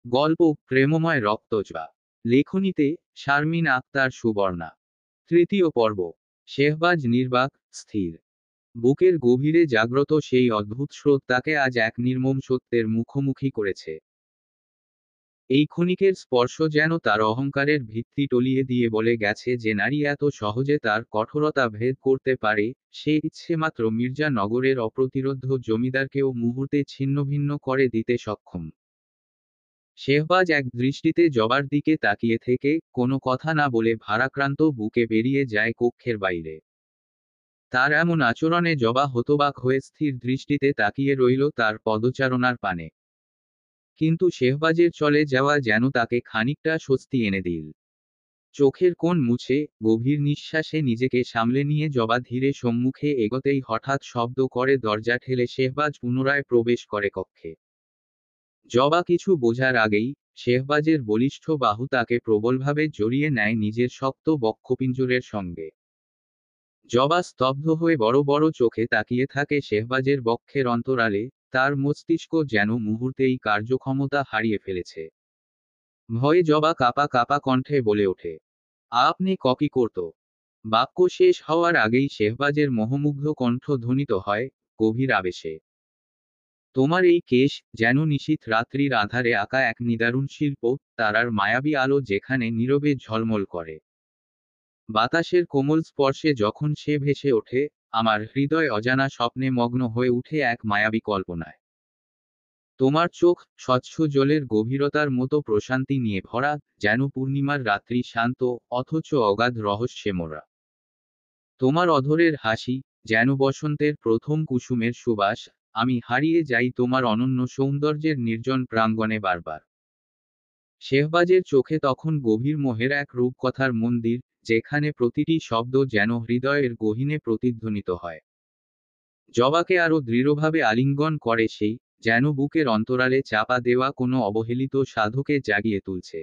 গল্প প্রেমময় রক্তচোষা। লেখনীতে শারমিন আক্তার সুবর্ণা। তৃতীয় পর্ব। শেহবাজ নির্বাক, স্থির। বুকের গভীরে জাগ্রত সেই অদ্ভুত স্রোত তাকে আজ এক নির্মম সত্যের মুখোমুখি করেছে। এই ক্ষণিকের স্পর্শ যেন তার অহংকারের ভিত্তি টলিয়ে দিয়ে বলে গেছে যে নারী এত সহজে তার কঠোরতা ভেদ করতে পারে। সে ইচ্ছেমাত্র মির্জা নগরের অপ্রতিরোধ জমিদারকেও মুহূর্তে ছিন্নভিন্ন করে দিতে সক্ষম। শেহবাজ এক দৃষ্টিতে জবার দিকে তাকিয়ে থেকে কোনো কথা না বলে ভারাক্রান্ত বুকে বেরিয়ে যায় কক্ষের বাইরে। তার এমন আচরণে জবা হতবাক হয়ে স্থির দৃষ্টিতে তাকিয়ে রইল তার পদচারণার পানে। কিন্তু শেহবাজের চলে যাওয়া যেন তাকে খানিকটা স্বস্তি এনে দিল। চোখের কোণ মুছে গভীর নিঃশ্বাসে নিজেকে সামলে নিয়ে জবা ধীরে সম্মুখে এগোতেই হঠাৎ শব্দ করে দরজা ঠেলে শেহবাজ পুনরায় প্রবেশ করে কক্ষে। জবা কিছু বোঝার আগেই শেহবাজের বলিষ্ঠ বাহু তাকে প্রবলভাবে জড়িয়ে নেয় নিজের শক্ত বক্ষপিঞ্জরের সঙ্গে। জবা স্তব্ধ হয়ে বড় বড় চোখে তাকিয়ে থাকে শেহবাজের বক্ষের অন্তরালে। তার মস্তিষ্ক যেন মুহূর্তেই কার্যক্ষমতা হারিয়ে ফেলেছে। ভয়ে জবা কাঁপা কাঁপা কণ্ঠে বলে ওঠে, আপনি কি করত? বাক্য শেষ হওয়ার আগেই শেহবাজের মোহমুগ্ধ কণ্ঠ ধ্বনিত হয় গভীর আবেশে, তোমার এই কেশ যেন নিশীথ রাত্রির আধারে আঁকা এক নিদারুণ শিল্প, তারার মায়াবী আলো যেখানে নীরবে ঝলমল করে। বাতাসের কোমল স্পর্শে যখন সে ভেসে ওঠে, আমার হৃদয় অজানা স্বপ্নে মগ্ন হয়ে উঠে এক মায়াবী কল্পনায়। তোমার চোখ স্বচ্ছ জলের গভীরতার মতো প্রশান্তি নিয়ে ভরা, যেন পূর্ণিমার রাত্রি শান্ত, অথচ অগাধ রহস্যে মোড়া। তোমার অধরের হাসি যেন বসন্তের প্রথম কুসুমের সুবাস। আমি হারিয়ে যাই তোমার অনন্য সৌন্দর্যের নির্জন প্রাঙ্গণে বারবার। শেহবাজের চোখে তখন গভীর মোহের এক রূপকথার মন্দির, যেখানে প্রতিটি শব্দ যেন হৃদয়ের গহীনে প্রতিধ্বনিত হয়। জবাকে আরো দৃঢ়ভাবে আলিঙ্গন করে সেই, যেন বুকের অন্তরালে চাপা দেওয়া কোনো অবহেলিত সাধকে জাগিয়ে তুলছে।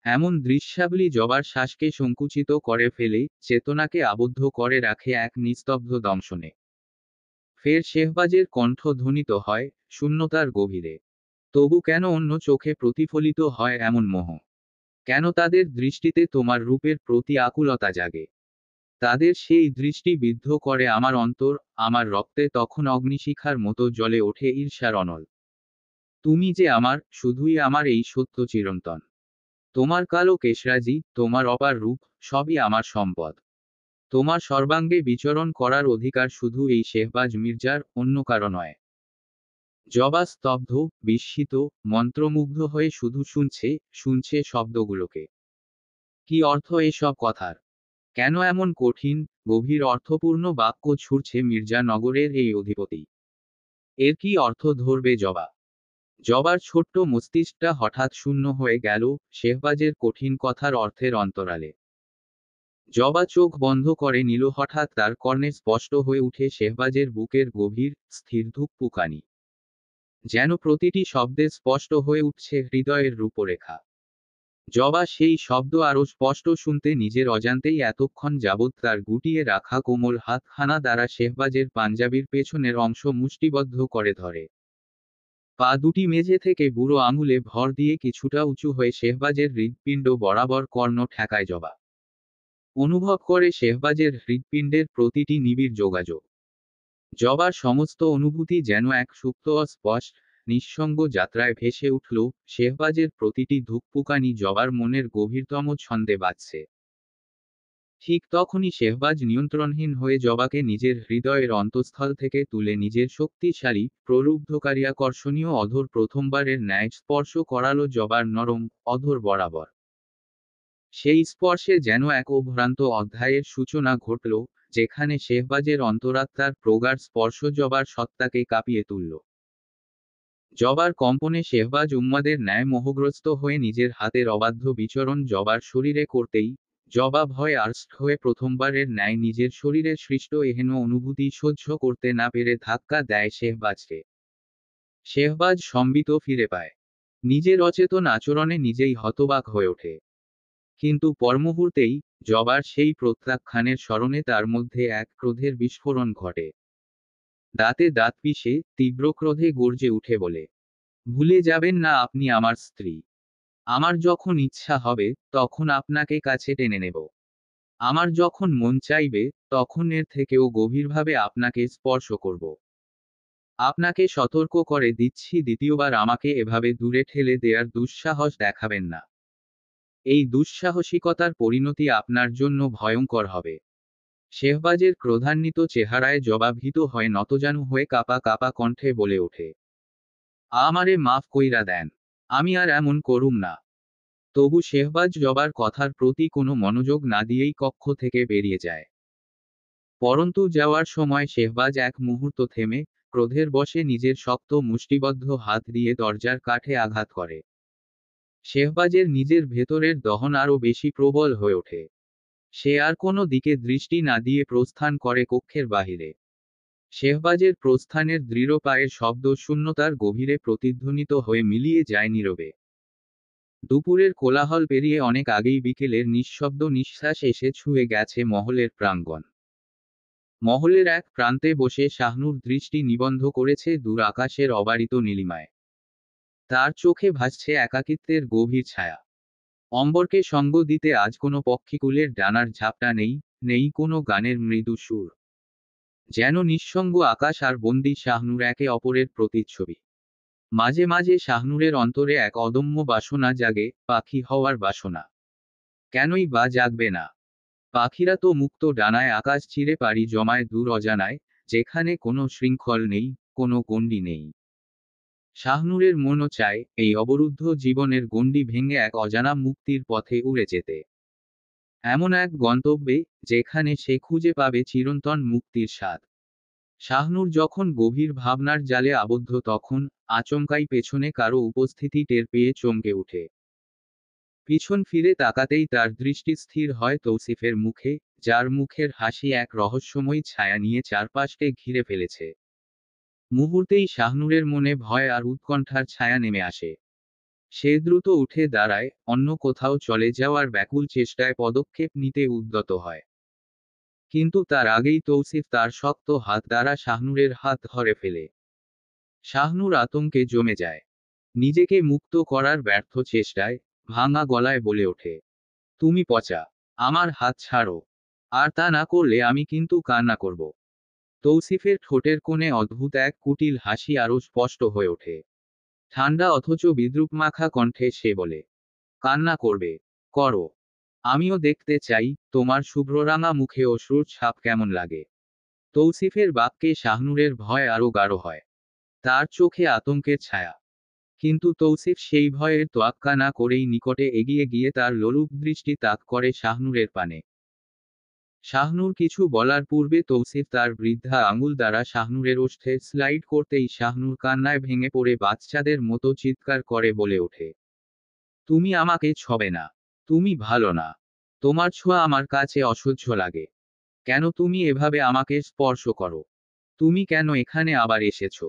এমন দৃশ্যাবলী জবার শ্বাসকে সংকুচিত করে ফেলে, চেতনাকে আবদ্ধ করে রাখে এক নিস্তব্ধ দংশনে। ফের শেহবাজের কণ্ঠ ধ্বনিত হয় শূন্যতার গভীরে, তবু কেন অন্য চোখে প্রতিফলিত হয় এমন মোহ? কেন তাদের দৃষ্টিতে তোমার রূপের প্রতি আকুলতা জাগে? তাদের সেই দৃষ্টি বিদ্ধ করে আমার অন্তর, আমার রক্তে তখন অগ্নিশিখার মতো জ্বলে ওঠে ঈর্ষার অনল। তুমি যে আমার, শুধুই আমার, এই সত্য চিরন্তন। তোমার কালো কেশরাজি, তোমার অপার রূপ, সবই আমার সম্পদ। তোমার সর্বাঙ্গে বিচরণ করার অধিকার শুধু এই শেহবাজ মির্জার, অন্য কারো নয়। জবা স্তব্ধ, বিস্মিত, মন্ত্রমুগ্ধ হয়ে শুধু শুনছে শব্দগুলোকে। কি অর্থ এসব কথার? কেন এমন কঠিন, গভীর অর্থপূর্ণ বাক্য ছুড়ছে মির্জা নগরের এই অধিপতি? এর কি অর্থ ধরবে জবা? জবার ছোট্ট মস্তিষ্কটা হঠাৎ শূন্য হয়ে গেল শেহবাজের কঠিন কথার অর্থের অন্তরালে। জবা চোখ বন্ধ করে নিল, হঠাৎ তার কর্ণে স্পষ্ট হয়ে উঠে শেহবাজের বুকের গভীর স্থির ধুকপুকানি। যেন প্রতিটি শব্দে স্পষ্ট হয়ে উঠছে হৃদয়ের রূপরেখা। জবা সেই শব্দ আরো স্পষ্ট শুনতে নিজের অজান্তেই এতক্ষণ যাবৎ তার গুটিয়ে রাখা কোমল হাতখানা দ্বারা শেহবাজের পাঞ্জাবির পেছনের অংশ মুষ্টিবদ্ধ করে ধরে। পা দুটি মেঝে থেকে বুড়ো আঙুলে ভর দিয়ে কিছুটা উঁচু হয়ে শেহবাজের হৃৎপিণ্ড বরাবর কর্ণ ঠেকায় জবা। অনুভব করে শেহবাজের হৃৎপিণ্ডের প্রতিটি নিবিড় যোগাযোগ। জবার সমস্ত অনুভূতি যেন এক সুপ্ত অস্পষ্ট নিঃসঙ্গ যাত্রায় ভেসে উঠল। শেহবাজের প্রতিটি ধুকপুকানি জবার মনের গভীরতম ছন্দে বাজছে। ঠিক তখনই শেহবাজ নিয়ন্ত্রণহীন হয়ে জবাকে নিজের হৃদয়ের অন্তঃস্থল থেকে তুলে নিজের শক্তিশালী, প্রলুব্ধকারী আকর্ষণীয় অধর প্রথমবারের ন্যায় স্পর্শ করালো জবার নরম অধর বরাবর। সেই স্পর্শে যেন এক অভ্রান্ত অধ্যায়ের সূচনা ঘটল, যেখানে শেহবাজের অন্তরাত্মার প্রগাঢ় স্পর্শ জবার সত্তাকে কাঁপিয়ে তুলল। জবার কম্পনে শেহবাজ উন্মাদের ন্যায় মোহগ্রস্ত হয়ে নিজের হাতের অবাধ্য বিচরণ জবার শরীরে করতেই, জবা ভয় আর্ষ্ট হয়ে প্রথমবারের ন্যায় নিজের শরীরের সৃষ্ট এহেন অনুভূতি সহ্য করতে না পেরে ধাক্কা দেয় শেহবাজকে। শেহবাজ সম্বিত ফিরে পায়। নিজের অচেতন আচরণে নিজেই হতবাক হয়ে ওঠে। কিন্তু পরমুহূর্তেই জবার সেই প্রত্যাখ্যানের স্মরণে তার মধ্যে এক ক্রোধের বিস্ফোরণ ঘটে। দাঁতে দাঁত পিষে তীব্র ক্রোধে গর্জে উঠে বলে, ভুলে যাবেন না আপনি আমার স্ত্রী। আমার যখন ইচ্ছা হবে তখন আপনাকে কাছে টেনে নেব। আমার যখন মন চাইবে তখন এর থেকেও গভীরভাবে আপনাকে স্পর্শ করব। আপনাকে সতর্ক করে দিচ্ছি, দ্বিতীয়বার আমাকে এভাবে দূরে ঠেলে দেওয়ার দুঃসাহস দেখাবেন না। এই দুঃসাহসিকতার পরিণতি আপনার জন্য ভয়ঙ্কর হবে। শেহবাজের ক্রোধান্বিত চেহারায় জবাবহিত হয়ে নতজানু হয়ে কাপা কাপা কণ্ঠে বলে ওঠে, আমারে মাফ কইরা দেন, আমি আর এমন করুম না। তবু শেহবাজ জবার কথার প্রতি কোনো মনোযোগ না দিয়েই কক্ষ থেকে বেরিয়ে যায়। পরন্তু যাওয়ার সময় শেহবাজ এক মুহূর্ত থেমে, ক্রোধের বশে নিজের শক্ত মুষ্টিবদ্ধ হাত দিয়ে দরজার কাঠে আঘাত করে। শেহবাজের নিজের ভেতরের দহন আরও বেশি প্রবল হয়ে ওঠে। সে আর কোনো দিকে দৃষ্টি না দিয়ে প্রস্থান করে কক্ষের বাহিরে। শেহবাজের প্রস্থানের দৃঢ় পায়ের শব্দ শূন্যতার গভীরে প্রতিধ্বনিত হয়ে মিলিয়ে যায় নীরবে। দুপুরের কোলাহল পেরিয়ে অনেক আগেই বিকেলের নিঃশব্দ নিঃশ্বাস এসে ছুঁয়ে গেছে মহলের প্রাঙ্গণ। মহলের এক প্রান্তে বসে শাহনূর দৃষ্টি নিবন্ধ করেছে দূর আকাশের অবারিত নীলিমায়। তার চোখে ভাসছে একাকিত্বের গভীর ছায়া। অম্বরকে সঙ্গ দিতে আজ কোনো পক্ষীকুলের ডানার ঝাপটা নেই, নেই কোনো গানের মৃদু সুর। যেন নিঃসঙ্গ আকাশ আর বন্দি শাহনূর একে অপরের প্রতিচ্ছবি। মাঝে মাঝে শাহনূরের অন্তরে এক অদম্য বাসনা জাগে, পাখি হওয়ার বাসনা। কেনই বা জাগবে না? পাখিরা তো মুক্ত ডানায় আকাশ চিরে পাড়ি জমায় দূর অজানায়, যেখানে কোনো শৃঙ্খল নেই, কোনো গণ্ডি নেই। শাহনূরের মনও চায় এই অবরুদ্ধ জীবনের গণ্ডি ভেঙে এক অজানা মুক্তির পথে উড়ে যেতে। এমন এক গন্তব্যে যেখানে সে খুঁজে পাবে চিরন্তন মুক্তির স্বাদ। শাহনূর যখন গভীর ভাবনার জালে আবদ্ধ তখন আচমকাই পেছনে কারো উপস্থিতি টের পেয়ে চমকে ওঠে। পিছন ফিরে তাকাতেই তার দৃষ্টি স্থির হয় তৌসিফের মুখে, যার মুখের হাসি এক রহস্যময়ী ছায়া নিয়ে চারপাশকে ঘিরে ফেলেছে। মুহূর্তেই শাহনূরের মনে ভয় আর উৎকণ্ঠার ছায়া নেমে আসে। সে দ্রুত উঠে দাঁড়ায়, অন্য কোথাও চলে যাওয়ার ব্যাকুল চেষ্টায় পদক্ষেপ নিতে উদ্যত হয়। কিন্তু তার আগেই তৌসিফ তার শক্ত হাত দ্বারা শাহনূরের হাত ধরে ফেলে। শাহনূর আতঙ্কে জমে যায়। নিজেকে মুক্ত করার ব্যর্থ চেষ্টায় ভাঙা গলায় বলে ওঠে, তুমি পচা, আমার হাত ছাড়ো। আর তা না করলে আমি কিন্তু কান্না করব। তৌসিফের ঠোঁটের কোণে অদ্ভুত এক কুটিল হাসি আরও স্পষ্ট হয়ে ওঠে। ঠান্ডা অথচ বিদ্রুপমাখা কণ্ঠে সে বলে, কান্না করবে? করো। আমিও দেখতে চাই তোমার শুভ্ররাঙা মুখে অশ্রুর ছাপ কেমন লাগে। তৌসিফের বাক্যে শাহনূরের ভয় আরও গাঢ় হয়। তার চোখে আতঙ্কের ছায়া। কিন্তু তৌসিফ সেই ভয়ের তোয়াক্কা না করেই নিকটে এগিয়ে গিয়ে তার লোলুপ দৃষ্টি তাক করে শাহনূরের পানে। শাহনূর কিছু বলার পূর্বে তৌসিফ তার বৃদ্ধা আঙুল দ্বারা শাহনূরের ওষ্ঠে স্লাইড করতেই শাহনূর কান্নায় ভেঙে পড়ে বাচ্চাদের মতো চিৎকার করে বলে ওঠে, তুমি আমাকে ছবে না। তুমি ভালো না। তোমার ছোঁয়া আমার কাছে অসহ্য লাগে। কেন তুমি এভাবে আমাকে স্পর্শ করো? তুমি কেন এখানে আবার এসেছো?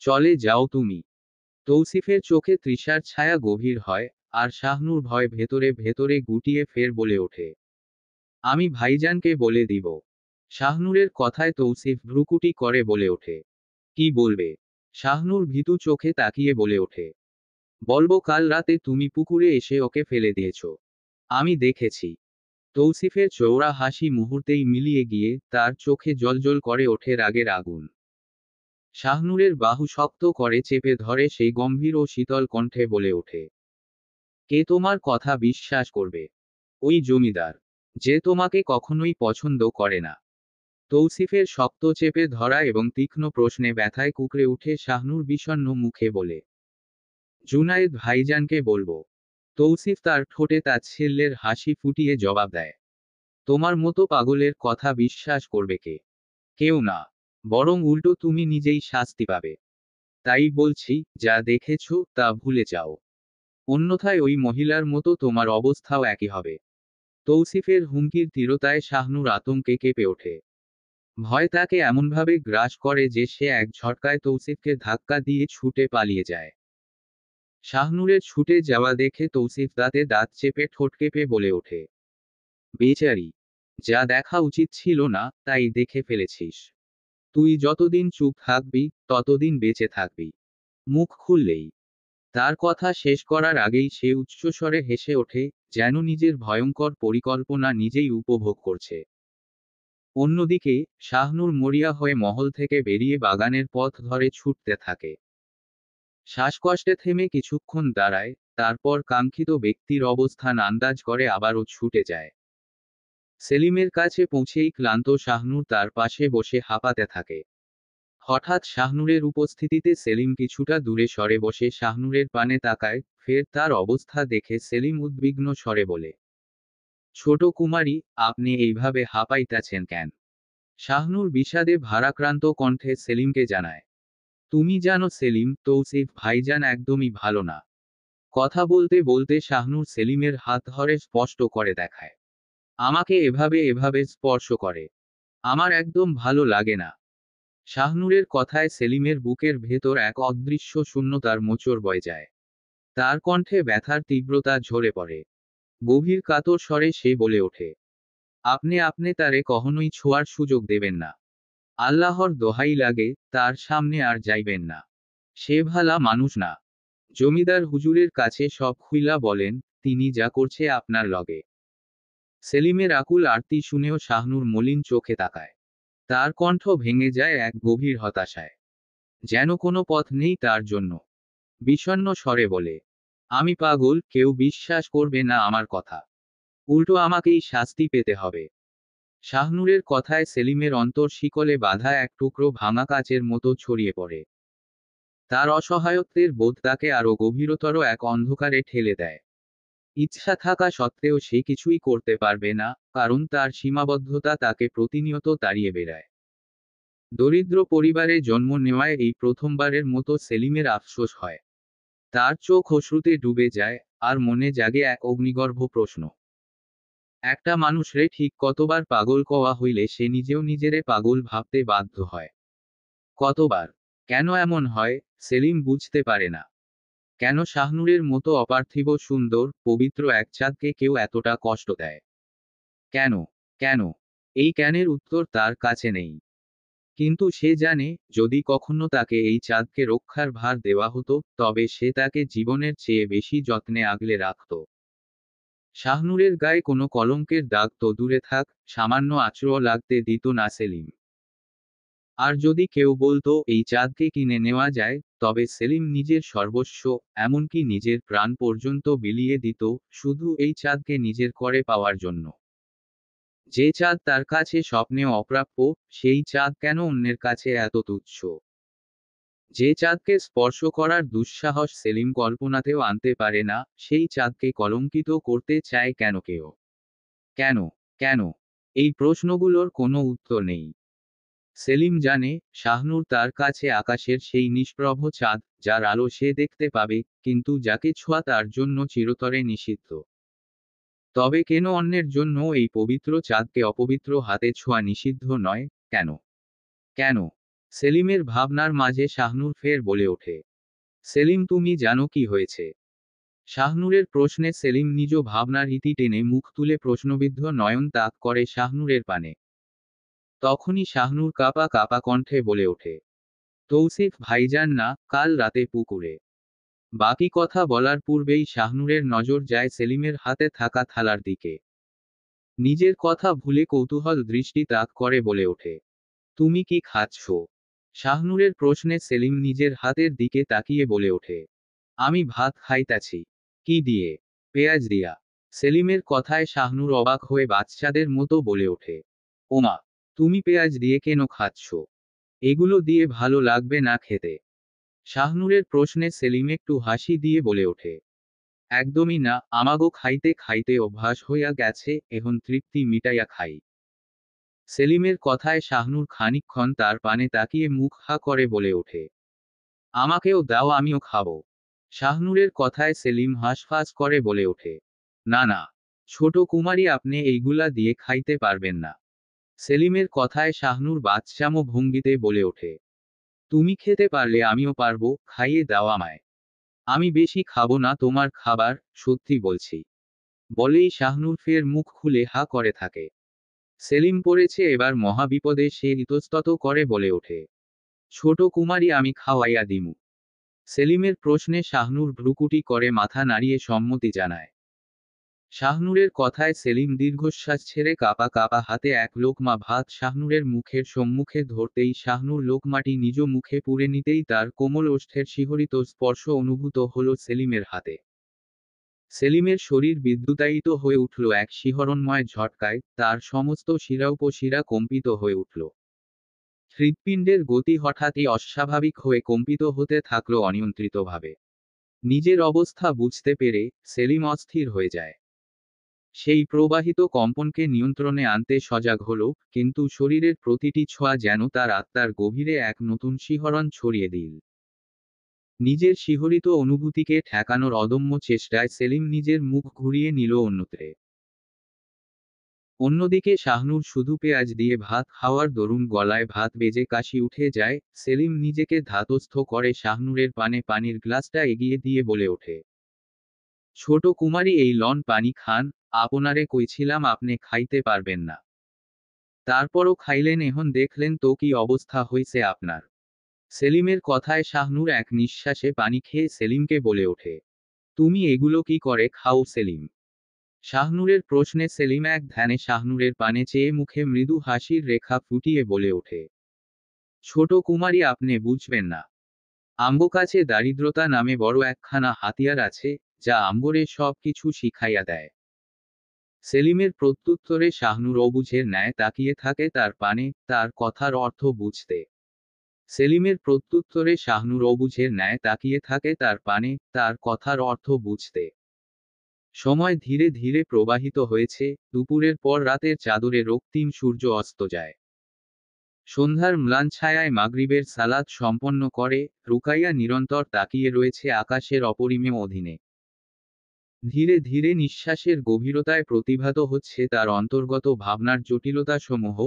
চলে যাও তুমি। তৌসিফের চোখে তৃষার ছায়া গভীর হয়, আর শাহনূর ভয় ভেতরে ভেতরে গুটিয়ে ফের বলে ওঠে, আমি ভাইজানকে বলে দিব। শাহনূরের কথায় তৌসিফ ভ্রুকুটি করে বলে ওঠে, কি বলবে? শাহনূর ভীতু চোখে তাকিয়ে বলে ওঠে, বলবো কাল রাতে তুমি পুকুরে এসে ওকে ফেলে দিয়েছ। আমি দেখেছি। তৌসিফের চৌড়া হাসি মুহূর্তেই মিলিয়ে গিয়ে তার চোখে জ্বলজ্বল করে ওঠে রাগের আগুন। শাহনূরের বাহু শক্ত করে চেপে ধরে সেই গম্ভীর ও শীতল কণ্ঠে বলে ওঠে, কে তোমার কথা বিশ্বাস করবে? ওই জমিদার, যে তোমাকে কখনোই পছন্দ করে না। তৌসিফের শক্ত চেপে ধরা এবং তীক্ষ্ণ প্রশ্নে ব্যথায় কুকড়ে উঠে শাহনূর বিষণ্ণ মুখে বলে, জুনায়েদ ভাইজানকে বলবো। তৌসিফ তার ঠোঁটে তাচ্ছিল্যের হাসি ফুটিয়ে জবাব দেয়, তোমার মতো পাগলের কথা বিশ্বাস করবে কে? কেউ না। বরং উল্টো তুমি নিজেই শাস্তি পাবে। তাই বলছি, যা দেখেছ তা ভুলে যাও। অন্যথায় ওই মহিলার মতো তোমার অবস্থাও একই হবে। তৌসিফের হুমকির তীরতায় শাহনূর আতঙ্কে কেঁপে ওঠে। ভয় তাকে এমনভাবে গ্রাস করে যে সে এক ঝটকায় তৌসিফকে ধাক্কা দিয়ে ছুটে পালিয়ে যায়। শাহনূরের ছুটে যাওয়া দেখে তৌসিফ দাঁতে দাঁত চেপে ঠোঁট কেঁপে বলে ওঠে, বেচারি, যা দেখা উচিত ছিল না তাই দেখে ফেলেছিস। তুই যতদিন চুপ থাকবি ততদিন বেঁচে থাকবি। মুখ খুললেই তার কথা শেষ করার আগেই সে উচ্চস্বরে হেসে ওঠে, যেন নিজের ভয়ঙ্কর পরিকল্পনা নিজেই উপভোগ করছে। অন্যদিকে শাহনূর মরিয়া হয়ে মহল থেকে বেরিয়ে বাগানের পথ ধরে ছুটতে থাকে। শ্বাসকষ্টে থেমে কিছুক্ষণ দাঁড়ায়, তারপর কাঙ্ক্ষিত ব্যক্তির অবস্থান আন্দাজ করে আবারও ছুটে যায়। সেলিমের কাছে পৌঁছেই ক্লান্ত শাহনূর তার পাশে বসে হাঁপাতে থাকে। হঠাৎ শাহনূরের উপস্থিতিতে সেলিম কিছুটা দূরে সরে বসে শাহনূরের পানে তাকায়, ফের তার অবস্থা দেখে সেলিম উদ্বিগ্ন স্বরে বলে, ছোট কুমারী, আপনি এইভাবে হাঁপাইতাছেন কেন? শাহনূর বিষাদে ভারাক্রান্ত কণ্ঠে সেলিমকে জানায়, তুমি জানো সেলিম, তৌসিফ ভাইজান একদমই ভালো না। কথা বলতে বলতে শাহনূর সেলিমের হাত ধরে স্পষ্ট করে দেখায়, আমাকে এভাবে এভাবে স্পর্শ করে, আমার একদম ভালো লাগে না। শাহনূরের কথায় সেলিমের বুকের ভেতর এক অদৃশ্য শূন্যতার মোচড় বয়ে যায়। তার কণ্ঠে ব্যথার তীব্রতা ঝরে পড়ে। গভীর কাতর স্বরে সে বলে ওঠে, আপনি তারে কখনোই ছোঁয়ার সুযোগ দেবেন না। আল্লাহর দোহাই লাগে, তার সামনে আর যাইবেন না। সে ভালা মানুষ না। জমিদার হুজুরের কাছে সব খুইলা বলেন, তিনি যা করছে আপনার লগে। সেলিমের আকুল আরতি শুনেও শাহনূর মলিন চোখে তাকায়। তার কণ্ঠ ভেঙে যায় এক গভীর হতাশায়। যেন কোনো পথ নেই তার জন্য। বিষণ্ণ স্বরে বলে, আমি পাগল, কেউ বিশ্বাস করবে না আমার কথা। উল্টো আমাকেই শাস্তি পেতে হবে। শাহনূরের কথায় সেলিমের অন্তর শিকলে বাঁধা এক টুকরো ভাঙা কাচের মতো ছড়িয়ে পড়ে। তার অসহায়ত্বের বোধ তাকে আরো গভীরতর এক অন্ধকারে ঠেলে দেয়। ইচ্ছা থাকা সত্ত্বেও সে কিছুই করতে পারবে না, কারণ তার সীমাবদ্ধতা তাকে প্রতিনিয়ত তাড়িয়ে বেড়ায়। দরিদ্র পরিবারে জন্ম নেওয়ায় এই প্রথমবারের মতো সেলিমের আফসোস হয়। তার চোখ অশ্রুতে ডুবে যায়, আর মনে জাগে এক অগ্নিগর্ভ প্রশ্ন। একটা মানুষরে ঠিক কতবার পাগল কওয়া হইলে সে নিজেও নিজেরে পাগল ভাবতে বাধ্য হয়? কতবার? কেন এমন হয়, সেলিম বুঝতে পারে না। কেন শাহনূরের মতো অপার্থিব সুন্দর, পবিত্র এক চাঁদকে কেউ এতটা কষ্ট দেয়? কেন? কেন? এই কেনের উত্তর তার কাছে নেই। কিন্তু সে জানে, যদি কখনো তাকে এই চাঁদকে রক্ষার ভার দেওয়া হতো, তবে সে তাকে জীবনের চেয়ে বেশি যত্নে আগলে রাখত। শাহনূরের গায়ে কোনো কলঙ্কের দাগ তো দূরে থাক, সামান্য আঁচড়ও লাগতে দিত না সেলিম। আর যদি কেউ বলতো এই চাঁদকে কিনে নেওয়া যায়, তবে সেলিম নিজের সর্বস্ব, এমনকি নিজের প্রাণ পর্যন্ত বিলিয়ে দিত, শুধু এই চাঁদকে নিজের করে পাওয়ার জন্য। যে চাঁদ তার কাছে স্বপ্নেও অপ্রাপ্য, সেই চাঁদ কেন অন্যের কাছে এত তুচ্ছ? যে চাঁদকে স্পর্শ করার দুঃসাহস সেলিম কল্পনাতেও আনতে পারে না, সেই চাঁদকে কলঙ্কিত করতে চায় কেন কেউ? কেন? কেন? এই প্রশ্নগুলোর কোনো উত্তর নেই। সেলিম জানে, শাহনূর তার কাছে আকাশের সেই নিষ্প্রভ চাঁদ, যার আলো সে দেখতে পাবে, কিন্তু যাকে ছোঁয়া তার জন্য চিরতরে নিষিদ্ধ। তবে কেন অন্যের জন্য এই পবিত্র চাঁদকে অপবিত্র হাতে ছোঁয়া নিষিদ্ধ নয়? কেন? কেন? সেলিমের ভাবনার মাঝে শাহনূর ফের বলে ওঠে, সেলিম তুমি জানো কি হয়েছে? শাহনূরের প্রশ্নে সেলিম নিজ ভাবনার ইতি টেনে মুখ তুলে প্রশ্নবিদ্ধ নয়ন তাক করে শাহনূরের পানে। তখনই শাহনূর কাঁপা কাঁপা কণ্ঠে বলে ওঠে, তৌসিফ ভাইজান না, কাল রাতে পুকুরে। বাকি কথা বলার পূর্বেই শাহনূরের নজর যায় সেলিমের হাতে থাকা থালার দিকে। নিজের কথা ভুলে কৌতূহল দৃষ্টি তাক করে বলে ওঠে, তুমি কি খাচ্ছ? শাহনূরের প্রশ্নে সেলিম নিজের হাতের দিকে তাকিয়ে বলে ওঠে, আমি ভাত খাইতাছি। কি দিয়ে? পেঁয়াজ দিয়া। সেলিমের কথায় শাহনূর অবাক হয়ে বাচ্চাদের মতো বলে ওঠে, ওমা, তুমি পেঁয়াজ দিয়ে কেন খাচ্ছ? এগুলো দিয়ে ভালো লাগবে না খেতে। শাহনূরের প্রশ্নে সেলিম একটু হাসি দিয়ে বলে ওঠে, একদমই না, আমাগো খাইতে খাইতে অভ্যাস হইয়া গেছে, এখন তৃপ্তি মিটাইয়া খাই। সেলিমের কথায় শাহনূর খানিকক্ষণ তার পানে তাকিয়ে মুখ হা করে বলে ওঠে, আমাকেও দাও, আমিও খাবো। শাহনূরের কথায় সেলিম হাঁসফাঁস করে বলে ওঠে, না না, ছোট কুমারী, আপনি এইগুলা দিয়ে খাইতে পারবেন না। সেলিমের কথায় শাহনূর বাচ্চামো ভঙ্গিতে বলে ওঠে, তুমি খেতে পারলে আমিও পারবো, খাইয়ে দাও আমায়। আমি বেশি খাবো না তোমার খাবার, সত্যি বলছি। বলেই শাহনূর ফের মুখ খুলে হা করে থাকে। সেলিম পড়েছে এবার মহাবিপদে, সে ইতস্তত করে বলে ওঠে, ছোট কুমারী, আমি খাওয়াইয়া দিমু। সেলিমের প্রশ্নে শাহনূর ভ্রুকুটি করে মাথা নাড়িয়ে সম্মতি জানায়। শাহনূরের কথায় সেলিম দীর্ঘশ্বাস ছেড়ে কাঁপা কাঁপা হাতে এক লোকমা ভাত শাহনূরের মুখের সম্মুখে ধরতেই শাহনূর লোকমাটি নিজ মুখে পুরে নিতেই তার কোমল ওষ্ঠের শিহরিত স্পর্শ অনুভূত হল সেলিমের হাতে। সেলিমের শরীর বিদ্যুতায়িত হয়ে উঠল এক শিহরণময় ঝটকায়, তার সমস্ত শিরা কম্পিত হয়ে উঠল। হৃৎপিণ্ডের গতি হঠাৎই অস্বাভাবিক হয়ে কম্পিত হতে থাকল অনিয়ন্ত্রিতভাবে। নিজের অবস্থা বুঝতে পেরে সেলিম অস্থির হয়ে যায়। সেই প্রবাহিত কম্পনকে নিয়ন্ত্রণে আনতে সজাগ হল, কিন্তু শরীরের প্রতিটি ছোঁয়া যেন তার আত্মার গভীরে এক নতুন শিহরণ ছড়িয়ে দিল। নিজের শিহরিত অনুভূতিকে ঠেকানোর অদম্য চেষ্টায় সেলিম নিজের মুখ ঘুরিয়ে নিল অন্যত্রে। অন্যদিকে শাহনূর শুধু পেঁয়াজ দিয়ে ভাত খাওয়ার দরুন গলায় ভাত বেজে কাশি উঠে যায়। সেলিম নিজেকে ধাতস্থ করে শাহনূরের পানে পানির গ্লাসটা এগিয়ে দিয়ে বলে ওঠে, ছোট কুমারী এই লন পানি খান, আপনারে কইছিলাম আপনি খাইতে পারবেন না। তারপরও খাইলেন, এখন দেখলেন তো কি অবস্থা হইছে আপনার। সেলিমের কথায় শাহনূর এক নিঃশ্বাসে পানি খেয়ে সেলিমকে বলে ওঠে, তুমি এগুলো কি করে খাও সেলিম? শাহনূরের প্রশ্নে সেলিম এক ধ্যানে শাহনূরের পানে চেয়ে মুখে মৃদু হাসির রেখা ফুটিয়ে বলে ওঠে, ছোট কুমারী আপনি বুঝবেন না। আমগো কাছে দারিদ্রতা নামে বড় একখানা হাতিয়ার আছে, যা আমগরে সব কিছু শিখাইয়া দেয়। সেলিমের প্রত্যুত্তরে শাহনূর অবুঝের ন্যায় তাকিয়ে থাকে তার পানে, তার কথার অর্থ বুঝতে। সেলিমের প্রত্যুত্তরে শাহনূর অবুঝের ন্যায় তাকিয়ে থাকে তার পানে, তার কথার অর্থ বুঝতে। সময় ধীরে ধীরে প্রবাহিত হয়েছে, দুপুরের পর রাতের চাদরে রক্তিম সূর্য অস্ত যায়। সন্ধ্যার ম্লান ছায়ায় মাগরিবের সালাত সম্পন্ন করে, রুকাইয়া নিরন্তর তাকিয়ে রয়েছে আকাশের অপরিমেয় অধীনে। ধীরে ধীরে নিঃশ্বাসের গভীরতায় প্রতিভাত হচ্ছে তার অন্তর্গত ভাবনার জটিলতাসমূহ,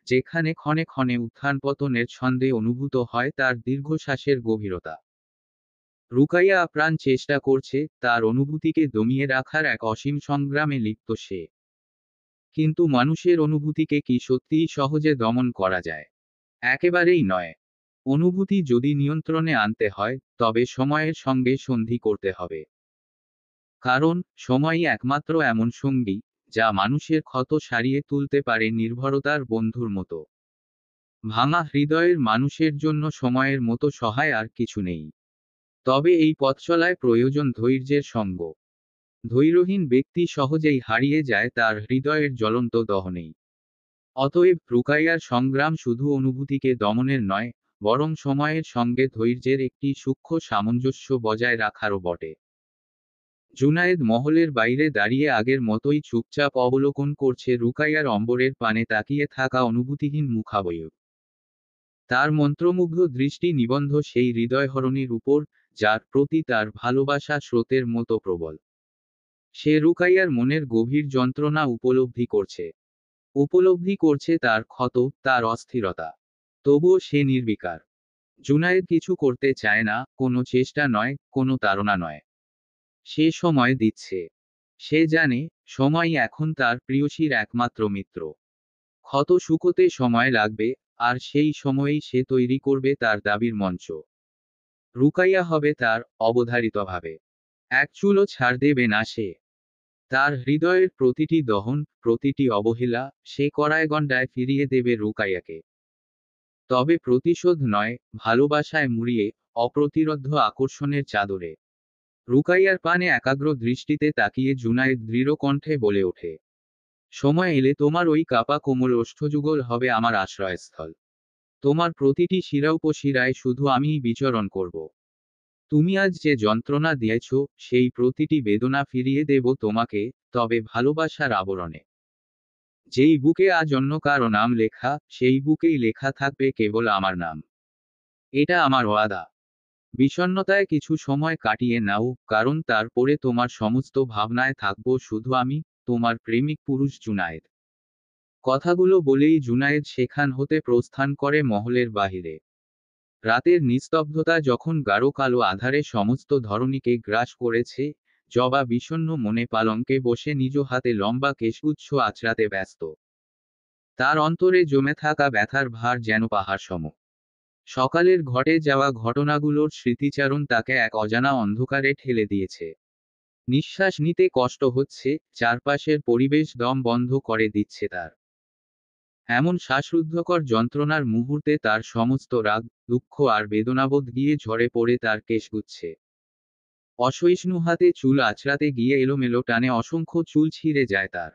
যেখানে ক্ষণে ক্ষণে উত্থান পতনের ছন্দে অনুভূত হয় তার দীর্ঘশ্বাসের গভীরতা। রুকাইয়া আপ্রাণ চেষ্টা করছে তার অনুভূতিকে দমিয়ে রাখার এক অসীম সংগ্রামে লিপ্ত সে। কিন্তু মানুষের অনুভূতিকে কি সত্যিই সহজে দমন করা যায়? একেবারেই নয়। অনুভূতি যদি নিয়ন্ত্রণে আনতে হয়, তবে সময়ের সঙ্গে সন্ধি করতে হবে। কারণ সময়ই একমাত্র এমন সঙ্গী, যা মানুষের ক্ষত সারিয়ে তুলতে পারে নির্ভরতার বন্ধুর মতো। ভাঙা হৃদয়ের মানুষের জন্য সময়ের মতো সহায় আর কিছু নেই। তবে এই পথচলায় প্রয়োজন ধৈর্যের সঙ্গ। ধৈর্যহীন ব্যক্তি সহজেই হারিয়ে যায় তার হৃদয়ের জ্বলন্ত দহনেই। অতএব রুকাইয়ার সংগ্রাম শুধু অনুভূতিকে দমনের নয়, বরং সময়ের সঙ্গে ধৈর্যের একটি সূক্ষ্ম সামঞ্জস্য বজায় রাখারও বটে। জুনায়েদ মহলের বাইরে দাঁড়িয়ে আগের মতোই চুপচাপ অবলোকন করছে রুকাইয়ার অম্বরের পানে তাকিয়ে থাকা অনুভূতিহীন মুখাবয়ব। তার মন্ত্রমুগ্ধ দৃষ্টি নিবন্ধ সেই হৃদয়হরণীর উপর, যার প্রতি তার ভালোবাসা স্রোতের মতো প্রবল। সে রুকাইয়ার মনের গভীর যন্ত্রণা উপলব্ধি করছে তার ক্ষত, তার অস্থিরতা। তবুও সে নির্বিকার। জুনায়েদ কিছু করতে চায় না, কোনো চেষ্টা নয়, কোনো তাড়না নয়। সে সময় দিচ্ছে। সে জানে, সময়ই এখন তার প্রিয়সীর একমাত্র মিত্র। ক্ষত শুকোতে সময় লাগবে, আর সেই সময়েই সে তৈরি করবে তার দাবির মঞ্চ। রুকাইয়া হবে তার, অবধারিতভাবে। এক চুলও ছাড় দেবে না সে। তার হৃদয়ের প্রতিটি দহন, প্রতিটি অবহেলা, সে কড়ায় ফিরিয়ে দেবে রুকাইয়াকে। তবে প্রতিশোধ নয়, ভালোবাসায় মুড়িয়ে, অপ্রতিরোধ্য আকর্ষণের চাদরে। রুকাইয়ার পানে একাগ্র দৃষ্টিতে তাকিয়ে জুনায়েদ দৃঢ় কণ্ঠে বলে ওঠে, সময় এলে তোমার ওই কাপা কোমল ওষ্ঠযুগল হবে আমার আশ্রয়স্থল। তোমার প্রতিটি শিরাউপশিরায় শুধু আমিই বিচরণ করব। তুমি আজ যে যন্ত্রণা দিয়েছ, সেই প্রতিটি বেদনা ফিরিয়ে দেব তোমাকে, তবে ভালোবাসার আবরণে। যেই বুকে আজ অন্য কারো নাম লেখা, সেই বুকেই লেখা থাকবে কেবল আমার নাম। এটা আমার ওয়াদা। বিষণ্ণতায় কিছু সময় কাটিয়ে নাও, কারণ তারপরে তোমার সমস্ত ভাবনায় থাকবো শুধু আমি, তোমার প্রেমিক পুরুষ জুনায়েদ। কথাগুলো বলেই জুনায়েদ সেখান হতে প্রস্থান করে মহলের বাহিরে। রাতের নিস্তব্ধতা যখন গাঢ় কালো আধারে সমস্ত ধরণীকে গ্রাস করেছে, জবা বিষণ্ণ মনে পালঙ্কে বসে নিজ হাতে লম্বা কেশগুচ্ছ আঁচড়াতে ব্যস্ত। তার অন্তরে জমে থাকা ব্যথার ভার যেন পাহাড় সম। সকালের ঘটে যাওয়া ঘটনাগুলোর স্মৃতিচারণ তাকে এক অজানা অন্ধকারে ঠেলে দিয়েছে। নিঃশ্বাস নিতে কষ্ট হচ্ছে, চারপাশের পরিবেশ দম বন্ধ করে দিচ্ছে তার। এমন শ্বাসরুদ্ধকর যন্ত্রণার মুহূর্তে তার সমস্ত রাগ, দুঃখ আর বেদনাবোধ গিয়ে ঝরে পড়ে তার কেশগুচ্ছে। অসহিষ্ণু হাতে চুল আঁচড়াতে গিয়ে এলোমেলো টানে অসংখ্য চুল ছিঁড়ে যায় তার।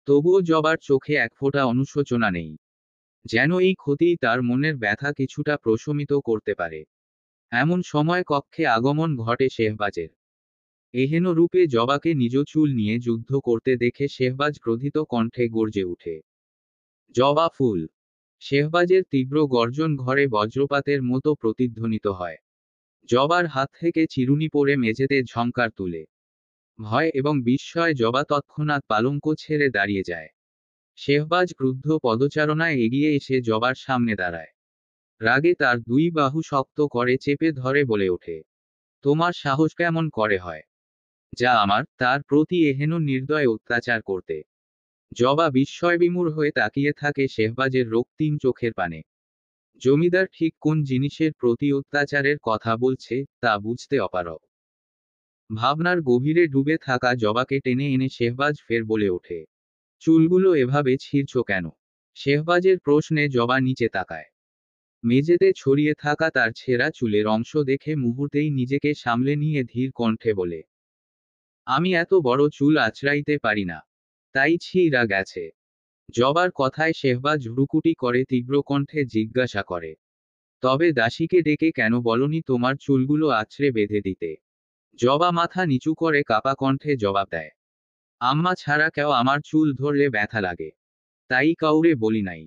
তবুও জবার চোখে এক ফোঁটা অনুশোচনা নেই। যেন এই ক্ষতিই তার মনের ব্যথা কিছুটা প্রশমিত করতে পারে। এমন সময় কক্ষে আগমন ঘটে শেহবাজের। এহেন রূপে জবাকে নিজ চুল নিয়ে যুদ্ধ করতে দেখে শেহবাজ ক্রোধিত কণ্ঠে গর্জে উঠে। জবা ফুল! শেহবাজের তীব্র গর্জন ঘরে বজ্রপাতের মতো প্রতিধ্বনিত হয়। জবার হাত থেকে চিরুনি পড়ে মেঝেতে ঝংকার তুলে। ভয় এবং বিস্ময়ে জবা তৎক্ষণাৎ পালঙ্ক ছেড়ে দাঁড়িয়ে যায়। শেহবাজ ক্রুদ্ধ পদচারণায় এগিয়ে এসে জবার সামনে দাঁড়ায়। রাগে তার দুই বাহু শক্ত করে চেপে ধরে বলে ওঠে, তোমার সাহস কেমন করে হয় যা আমার তার প্রতি এহেন নির্দয় অত্যাচার করতে। জবা বিস্ময়বিমূঢ় হয়ে তাকিয়ে থাকে শেহবাজের রক্তিম চোখের পানে। জমিদার ঠিক কোন জিনিসের প্রতি অত্যাচারের কথা বলছে তা বুঝতে অপারগ। ভাবনার গভীরে ডুবে থাকা জবাকে টেনে এনে শেহবাজ ফের বলে ওঠে, চুলগুলো এভাবে ছিঁড়ছ কেন? শেহবাজের প্রশ্নে জবা নিচে তাকায়। মেঝেতে ছড়িয়ে থাকা তার ছেঁড়া চুলের অংশ দেখে মুহূর্তেই নিজেকে সামলে নিয়ে ধীর কণ্ঠে বলে, আমি এত বড় চুল আঁচড়াইতে পারি না, তাই ছিঁড়া গেছে। জবার কথায় শেহবাজ ভ্রুকুটি করে তীব্র কণ্ঠে জিজ্ঞাসা করে, তবে দাসীকে ডেকে কেন বলনি তোমার চুলগুলো আঁচড়ে বেঁধে দিতে? জবা মাথা নিচু করে কাপা কণ্ঠে জবাব দেয়, আম্মা ছাড়া কেউ আমার চুল ধরলে ব্যথা লাগে, তাই কাউরে বলি নাই।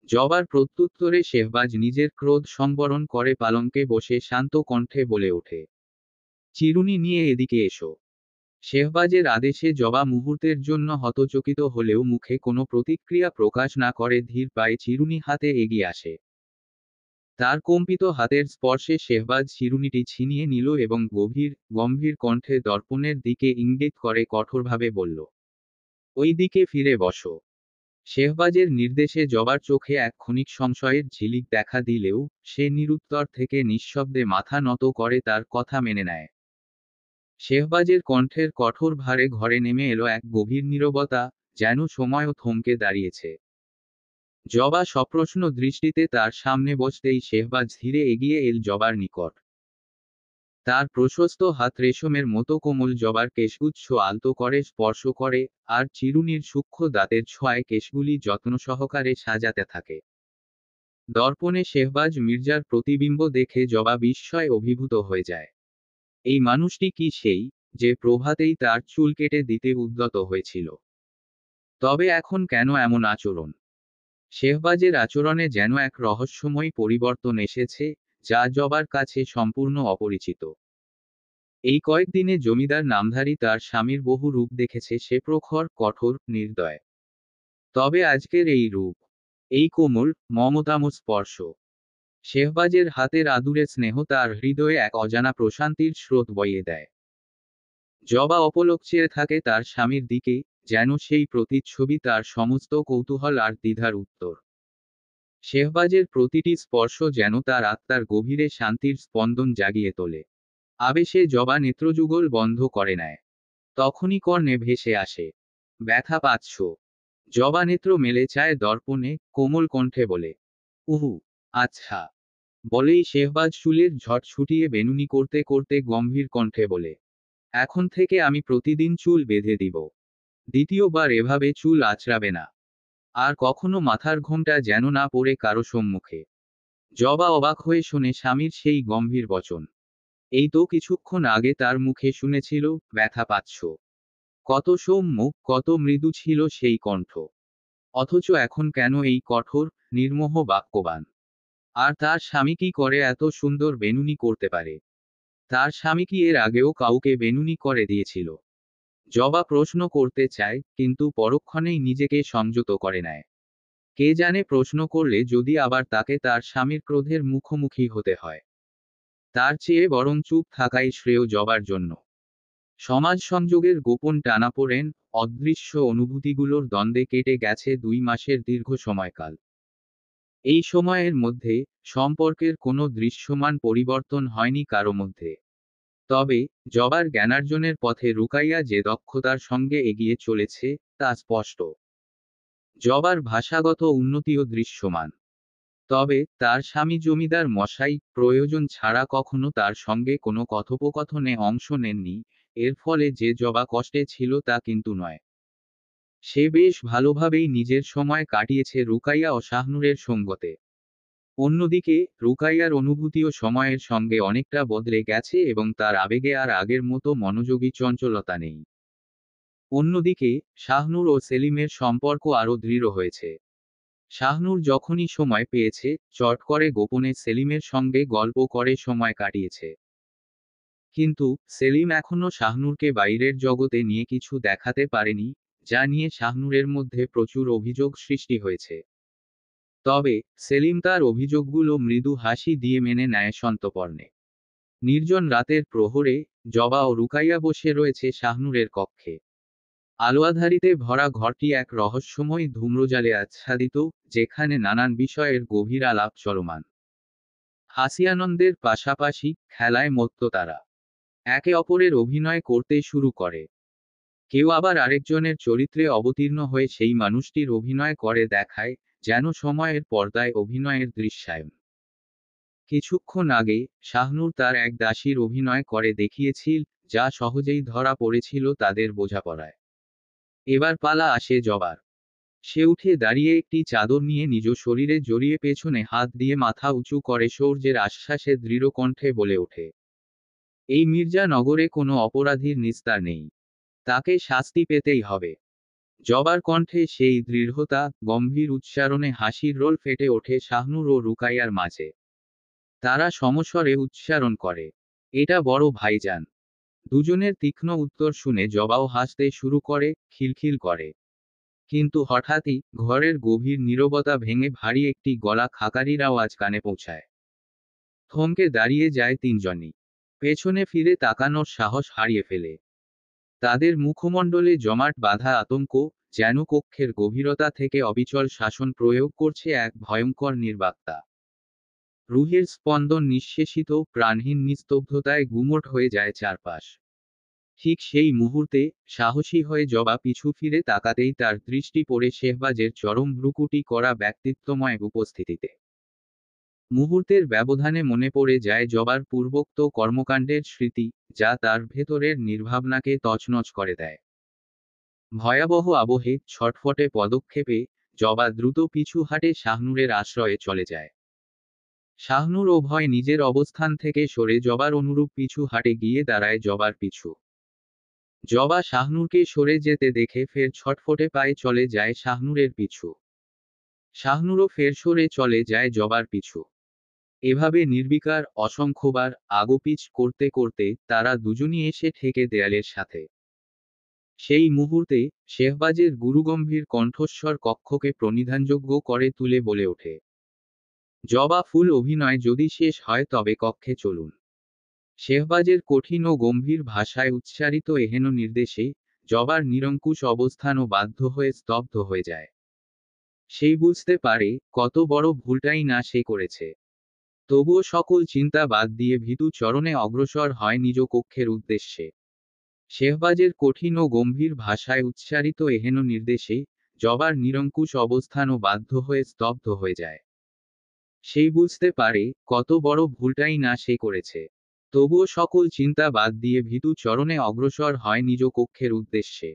জবার প্রত্যুত্তরে শেহবাজ নিজের ক্রোধ সংবরণ করে পালঙ্কে বসে শান্ত কণ্ঠে বলে ওঠে, চিরুনি নিয়ে এদিকে এসো। শেহবাজের আদেশে জবা মুহূর্তের জন্য হতচকিত হলেও মুখে কোনো প্রতিক্রিয়া প্রকাশ না করে ধীর পায়ে চিরুনি হাতে এগিয়ে আসে। তার কম্পিত হাতের স্পর্শে শেহবাজ চিরুনিটি ছিনিয়ে নিল এবং গম্ভীর কণ্ঠে দর্পণের দিকে ইঙ্গিত করে কঠোরভাবে বলল, ওই দিকে ফিরে বসো। শেহবাজের নির্দেশে জবার চোখে এক ক্ষণিক সংশয়ের ঝিলিক দেখা দিলেও সে নিরুত্তর থেকে নিঃশব্দে মাথা নত করে তার কথা মেনে নেয়। শেহবাজের কণ্ঠের কঠোর ভারে ঘরে নেমে এলো এক গভীর নীরবতা, যেন সময়ও থমকে দাঁড়িয়েছে। জবা সপ্রশ্ন দৃষ্টিতে তার সামনে বসতেই শেহবাজ ধীরে এগিয়ে এল জবার নিকট। তার প্রশস্ত হাত রেশমের মতো কোমল জবার কেশগুচ্ছ আলতো করে স্পর্শ করে, আর চিরুনির সূক্ষ্ম দাঁতের ছোঁয়ায় কেশগুলি যত্ন সহকারে সাজাতে থাকে। দর্পণে শেহবাজ মির্জার প্রতিবিম্ব দেখে জবা বিস্ময়ে অভিভূত হয়ে যায়। এই মানুষটি কি সেই, যে প্রভাতেই তার চুল কেটে দিতে উদ্যত হয়েছিল? তবে এখন কেন এমন আচরণ? শেহবাজের আচরণে যেন এক রহস্যময় পরিবর্তন এসেছে, যা জবার কাছে সম্পূর্ণ অপরিচিত। এই কয়েকদিনে জমিদার নামধারী তার স্বামীর বহু রূপ দেখেছে সে, প্রখর, কঠোর, নির্দয়। তবে আজকের এই রূপ, এই কোমল, মমতাম স্পর্শ, শেহবাজের হাতের আদুরে স্নেহ তার হৃদয়ে এক অজানা প্রশান্তির স্রোত বইয়ে দেয়। জবা অপলক চেয়ে থাকে তার স্বামীর দিকে, যেন সেই প্রতিচ্ছবি তার সমস্ত কৌতূহল আর দ্বিধার উত্তর। শেহবাজের প্রতিটি স্পর্শ যেন তার আত্মার গভীরে শান্তির স্পন্দন জাগিয়ে তোলে। আবেশে জবা নেত্রযুগল বন্ধ করে নেয়। তখনই কর্ণে ভেসে আসে, ব্যথা পাচ্ছ? জবা নেত্র মেলে চায় দর্পণে, কোমল কণ্ঠে বলে, উহু, আচ্ছা। বলেই শেহবাজ চুলের ঝট ছুটিয়ে বেনুনি করতে করতে গম্ভীর কণ্ঠে বলে, এখন থেকে আমি প্রতিদিন চুল বেঁধে দিব। দ্বিতীয়বার এভাবে চুল আঁচড়াবে না। আর কখনো মাথার ঘোমটা যেন না পড়ে কারো সম্মুখে। জবা অবাক হয়ে শোনে স্বামীর সেই গম্ভীর বচন। এই তো কিছুক্ষণ আগে তার মুখে শুনেছিল, ব্যথা পাচ্ছ। কত সৌম্য, কত মৃদু ছিল সেই কণ্ঠ। অথচ এখন কেন এই কঠোর, নির্মোহ বাক্যবান? আর তার স্বামী কি করে এত সুন্দর বেনুনি করতে পারে? তার স্বামী কি এর আগেও কাউকে বেনুনি করে দিয়েছিল? জবা প্রশ্ন করতে চায়, কিন্তু পরক্ষণেই নিজেকে সংযত করে নেয়। কে জানে প্রশ্ন করলে যদি আবার তাকে তার স্বামীর ক্রোধের মুখোমুখি হতে হয়। তার চেয়ে বরং চুপ থাকাই শ্রেয় জবার জন্য। সমাজ সংযোগের গোপন টানাপোড়েন, অদৃশ্য অনুভূতিগুলোর দ্বন্দ্বে কেটে গেছে 2 মাসের দীর্ঘ সময়কাল। এই সময়ের মধ্যে সম্পর্কের কোনো দৃশ্যমান পরিবর্তন হয়নি কারো মধ্যে। তবে জবার জ্ঞানার্জনের পথে রুকাইয়া যে দক্ষতার সঙ্গে এগিয়ে চলেছে তা স্পষ্ট। জবার ভাষাগত উন্নতিও দৃশ্যমান। তবে তার স্বামী জমিদার মশাই প্রয়োজন ছাড়া কখনো তার সঙ্গে কোনো কথোপকথনে অংশ নেননি। এর ফলে যে জবা কষ্টে ছিল তা কিন্তু নয়। সে বেশ ভালোভাবেই নিজের সময় কাটিয়েছে রুকাইয়া ও শাহনূরের সঙ্গতে। অন্যদিকে রুকাইয়ার অনুভূতিও সময়ের সঙ্গে অনেকটা বদলে গেছে এবং তার আবেগে আর আগের মতো মনোযোগী চঞ্চলতা নেই। অন্যদিকে শাহনূর ও সেলিমের সম্পর্ক আরও দৃঢ় হয়েছে। শাহনূর যখনই সময় পেয়েছে চট করে গোপনে সেলিমের সঙ্গে গল্প করে সময় কাটিয়েছে। কিন্তু সেলিম এখনো শাহনূরকে বাইরের জগতে নিয়ে কিছু দেখাতে পারেনি, যা নিয়ে শাহনূরের মধ্যে প্রচুর অভিযোগ সৃষ্টি হয়েছে। তবে সেলিম তার অভিযোগগুলো মৃদু হাসি দিয়ে মেনে নেয় সন্তর্পণে। নির্জন রাতের প্রহরে জবা ও রুকাইয়া বসে রয়েছে শাহনূরের কক্ষে। আলোয়াধারিতে ভরা ঘরটি এক রহস্যময় ধূম্রজালে আচ্ছাদিত, যেখানে নানান বিষয়ের গভীর আলাপ চলমান। হাসি আনন্দের পাশাপাশি খেলায় মত্ত তারা একে অপরের অভিনয় করতে শুরু করে। কেউ আবার আরেকজনের চরিত্রে অবতীর্ণ হয়ে সেই মানুষটির অভিনয় করে দেখায়, যেন সময়ের পর্দায় অভিনয়ের দৃশ্যায়ন। কিছুক্ষণ আগে শাহনূর তার এক দাসীর অভিনয় করে দেখিয়েছিল, যা সহজেই ধরা পড়েছিল তাদের বোঝাপড়ায়। এবার পালা আসে জবার। সে উঠে দাঁড়িয়ে একটি চাদর নিয়ে নিজ শরীরে জড়িয়ে পেছনে হাত দিয়ে মাথা উঁচু করে শৌর্যের আশ্বাসে দৃঢ় কণ্ঠে বলে ওঠে, এই মির্জা নগরে কোনো অপরাধীর নিস্তার নেই। তাকে শাস্তি পেতেই হবে। জবার কণ্ঠে সেই দৃঢ়তা, গম্ভীর উচ্চারণে হাসির রোল ফেটে ওঠে শাহনূর ও রুকাইয়ার মাঝে। তারা সমস্বরে উচ্চারণ করে, এটা বড় ভাইজান। দুজনের তীক্ষ্ণ উত্তর শুনে জবাও হাসতে শুরু করে, খিলখিল করে। কিন্তু হঠাৎই ঘরের গভীর নীরবতা ভেঙে ভারী একটি গলা খাকারির আওয়াজ কানে পৌঁছায়। থমকে দাঁড়িয়ে যায় তিনজনই। পেছনে ফিরে তাকানোর সাহস হারিয়ে ফেলে। তাদের মুখমণ্ডলে জমাট বাঁধা আতঙ্ক, যেন কক্ষের গভীরতা থেকে অবিচল শাসন প্রয়োগ করছে এক ভয়ঙ্কর নির্বাক্তা। রুহের স্পন্দন নিঃশেষিত, প্রাণহীন নিস্তব্ধতায় গুমোট হয়ে যায় চারপাশ। ঠিক সেই মুহূর্তে সাহসী হয়ে জবা পিছু ফিরে তাকাতেই তার দৃষ্টি পড়ে শেহবাজের চরম ভ্রুকুটি করা ব্যক্তিত্বময় উপস্থিতিতে। মুহূর্তের ব্যবধানে মনে পড়ে যায় জবার পূর্বোক্ত কর্মকাণ্ডের স্মৃতি, যা তার ভেতরের নির্ভাবনাকে তছনছ করে দেয়। ভয়াবহ আবহে ছটফটে পদক্ষেপে জবা দ্রুত পিছু হাঁটে শাহনূরের আশ্রয়ে চলে যায়। শাহনূর ও ভয় নিজের অবস্থান থেকে সরে জবার অনুরূপ পিছু হাঁটে গিয়ে দাঁড়ায় জবার পিছু। জবা শাহনূরকে সরে যেতে দেখে ফের ছটফটে পায়ে চলে যায় শাহনূরের পিছু। শাহনূরও ফের সরে চলে যায় জবার পিছু। এভাবে নির্বিকার অসংখ্যবার আগোপিছ করতে করতে তারা দুজনই এসে ঠেকে দেয়ালের সাথে। সেই মুহূর্তে শেহবাজের গুরুগম্ভীর কণ্ঠস্বর কক্ষকে প্রণিধানযোগ্য করে তুলে বলে ওঠে, জবা ফুল অভিনয় যদি শেষ হয় তবে কক্ষে চলুন। শেহবাজের কঠিন ও গম্ভীর ভাষায় উচ্চারিত এহেন নির্দেশে জবার নিরঙ্কুশ অবস্থানও বাধ্য হয়ে স্তব্ধ হয়ে যায়। সেই বুঝতে পারে কত বড় ভুলটাই না সে করেছে। তবুও সকল চিন্তা বাদ দিয়ে ভীতু চরণে অগ্রসর হয় নিজ কক্ষের উদ্দেশ্যে। শেহবাজের কঠিন ও গম্ভীর ভাষায় উচ্চারিত এহেন নির্দেশে জবার নিরঙ্কুশ অবস্থানও বাধ্য হয়ে স্তব্ধ হয়ে যায়। সেই বুঝতে পারে কত বড় ভুলটাই না সে করেছে। তবুও সকল চিন্তা বাদ দিয়ে ভীতু চরণে অগ্রসর হয় নিজ কক্ষের উদ্দেশ্যে।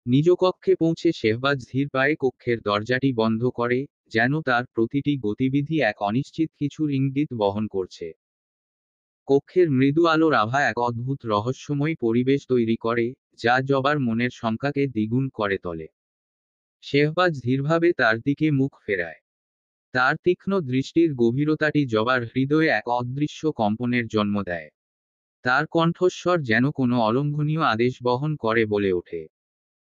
নিজ কক্ষে পৌঁছে শেহবাজ ধীর পায়ে কক্ষের দরজাটি বন্ধ করে, যেন তার প্রতিটি গতিবিধি এক অনিশ্চিত কিছুর ইঙ্গিত বহন করছে। কক্ষের মৃদু আলোর আভা এক অদ্ভুত রহস্যময় পরিবেশ তৈরি করে, যা জবার মনের শঙ্কাকে দ্বিগুণ করে তোলে। শেহবাজ ধীরভাবে তার দিকে মুখ ফেরায়। তার তীক্ষ্ণ দৃষ্টির গভীরতাটি জবার হৃদয়ে এক অদৃশ্য কম্পনের জন্ম দেয়। তার কণ্ঠস্বর যেন কোনো অলঙ্ঘনীয় আদেশ বহন করে বলে ওঠে,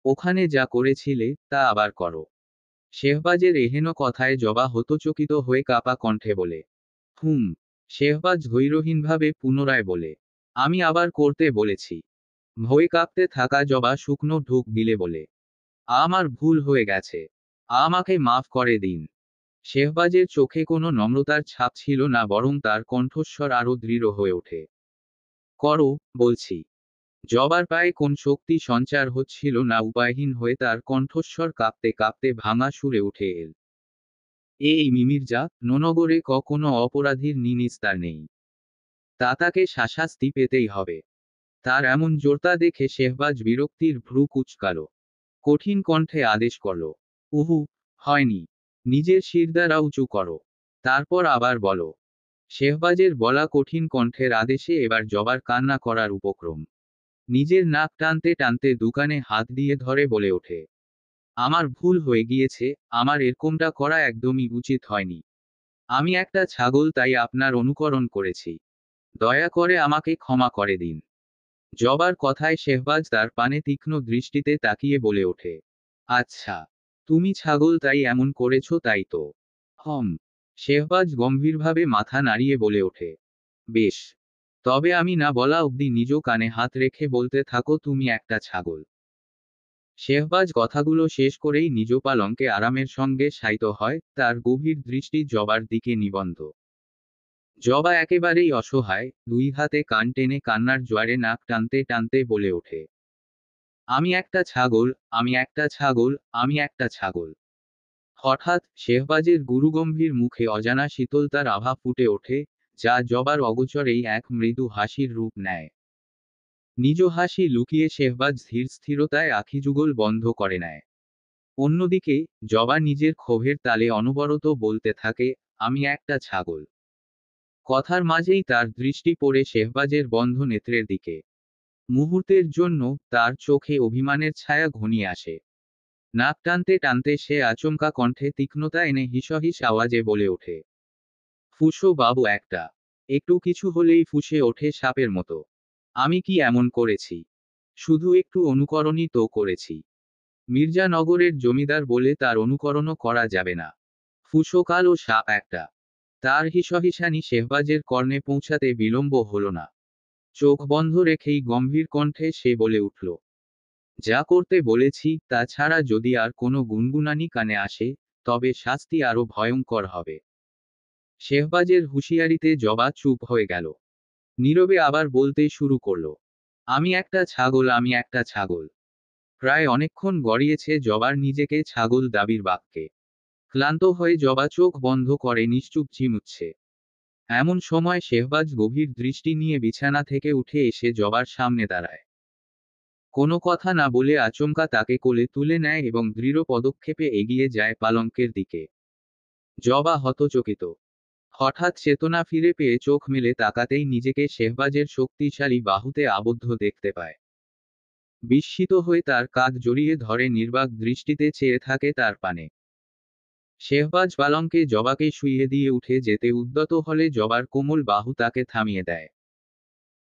ওখানে যা করেছিলে তা আবার করো। শেহবাজের এহেন কথায় জবা হতচকিত হয়ে কাপা কণ্ঠে বলে, হুম। শেহবাজ ধৈর্যহীনভাবে পুনরায় বলে, আমি আবার করতে বলেছি। ভয়ে কাঁপতে থাকা জবা শুকনো ঢোক গিলে বলে, আমার ভুল হয়ে গেছে। আমাকে মাফ করে দিন। শেহবাজের চোখে কোনো নম্রতার ছাপ ছিল না, বরং তার কণ্ঠস্বর আরো দৃঢ় হয়ে ওঠে। করো, বলছি। জবার পায়ে কোন শক্তি সঞ্চার হচ্ছিল না, উপায়হীন হয়ে তার কণ্ঠস্বর কাঁপতে কাঁপতে ভাঙা সুরে উঠে এল। এই মির্জা, ননগরে কোনো অপরাধীর নিস্তার নেই। তাকে শাস্তি পেতেই হবে। তার এমন জোরতা দেখে শেহবাজ বিরক্তির ভ্রু কুঁচকাল। কঠিন কণ্ঠে আদেশ করল, উহু, হয়নি। নিজের শিরদাঁড়া উঁচু করো। তারপর আবার বলো। শেহবাজের বলা কঠিন কণ্ঠের আদেশে এবার জবার কান্না করার উপক্রম। নিজের নাক টানতে টানতে দোকানে হাত দিয়ে ধরে বলে ওঠে, আমার ভুল হয়ে গিয়েছে, আমার এরকমটা করা একদমই উচিত হয়নি। আমি একটা ছাগল, তাই আপনার অনুকরণ করেছি। দয়া করে আমাকে ক্ষমা করে দিন। জবার কথায় শেহবাজ তার পানে তীক্ষ্ণ দৃষ্টিতে তাকিয়ে বলে ওঠে, আচ্ছা, তুমি ছাগল তাই এমন করেছো, তাই তো? হম। শেহবাজ গম্ভীরভাবে মাথা নাড়িয়ে বলে ওঠে, বেশ। তবে আমি না বলা অবধি নিজ কানে হাত রেখে বলতে থাকো, তুমি একটা ছাগল। শেহবাজ কথাগুলো শেষ করেই নিজ পালঙ্কে আরামের সঙ্গে শায়িত হয়, তার গভীর দৃষ্টি জবার দিকে নিবদ্ধ। জবা একেবারেই অসহায়, দুই হাতে কান টেনে কান্নার জোয়ারে নাক টানতে টানতে বলে ওঠে, আমি একটা ছাগল, আমি একটা ছাগল, আমি একটা ছাগল। হঠাৎ শেহবাজের গুরুগম্ভীর মুখে অজানা শীতলতার আভা ফুটে ওঠে, যা জবার অগোচরেই এক মৃদু হাসির রূপ নেয়। নিজ হাসি লুকিয়ে শেহবাজ ধীর স্থিরতায় আখিযুগল বন্ধ করে নেয়। অন্যদিকে জবা নিজের ক্ষোভের তালে অনবরত বলতে থাকে, আমি একটা ছাগল। কথার মাঝেই তার দৃষ্টি পড়ে শেহবাজের বন্ধ নেত্রের দিকে। মুহূর্তের জন্য তার চোখে অভিমানের ছায়া ঘনিয়ে আসে। নাক টানতে টানতে সে আচমকা কণ্ঠে তীক্ষ্ণতা এনে হিসহিস আওয়াজে বলে ওঠে, ফুসো বাবু একটা। একটু কিছু হলেই ফুঁসে ওঠে সাপের মতো। আমি কি এমন করেছি? শুধু একটু অনুকরণই তো করেছি। মির্জানগরের জমিদার বলে তার অনুকরণও করা যাবে না। ফুসো কালো সাপ একটা। তার হিসহিসানি শেহবাজের কর্ণে পৌঁছাতে বিলম্ব হল না। চোখ বন্ধ রেখেই গম্ভীর কণ্ঠে সে বলে উঠল, যা করতে বলেছি তা ছাড়া যদি আর কোনো গুনগুনানি কানে আসে, তবে শাস্তি আরো ভয়ঙ্কর হবে। শেহবাজের হুঁশিয়ারিতে জবা চুপ হয়ে গেল। নীরবে আবার বলতে শুরু করল, আমি একটা ছাগল, আমি একটা ছাগল। প্রায় অনেকক্ষণ গড়িয়েছে জবার নিজেকে ছাগল দাবির বাক্যে। ক্লান্ত হয়ে জবা চোখ বন্ধ করে নিশ্চুপ ঝিমুচ্ছে। এমন সময় শেহবাজ গভীর দৃষ্টি নিয়ে বিছানা থেকে উঠে এসে জবার সামনে দাঁড়ায়। কোনো কথা না বলে আচমকা তাকে কোলে তুলে নেয় এবং দৃঢ় পদক্ষেপে এগিয়ে যায় পালঙ্কের দিকে। জবা হতচকিত। হঠাৎ চেতনা ফিরে পেয়ে চোখ মেলে তাকাতেই নিজেকে শেহবাজের শক্তিশালী বাহুতে আবদ্ধ দেখতে পায়। বিস্মিত হয়ে তার কাঁধ জড়িয়ে ধরে নির্বাক দৃষ্টিতে চেয়ে থাকে তার পানে। শেহবাজ পালঙ্কে জবাকে শুইয়ে দিয়ে উঠে যেতে উদ্যত হলে জবার কোমল বাহু তাকে থামিয়ে দেয়।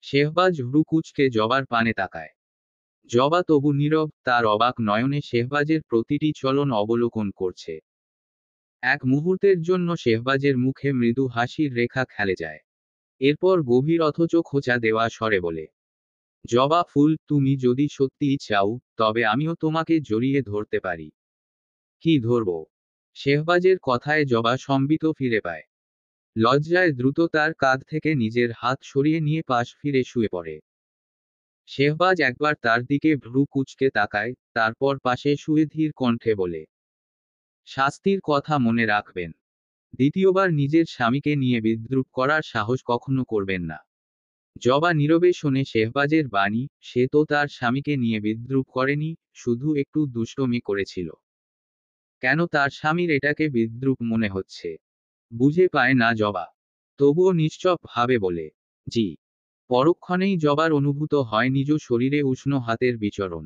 শেহবাজ ভ্রু কুঁচকে জবার পানে তাকায়। জবা তবু নীরব, তার অবাক নয়নে শেহবাজের প্রতিটি চলন অবলোকন করছে। এক মুহূর্তের জন্য শেহবাজের মুখে মৃদু হাসির রেখা খেলে যায়। এরপর গভীর অথচ খোঁচা দেওয়া স্বরে বলে, জবা ফুল, তুমি যদি সত্যিই চাও, তবে আমিও তোমাকে জড়িয়ে ধরতে পারি। কি ধরব? শেহবাজের কথায় জবা সম্বিত ফিরে পায়। লজ্জায় দ্রুত তার কাঁধ থেকে নিজের হাত সরিয়ে নিয়ে পাশ ফিরে শুয়ে পড়ে। শেহবাজ একবার তার দিকে ভ্রু কুঁচকে তাকায়, তারপর পাশে শুয়ে ধীর কণ্ঠে বলে, শাস্তির কথা মনে রাখবেন। দ্বিতীয়বার নিজের স্বামীকে নিয়ে বিদ্রূপ করার সাহস কখনো করবেন না। জবা নীরবে শোনে শেহবাজের বাণী, সে তো তার স্বামীকে নিয়ে বিদ্রূপ করেনি, শুধু একটু দুষ্টমি করেছিল। কেন তার স্বামীর এটাকে বিদ্রূপ মনে হচ্ছে? বুঝে পায় না জবা। তবুও নিশ্চুপ ভাবে বলে, জি। পরক্ষণেই জবার অনুভূত হয় নিজ শরীরে উষ্ণ হাতের বিচরণ।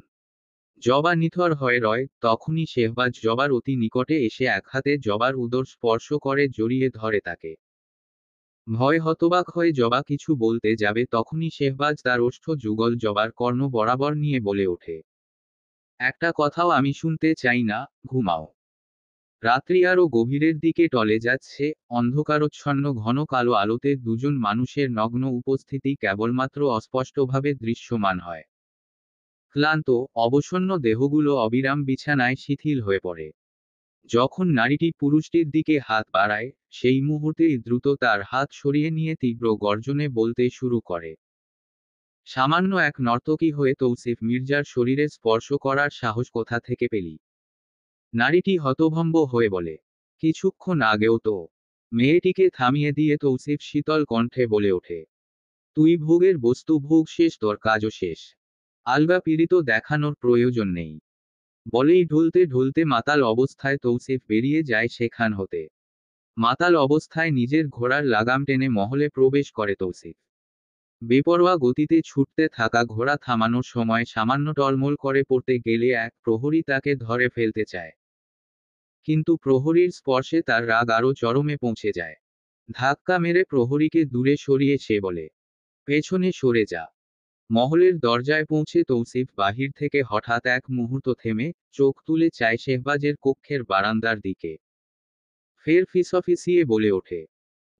জবা নিথর হয়ে রয়, তখনই শেহবাজ জবার অতি নিকটে এসে এক হাতে জবার উদর স্পর্শ করে জড়িয়ে ধরে তাকে। ভয় হতবাক হয়ে জবা কিছু বলতে যাবে, তখনই শেহবাজ তার ওষ্ঠ যুগল জবার কর্ণ বরাবর নিয়ে বলে ওঠে, একটা কথাও আমি শুনতে চাই না, ঘুমাও। রাত্রি আরো গভীরের দিকে টলে যাচ্ছে, অন্ধকারচ্ছন্ন ঘন কালো আলোতে দুজন মানুষের নগ্ন উপস্থিতি কেবলমাত্র অস্পষ্টভাবে দৃশ্যমান হয়। ক্লান্ত, অবসন্ন দেহগুলো অবিরাম বিছানায় শিথিল হয়ে পড়ে। যখন নারীটি পুরুষটির দিকে হাত বাড়ায়, সেই মুহূর্তেই দ্রুত তার হাত সরিয়ে নিয়ে তীব্র গর্জনে বলতে শুরু করে। সামান্য এক নর্তকী হয়ে তৌসিফ মির্জার শরীরে স্পর্শ করার সাহস কোথা থেকে পেলি? নারীটি হতভম্ব হয়ে বলে। কিছুক্ষণ আগেও তো। মেয়েটিকে থামিয়ে দিয়ে তৌসিফ শীতল কণ্ঠে বলে ওঠে, তুই ভোগের বস্তু, ভোগ শেষ, তোর কাজও শেষ। আলগা পীড়িত দেখানোর প্রয়োজন নেই। বলেই ঢুলতে ঢুলতে মাতাল অবস্থায় তৌসিফ বেরিয়ে যায় সেখান হতে। মাতাল অবস্থায় নিজের ঘোড়ার লাগাম টেনে মহলে প্রবেশ করে তৌসিফ। বেপরোয়া গতিতে ছুটতে থাকা ঘোড়া থামানোর সময় সামান্য টলমল করে পড়তে গেলে এক প্রহরী তাকে ধরে ফেলতে চায়। কিন্তু প্রহরীর স্পর্শে তার রাগ আরও চরমে পৌঁছে যায়। ধাক্কা মেরে প্রহরীকে দূরে সরিয়ে সে বলে, পেছনে সরে যা। মহলের দরজায় পৌঁছে তৌসিফ বাহির থেকে হঠাৎ এক মুহূর্ত থেমে চোখ তুলে চায় শেহবাজের কক্ষের বারান্দার দিকে। ফের ফিসফিসিয়ে বলে ওঠে,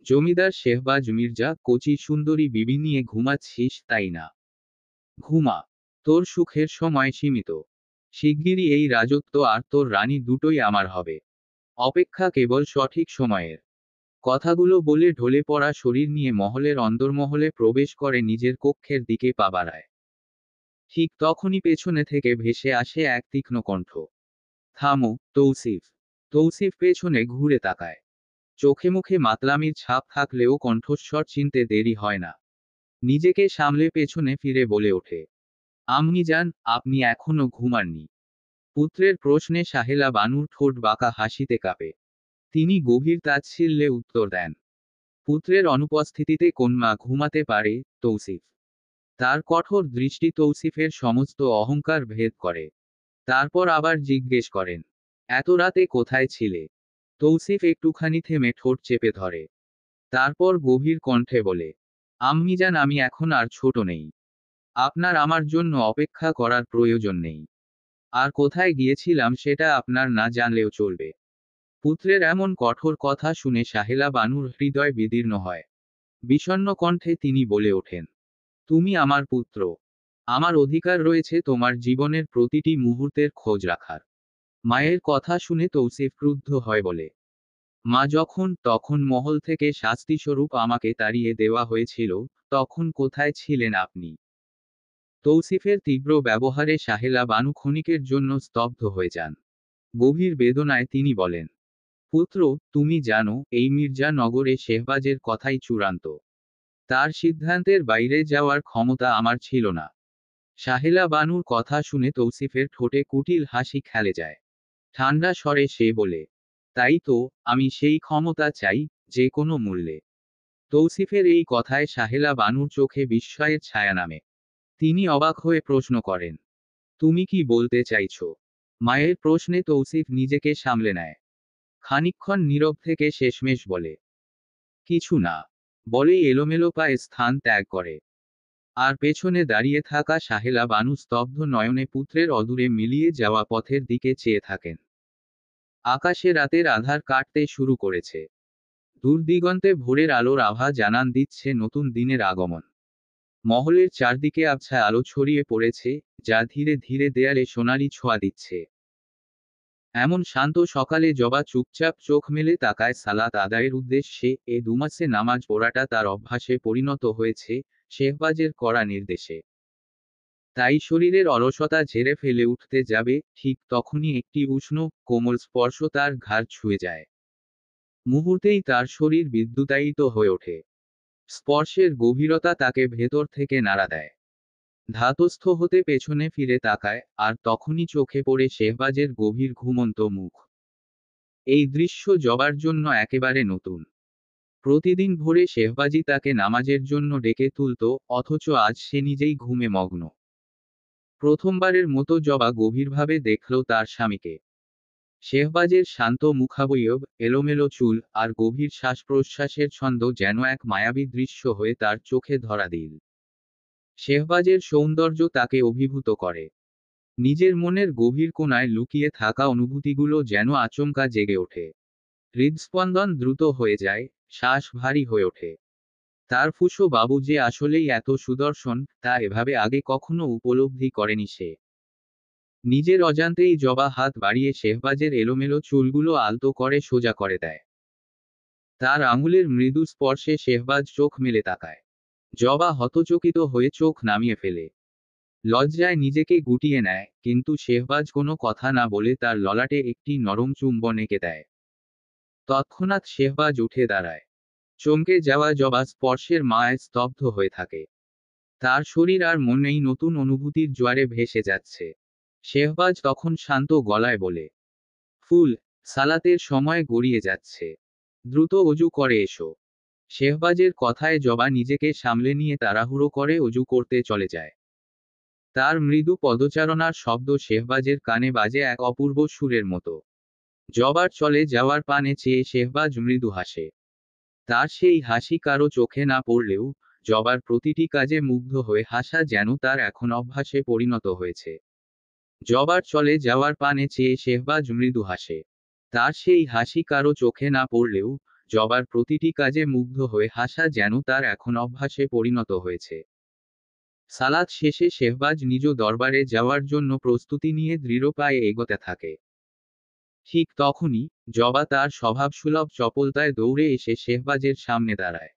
জমিদার শেহবাজ মির্জা, কচি সুন্দরী বিবি নিয়ে ঘুমাচ্ছিস তাই না? ঘুমা। তোর সুখের সময় সীমিত। শিগগিরই এই রাজত্ব আর তোর রানী দুটোই আমার হবে। অপেক্ষা কেবল সঠিক সময়ের। কথাগুলো বলে ঢলে পড়া শরীর নিয়ে মহলের অন্দরমহলে প্রবেশ করে নিজের কক্ষের দিকে পা বাড়ায়। ঠিক তখনই পেছনে থেকে ভেসে আসে এক তীক্ষ্ণ কণ্ঠ, থামো, তৌসিফ। তৌসিফ পেছনে ঘুরে তাকায়। চোখে মুখে মাতলামির ছাপ থাকলেও কণ্ঠস্বর চিনতে দেরি হয় না। নিজেকে সামলে পেছনে ফিরে বলে ওঠে, আম্মি জান, আপনি এখনো ঘুমাননি? পুত্রের প্রশ্নে সাহেলা বানুর ঠোঁট বাঁকা হাসিতে কাঁপে। তিনি গভীর তাচ্ছিল্যে উত্তর দেন, পুত্রের অনুপস্থিতিতে কোন মা ঘুমাতে পারে, তৌসিফ? তার কঠোর দৃষ্টি তৌসিফের সমস্ত অহংকার ভেদ করে। তারপর আবার জিজ্ঞেস করেন, এত রাতে কোথায় ছিলে? তৌসিফ একটুখানি থেমে ঠোঁট চেপে ধরে। তারপর গভীর কণ্ঠে বলে, আম্মি জান, আমি এখন আর ছোট নেই। আপনার আমার জন্য অপেক্ষা করার প্রয়োজন নেই। আর কোথায় গিয়েছিলাম সেটা আপনার না জানলেও চলবে। পুত্রের এমন কঠোর কথা শুনে সাহেলা বানুর হৃদয় বিদীর্ণ হয়। বিষণ্ণ কণ্ঠে তিনি বলে ওঠেন, তুমি আমার পুত্র। আমার অধিকার রয়েছে তোমার জীবনের প্রতিটি মুহূর্তের খোঁজ রাখার। মায়ের কথা শুনে তৌসিফ ক্রুদ্ধ হয় বলে, মা যখন তখন মহল থেকে শাস্তিস্বরূপ আমাকে তাড়িয়ে দেওয়া হয়েছিল, তখন কোথায় ছিলেন আপনি? তৌসিফের তীব্র ব্যবহারে সাহেলা বানু ক্ষণিকের জন্য স্তব্ধ হয়ে যান। গভীর বেদনায় তিনি বলেন, পুত্র, তুমি জানো এই মির্জা নগরে শেহবাজের কথাই চূড়ান্ত। তার সিদ্ধান্তের বাইরে যাওয়ার ক্ষমতা আমার ছিল না। সাহেলা বানুর কথা শুনে তৌসিফের ঠোঁটে কুটিল হাসি খেলে যায়। ঠান্ডা স্বরে সে বলে, তাই তো, আমি সেই ক্ষমতা চাই, যে কোনো মূল্যে। তৌসিফের এই কথায় সাহেলা বানুর চোখে বিস্ময়ের ছায়া নামে। তিনি অবাক হয়ে প্রশ্ন করেন, তুমি কি বলতে চাইছো? মায়ের প্রশ্নে তৌসিফ নিজেকে সামলে নেয়। খানিকক্ষণ নীরব থেকে শেষমেশ বলে, কিছু না। বলেই এলোমেলো পায়ে স্থান ত্যাগ করে। আর পেছনে দাঁড়িয়ে থাকা সাহেলা বানু স্তব্ধ নয়নে পুত্রের অদূরে মিলিয়ে যাওয়া পথের দিকে চেয়ে থাকেন। আকাশে রাতের আধার কাটতে শুরু করেছে। দূরদিগন্তে ভোরের আলোর আভা জানান দিচ্ছে নতুন দিনের আগমন। মহলের চারদিকে আবছা আলো ছড়িয়ে পড়েছে, যা ধীরে ধীরে দেয়ালে সোনালি ছোঁয়া দিচ্ছে। এমন শান্ত সকালে জবা চুপচাপ চোখ মেলে তাকায় সালাত আদায়ের উদ্দেশ্যে। এ দুমাসে নামাজ পড়াটা তার অভ্যাসে পরিণত হয়েছে, শেহবাজের কড়া নির্দেশে। তাই শরীরের অলসতা ঝেড়ে ফেলে উঠতে যাবে, ঠিক তখনই একটি উষ্ণ, কোমল স্পর্শ তার ঘাড় ছুঁয়ে যায়। মুহূর্তেই তার শরীর বিদ্যুতায়িত হয়ে ওঠে। স্পর্শের গভীরতা তাকে ভেতর থেকে নাড়া দেয়। ধাতস্থ হতে পেছনে ফিরে তাকায়, আর তখনই চোখে পড়ে শেহবাজের গভীর ঘুমন্ত মুখ। এই দৃশ্য জবার জন্য একেবারে নতুন। প্রতিদিন ভোরে শেহবাজি তাকে নামাজের জন্য ডেকে তুলত, অথচ আজ সে নিজেই ঘুমে মগ্ন। প্রথমবারের মতো জবা গভীরভাবে দেখল তার স্বামীকে। শেহবাজের শান্ত মুখাবয়ব, এলোমেলো চুল, আর গভীর শ্বাস প্রশ্বাসের ছন্দ যেন এক মায়াবী দৃশ্য হয়ে তার চোখে ধরা দিল। শেহবাজের সৌন্দর্য তাকে অভিভূত করে। নিজের মনের গভীর কোণায় লুকিয়ে থাকা অনুভূতিগুলো যেন আচমকা জেগে ওঠে। হৃদস্পন্দন দ্রুত হয়ে যায়, শ্বাস ভারী হয়ে ওঠে। তার ফুসো বাবু যে আসলেই এত সুদর্শন, তা এভাবে আগে কখনো উপলব্ধি করেনি সে। নিজের অজান্তেই জবা হাত বাড়িয়ে শেহবাজের এলোমেলো চুলগুলো আলতো করে সোজা করে দেয়। তার আঙুলের মৃদু স্পর্শে শেহবাজ চোখ মেলে তাকায়। জবা হতচকিত হয়ে চোখ নামিয়ে ফেলে। লজ্জায় নিজেকে গুটিয়ে নেয়, কিন্তু শেহবাজ কোনো কথা না বলে তার ললাটে একটি নরম চুম্বন এঁকে দেয়। তৎক্ষণাৎ শেহবাজ উঠে দাঁড়ায়। চমকে যাওয়া জবা স্পর্শের মায়ায় স্তব্ধ হয়ে থাকে। তার শরীর আর মনেই নতুন অনুভূতির জোয়ারে ভেসে যাচ্ছে। শেহবাজ তখন শান্ত গলায় বলে, ফুল, সালাতের সময় গড়িয়ে যাচ্ছে, দ্রুত অজু করে এসো। শেহবাজের কথায় জবা নিজেকে সামলে নিয়ে তাড়াহুড়ো করে অজু করতে চলে যায়। তার মৃদু পদচারণার শব্দ শেহবাজের কানে বাজে এক অপূর্ব সুরের মতো। জবার চলে যাওয়ার পানে চেয়ে শেহবাজ মৃদু হাসে। তার সেই হাসি কারো চোখে না পড়লেও জবার প্রতিটি কাজে মুগ্ধ হয়ে হাসা যেন তার এখন অভ্যাসে পরিণত হয়েছে। জবার চলে যাওয়ার পানে চেয়ে শেহবাজ মৃদু হাসে। তার সেই হাসি কারো চোখে না পড়লেও জবার প্রতিটি কাজে মুগ্ধ হয়ে হাসা যেন তার এখন অভ্যাসে পরিণত হয়েছে। সালাত শেষে শেহবাজ নিজ দরবারে যাওয়ার জন্য প্রস্তুতি নিয়ে দৃঢ় পায়ে এগোতে থাকে। ঠিক তখনই জবা তার স্বভাবসুলভ চপলতায় দৌড়ে এসে শেহবাজের সামনে দাঁড়ায়।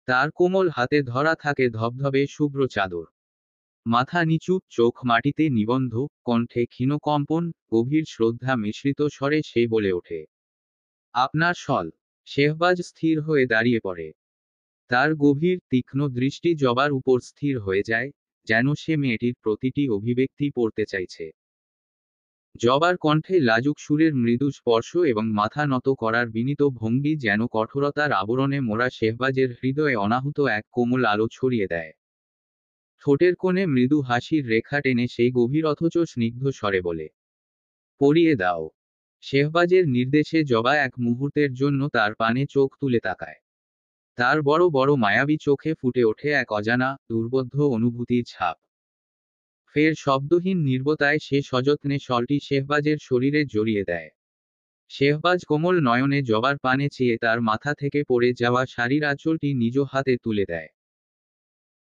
তার কোমল হাতে ধরা থাকে ধবধবে শুভ্র চাদর। মাথা নিচু, চোখ মাটিতে নিবন্ধ, কণ্ঠে ক্ষীণ কম্পন, গভীর শ্রদ্ধা মিশ্রিত স্বরে সে বলে ওঠে, আপনার সল। শেহবাজ স্থির হয়ে দাঁড়িয়ে পড়ে। তার গভীর তীক্ষ্ণ দৃষ্টি জবার উপর স্থির হয়ে যায়, যেন সে মেয়েটির প্রতিটি অভিব্যক্তি পড়তে চাইছে। জবার কণ্ঠে লাজুক সুরের মৃদু স্পর্শ এবং মাথা নত করার বিনীত ভঙ্গি যেন কঠোরতার আবরণে মোড়া শেহবাজের হৃদয়ে অনাহুত এক কোমল আলো ছড়িয়ে দেয়। ঠোঁটের কোণে মৃদু হাসির রেখা টেনে সেই গভীর অথচ স্নিগ্ধ স্বরে বলে, পরিয়ে দাও। শেহবাজের নির্দেশে জবা এক মুহূর্তের জন্য তার পানে চোখ তুলে তাকায়। তার বড় বড় মায়াবী চোখে ফুটে ওঠে এক অজানা, দুর্বোধ্য অনুভূতির ছাপ। ফের শব্দহীন নির্বতায় সে সযত্নে শলটি শেহবাজের শরীরে জড়িয়ে দেয়। শেহবাজ কোমল নয়নে জবার পানে চেয়ে তার মাথা থেকে পড়ে যাওয়া শাড়ির আঁচলটি নিজ হাতে তুলে দেয়।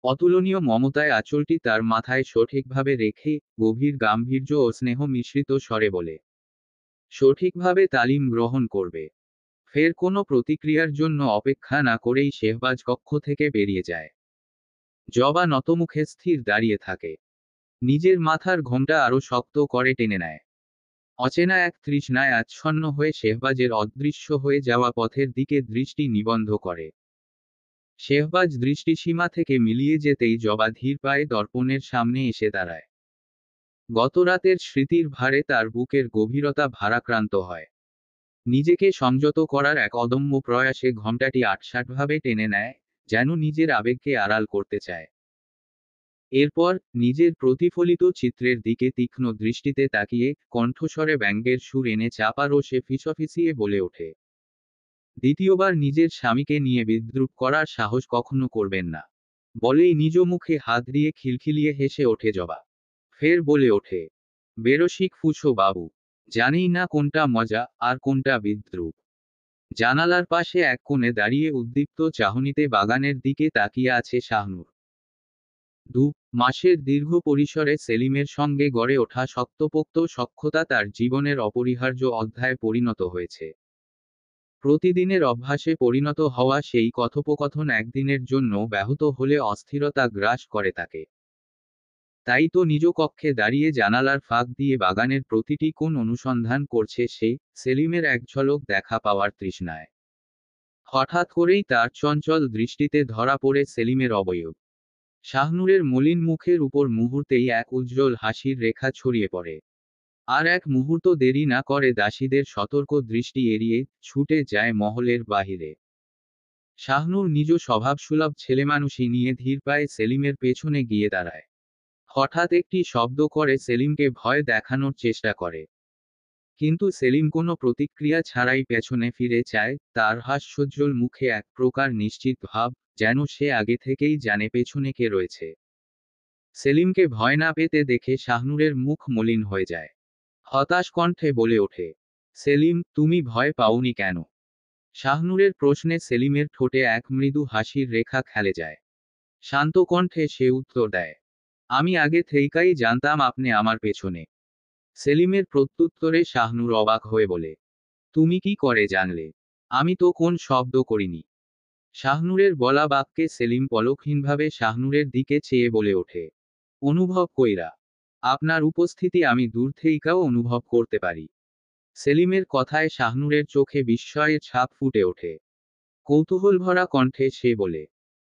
অতুলনীয় মমতায় আঁচলটি তার মাথায় সঠিকভাবে রেখে গভীর গাম্ভীর্য ও স্নেহ মিশ্রিত স্বরে বলে, সঠিকভাবে তালিম গ্রহণ করবে। ফের কোনো প্রতিক্রিয়ার জন্য অপেক্ষা না করেই শেহবাজ কক্ষ থেকে বেরিয়ে যায়। জবা নতমুখে স্থির দাঁড়িয়ে থাকে। নিজের মাথার ঘোমটা আরো শক্ত করে টেনে নেয়। অচেনা এক তৃষ্ণায় আচ্ছন্ন হয়ে শেহবাজের অদৃশ্য হয়ে যাওয়া পথের দিকে দৃষ্টি নিবন্ধ করে। শেহবাজ দৃষ্টিসীমা থেকে মিলিয়ে যেতেই জবা ধীর পায়ে দর্পণের সামনে এসে দাঁড়ায়। গতরাতের স্মৃতির ভারে তার বুকের গভীরতা ভারাক্রান্ত হয়। নিজেকে সংযত করার এক অদম্য প্রয়াসে ঘোমটাটি আটসাঁটভাবে টেনে নেয়, যেন নিজের আবেগকে আড়াল করতে চায়। এরপর নিজের প্রতিফলিত চিত্রের দিকে তীক্ষ্ণ দৃষ্টিতে তাকিয়ে কণ্ঠস্বরে ব্যঙ্গের সুর এনে চাপা রোষে ফিসফিসিয়ে বলে ওঠে, দ্বিতীয়বার নিজের স্বামীকে নিয়ে বিদ্রূপ করার সাহস কখনো করবেন না। বলেই নিজ মুখে হাত দিয়ে খিলখিলিয়ে হেসে ওঠে জবা। ফের বলে ওঠে, বেরসিক ফুসো বাবু, জানি না কোনটা মজা আর কোনটা বিদ্রূপ। জানালার পাশে এক কোণে দাঁড়িয়ে উদ্দীপ্ত চাহনিতে বাগানের দিকে তাকিয়ে আছে শাহনূর। 2 মাসের দীর্ঘ পরিসরে সেলিমের সঙ্গে গড়ে ওঠা শক্তপোক্ত সখ্যতা তার জীবনের অপরিহার্য অধ্যায়ে পরিণত হয়েছে। প্রতিদিনের অভ্যাসে পরিণত হওয়া সেই কথোপকথন একদিনের জন্য ব্যাহত হলে অস্থিরতা গ্রাস করে তাকে। তাই তো নিজ কক্ষে দাঁড়িয়ে জানালার ফাঁক দিয়ে বাগানের প্রতিটি কোণ অনুসন্ধান করছে সে, সেলিমের এক ঝলক দেখা পাওয়ার তৃষ্ণায়। হঠাৎ করেই তার চঞ্চল দৃষ্টিতে ধরা পড়ে সেলিমের অবয়ব। শাহনূরের মলিন মুখের উপর মুহূর্তেই এক উজ্জ্বল হাসির রেখা ছড়িয়ে পড়ে। আর এক মুহূর্ত দেরি না করে দাসীদের সতর্ক দৃষ্টি এড়িয়ে ছুটে যায় মহলের বাহিরে। শাহনূর নিজ স্বভাবসুলভ ছেলেমানুষি নিয়ে ধীর পায়ে সেলিমের পেছনে গিয়ে দাঁড়ায়। হঠাৎ একটি শব্দ করে সেলিমকে ভয় দেখানোর চেষ্টা করে। কিন্তু সেলিম কোনো প্রতিক্রিয়া ছাড়াই পেছনে ফিরে চায়, তার হাস্যোজ্জ্বল মুখে এক প্রকার নিশ্চিত ভাব, যেন সে আগে থেকেই জানে পেছনে কে রয়েছে। সেলিমকে ভয় না পেতে দেখে শাহনূরের মুখ মলিন হয়ে যায়। হতাশ কণ্ঠে বলে ওঠে, সেলিম, তুমি ভয় পাওনি কেন? শাহনূরের প্রশ্নে সেলিমের ঠোঁটে এক মৃদু হাসির রেখা খেলে যায়। শান্ত কণ্ঠে সে উত্তর দেয়, আমি আগে থেকেই জানতাম আপনি আমার পেছনে। সেলিমের প্রত্যুত্তরে শাহনূর অবাক হয়ে বলে, তুমি কি করে জানলে? আমি তো কোন শব্দ করিনি। শাহনূরের বলা বাক্যে সেলিম পলকহীনভাবে শাহনূরের দিকে চেয়ে বলে ওঠে, অনুভব কইরা? আপনার উপস্থিতি আমি দূর থেইকাও অনুভব করতে পারি। সেলিমের কথায় শাহনূরের চোখে বিস্ময়ের ছাপ ফুটে ওঠে। কৌতূহলভরা কণ্ঠে সে বলে,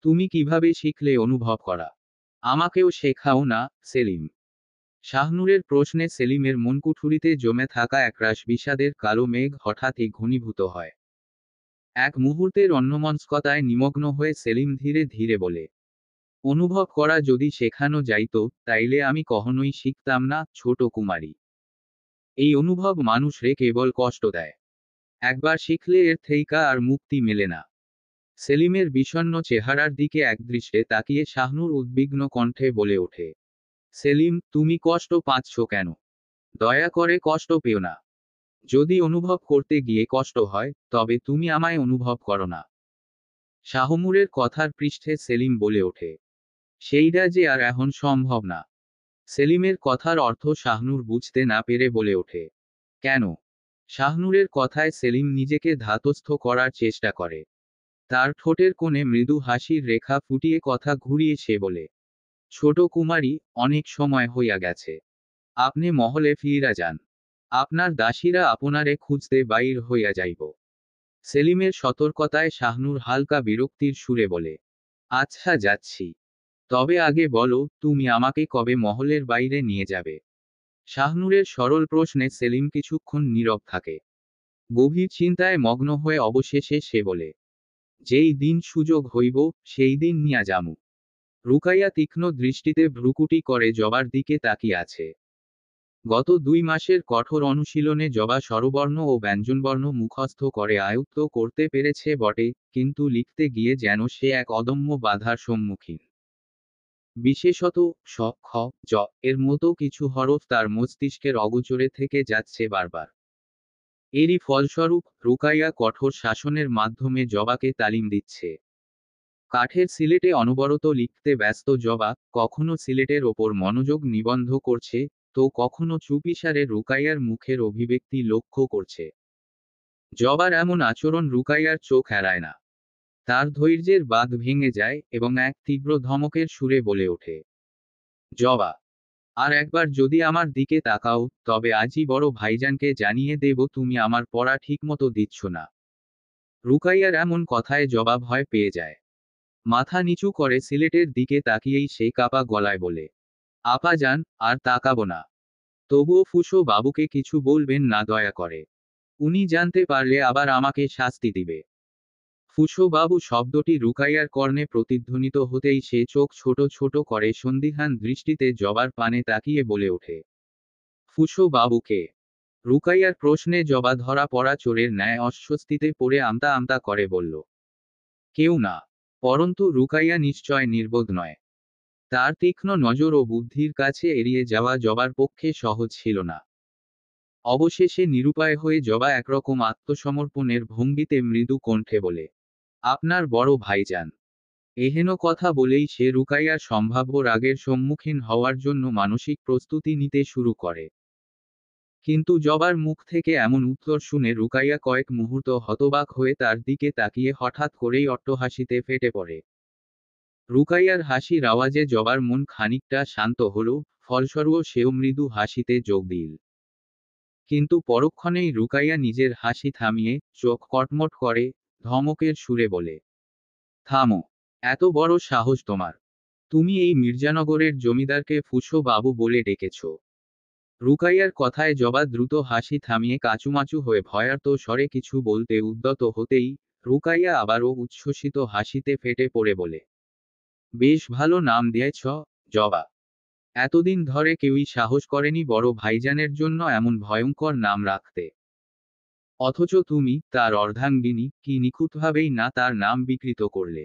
তুমি কিভাবে শিখলে অনুভব করা? আমাকেও শেখাও না, সেলিম। শাহনূরের প্রশ্নে সেলিমের মনকুঠুরিতে জমে থাকা একরাশ বিষাদের কালো মেঘ হঠাৎই ঘনীভূত হয়। এক মুহূর্তের অন্যমনস্কতায় নিমগ্ন হয়ে সেলিম ধীরে ধীরে বলে, অনুভব করা যদি শেখানো যাইতো, তাইলে আমি কখনোই শিখতাম না, ছোট কুমারী। এই অনুভব মানুষরে কেবল কষ্ট দেয়। একবার শিখলে এর থেইকা আর মুক্তি মেলে না। সেলিমের বিষণ্ণ চেহারার দিকে একদৃষ্টে তাকিয়ে শাহনূর উদ্বিগ্ন কণ্ঠে বলে ওঠে, সেলিম, তুমি কষ্ট পাচ্ছ কেন? দয়া করে কষ্ট পেও না। যদি অনুভব করতে গিয়ে কষ্ট হয়, তবে তুমি আমায় অনুভব করো না। শাহমুরের কথার পৃষ্ঠে সেলিম বলে ওঠে, সেইটা যে আর এখন সম্ভব না। সেলিমের কথার অর্থ শাহনূর বুঝতে না পেরে বলে ওঠে, কেন? শাহনূরের কথায় সেলিম নিজেকে ধাতস্থ করার চেষ্টা করে। তার ঠোঁটের কোণে মৃদু হাসির রেখা ফুটিয়ে কথা ঘুরিয়ে সে বলে, ছোট কুমারী, অনেক সময় হইয়া গেছে। আপনি মহলে ফিরা যান। আপনার দাসীরা আপনারে খুঁজতে বাইর হইয়া যাইব। সেলিমের সতর্কতায় শাহনূর হালকা বিরক্তির সুরে বলে, আচ্ছা যাচ্ছি। তবে আগে বলো, তুমি আমাকে কবে মহলের বাইরে নিয়ে যাবে? শাহনূরের সরল প্রশ্নে সেলিম কিছুক্ষণ নীরব থাকে। গভীর চিন্তায় মগ্ন হয়ে অবশেষে সে বলে, যেই দিন সুযোগ হইব, সেই দিন নিয়া যামু। রুকাইয়া তীক্ষ্ণ দৃষ্টিতে ভ্রুকুটি করে জবার দিকে তাকিয়ে আছে। গত 2 মাসের কঠোর অনুশীলনে জবা স্বরবর্ণ ও ব্যঞ্জনবর্ণ মুখস্থ করে আয়ত্ত করতে পেরেছে বটে, কিন্তু লিখতে গিয়ে যেন সে এক অদম্য বাধার সম্মুখীন। বিশেষত স, খ, জ এর মতো কিছু হরফ তার মস্তিষ্কের অগোচরে থেকে যাচ্ছে বারবার। এরই ফলস্বরূপ রুকাইয়া কঠোর শাসনের মাধ্যমে জবাকে তালিম দিচ্ছে। কাঠের সিলেটে অনবরত লিখতে ব্যস্ত জবা কখনো সিলেটের ওপর মনোযোগ নিবন্ধ করছে, তো কখনো চুপিসারে রুকাইয়ার মুখের অভিব্যক্তি লক্ষ্য করছে। জবার এমন আচরণ রুকাইয়ার চোখ এড়ায় না। তার ধৈর্যের বাঁধ ভেঙে যায় এবং এক তীব্র ধমকের সুরে বলে ওঠে, জবা, আর একবার যদি আমার দিকে তাকাও, তবে আজই বড় ভাইজানকে জানিয়ে দেব তুমি আমার পড়া ঠিকমতো দিচ্ছ না। রুকাইয়ার এমন কথায় জবা ভয় পেয়ে যায়। মাথা নিচু করে সিলেটের দিকে তাকিয়েই সে কাপা গলায় বলে, আপা যান, আর তাকাবো না। তবুও ফুসো বাবুকে কিছু বলবেন না দয়া করে। উনি জানতে পারলে আবার আমাকে শাস্তি দিবে। ফুসো বাবু শব্দটি রুকাইয়ার কর্ণে প্রতিধ্বনিত হতেই সে চোখ ছোট ছোট করে সন্দিহান দৃষ্টিতে জবার পানে তাকিয়ে বলে ওঠে, ফুসো বাবুকে? রুকাইয়ার প্রশ্নে জবা ধরা পড়া চোরের ন্যায় অস্বস্তিতে পড়ে আমতা আমতা করে বলল, কেউ না। পরন্তু রুকাইয়া নিশ্চয় নির্বোধ নয়। তার তীক্ষ্ণ নজর ও বুদ্ধির কাছে এড়িয়ে যাওয়া জবার পক্ষে সহজ ছিল না। অবশেষে নিরুপায় হয়ে জবা একরকম আত্মসমর্পণের ভঙ্গিতে মৃদু কণ্ঠে বলে, আপনার বড় ভাইজান। এহেন কথা বলেই সে রুকাইয়ার সম্ভাব্য রাগের সম্মুখীন হওয়ার জন্য মানসিক প্রস্তুতি নিতে শুরু করে। কিন্তু জবার মুখ থেকে এমন উত্তর শুনে রুকাইয়া কয়েক মুহূর্ত হতবাক হয়ে তার দিকে তাকিয়ে হঠাৎ করেই অট্টহাসিতে ফেটে পড়ে। রুকাইয়ার হাসির আওয়াজে জবার মন খানিকটা শান্ত হল, ফলস্বরূপ সেও মৃদু হাসিতে যোগ দিল। কিন্তু পরক্ষণেই রুকাইয়া নিজের হাসি থামিয়ে চোখ কটমট করে ধমকের সুরে বলে, থামো। এত বড় সাহস তোমার! তুমি এই মির্জানগরের জমিদারকে ফুসো বাবু বলে ডেকেছ? রুকাইয়ার কথায় জবা দ্রুত হাসি থামিয়ে কাচুমাচু হয়ে ভয়ার্ত স্বরে কিছু বলতে উদ্যত হতেই রুকাইয়া আবারও উচ্ছ্বসিত হাসিতে ফেটে পড়ে বলে, বেশ ভালো নাম দিয়েছ, জবা। এতদিন ধরে কেউই সাহস করেনি বড় ভাইজানের জন্য এমন ভয়ঙ্কর নাম রাখতে। অথচ তুমি, তার অর্ধাঙ্গিনী, কি নিখুঁতভাবেই না তার নাম বিকৃত করলে।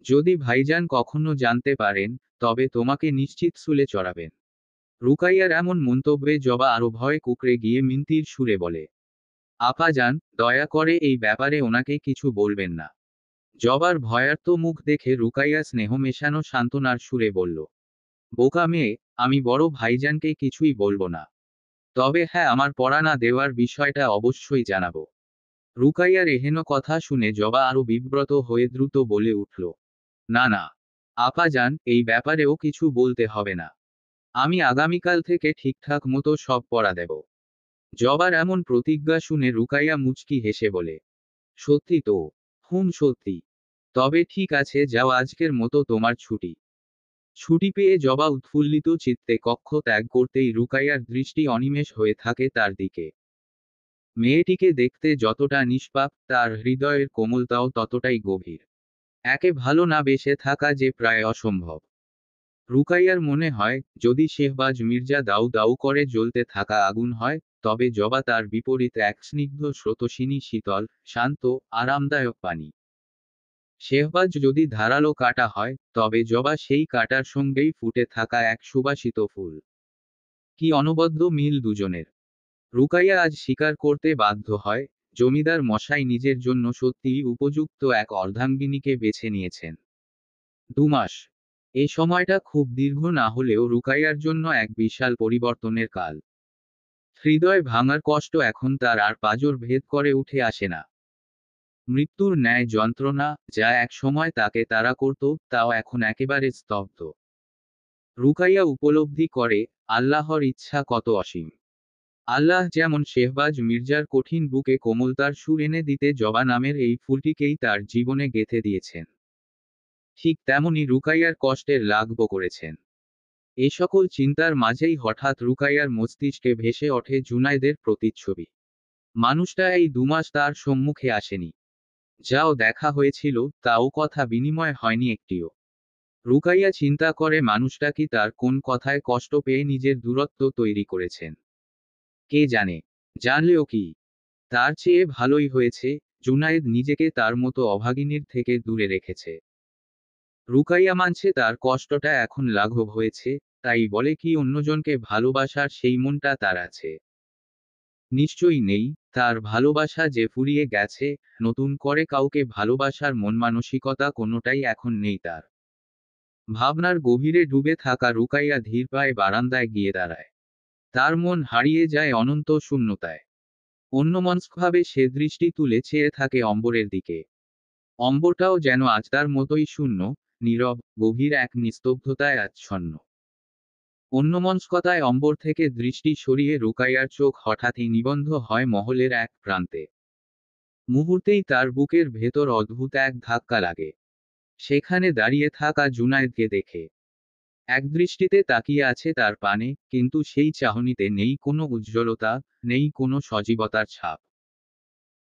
যদি ভাইজান কখনো জানতে পারেন, তবে তোমাকে নিশ্চিত শুলে চড়াবেন। রুকাইয়ার এমন মন্তব্যে জবা আরো ভয়ে কুকড়ে গিয়ে মিনতির সুরে বলে, আপা যান, দয়া করে এই ব্যাপারে ওনাকে কিছু বলবেন না। জবার ভয়ার্ত মুখ দেখে রুকাইয়া স্নেহ মেশানো সান্ত্বনার সুরে বলল, বোকা মেয়ে, আমি বড় ভাইজানকে কিছুই বলবো না। তবে হ্যাঁ, আমার পড়া না দেওয়ার বিষয়টা অবশ্যই জানাবো। রুকাইয়ার এহেন কথা শুনে জবা আরো বিব্রত হয়ে দ্রুত বলে উঠল, না না আপা যান, এই ব্যাপারেও কিছু বলতে হবে না। আমি আগামীকাল থেকে ঠিকঠাক মতো সব পড়া দেব। জবার এমন প্রতিজ্ঞা শুনে রুকাইয়া মুচকি হেসে বলে, সত্যি তো? সত্যি। তবে ঠিক আছে, যাও, আজকের মতো তোমার ছুটি। ছুটি পেয়ে জবা উৎফুল্লিত চিত্তে কক্ষ ত্যাগ করতেই রুকাইয়ার দৃষ্টি অনিমেষ হয়ে থাকে তার দিকে। মেয়েটিকে দেখতে যতটা নিষ্পাপ, তার হৃদয়ের কোমলতাও ততটাই গভীর। একে ভালো না বেসে থাকা যে প্রায় অসম্ভব। রুকাইয়ার মনে হয়, যদি শেহবাজ মির্জা দাউ দাউ করে জ্বলতে থাকা আগুন হয়, তবে জবা তার বিপরীত এক স্নিগ্ধ স্রোতস্বিনী, শীতল, শান্ত, আরামদায়ক পানি। শেহবাজ যদি ধারালো কাটা হয়, তবে জবা সেই কাটার সঙ্গেই ফুটে থাকা এক সুবাসিত ফুল। কি অনবদ্য মিল দুজনের! রুকাইয়া আজ স্বীকার করতে বাধ্য হয়, জমিদার মশাই নিজের জন্য সত্যিই উপযুক্ত এক অর্ধাঙ্গিনীকে বেছে নিয়েছেন। 2 মাস। এই সময়টা খুব দীর্ঘ না হলেও রুকাইয়ার জন্য এক বিশাল পরিবর্তনের কাল। হৃদয় ভাঙার কষ্ট এখন তার আর পাঁজর ভেদ করে উঠে আসে না। মৃত্যুর ন্যায় যন্ত্রণা, যা এক সময় তাকে তাড়া করত, তাও এখন একেবারে স্তব্ধ। রুকাইয়া উপলব্ধি করে, আল্লাহর ইচ্ছা কত অসীম। আল্লাহ যেমন শেহবাজ মির্জার কঠিন বুকে কোমলতার সুর এনে দিতে জবা নামের এই ফুলটিকেই তার জীবনে গেঁথে দিয়েছেন, ঠিক তেমনি রুকাইয়ার কষ্টের লাঘব করেছেন। এ সকল চিন্তার মাঝেই হঠাৎ রুকাইয়ার মস্তিষ্কে ভেসে ওঠে জুনায়েদের প্রতিচ্ছবি। মানুষটা এই 2 মাস তার সম্মুখে আসেনি। যাও দেখা হয়েছিল, তাও কথা বিনিময় হয়নি একটিও। রুকাইয়া চিন্তা করে, মানুষটা কি তার কোন কথায় কষ্ট পেয়ে নিজের দূরত্ব তৈরি করেছেন। কে জানে, জানলেও কি? তার চেয়ে ভালোই হয়েছে, জুনায়েদ নিজেকে তার মতো অভাগিনীর থেকে দূরে রেখেছে। রুকাইয়া মানছে তার কষ্টটা এখন লাঘব হয়েছে, তাই বলে কি অন্যজনকে ভালোবাসার সেই মনটা তার আছে? নিশ্চয়ই নেই। তার ভালোবাসা যে ফুরিয়ে গেছে, নতুন করে কাউকে ভালোবাসার মন মানসিকতা কোনোটাই এখন নেই তার। ভাবনার গভীরে ডুবে থাকা রুকাইয়া ধীর পায়ে বারান্দায় গিয়ে দাঁড়ায়। তার মন হারিয়ে যায় অনন্ত শূন্যতায়। অন্যমনস্কভাবে সে দৃষ্টি তুলে চেয়ে থাকে অম্বরের দিকে। অম্বরটাও যেন আজ তার মতোই শূন্য, নীরব, গভীর এক নিস্তব্ধতায় আচ্ছন্ন। অন্যমনস্কতায় অম্বর থেকে দৃষ্টি সরিয়ে রুকাইয়ার চোখ হঠাৎই নিবন্ধ হয় মহলের এক প্রান্তে। মুহূর্তেই তার বুকের ভেতর অদ্ভুত এক ধাক্কা লাগে। সেখানে দাঁড়িয়ে থাকা জুনায়েদকে দেখে। একদৃষ্টিতে তাকিয়ে আছে তার পানে, কিন্তু সেই চাহনিতে নেই কোনো উজ্জ্বলতা, নেই কোনো সজীবতার ছাপ।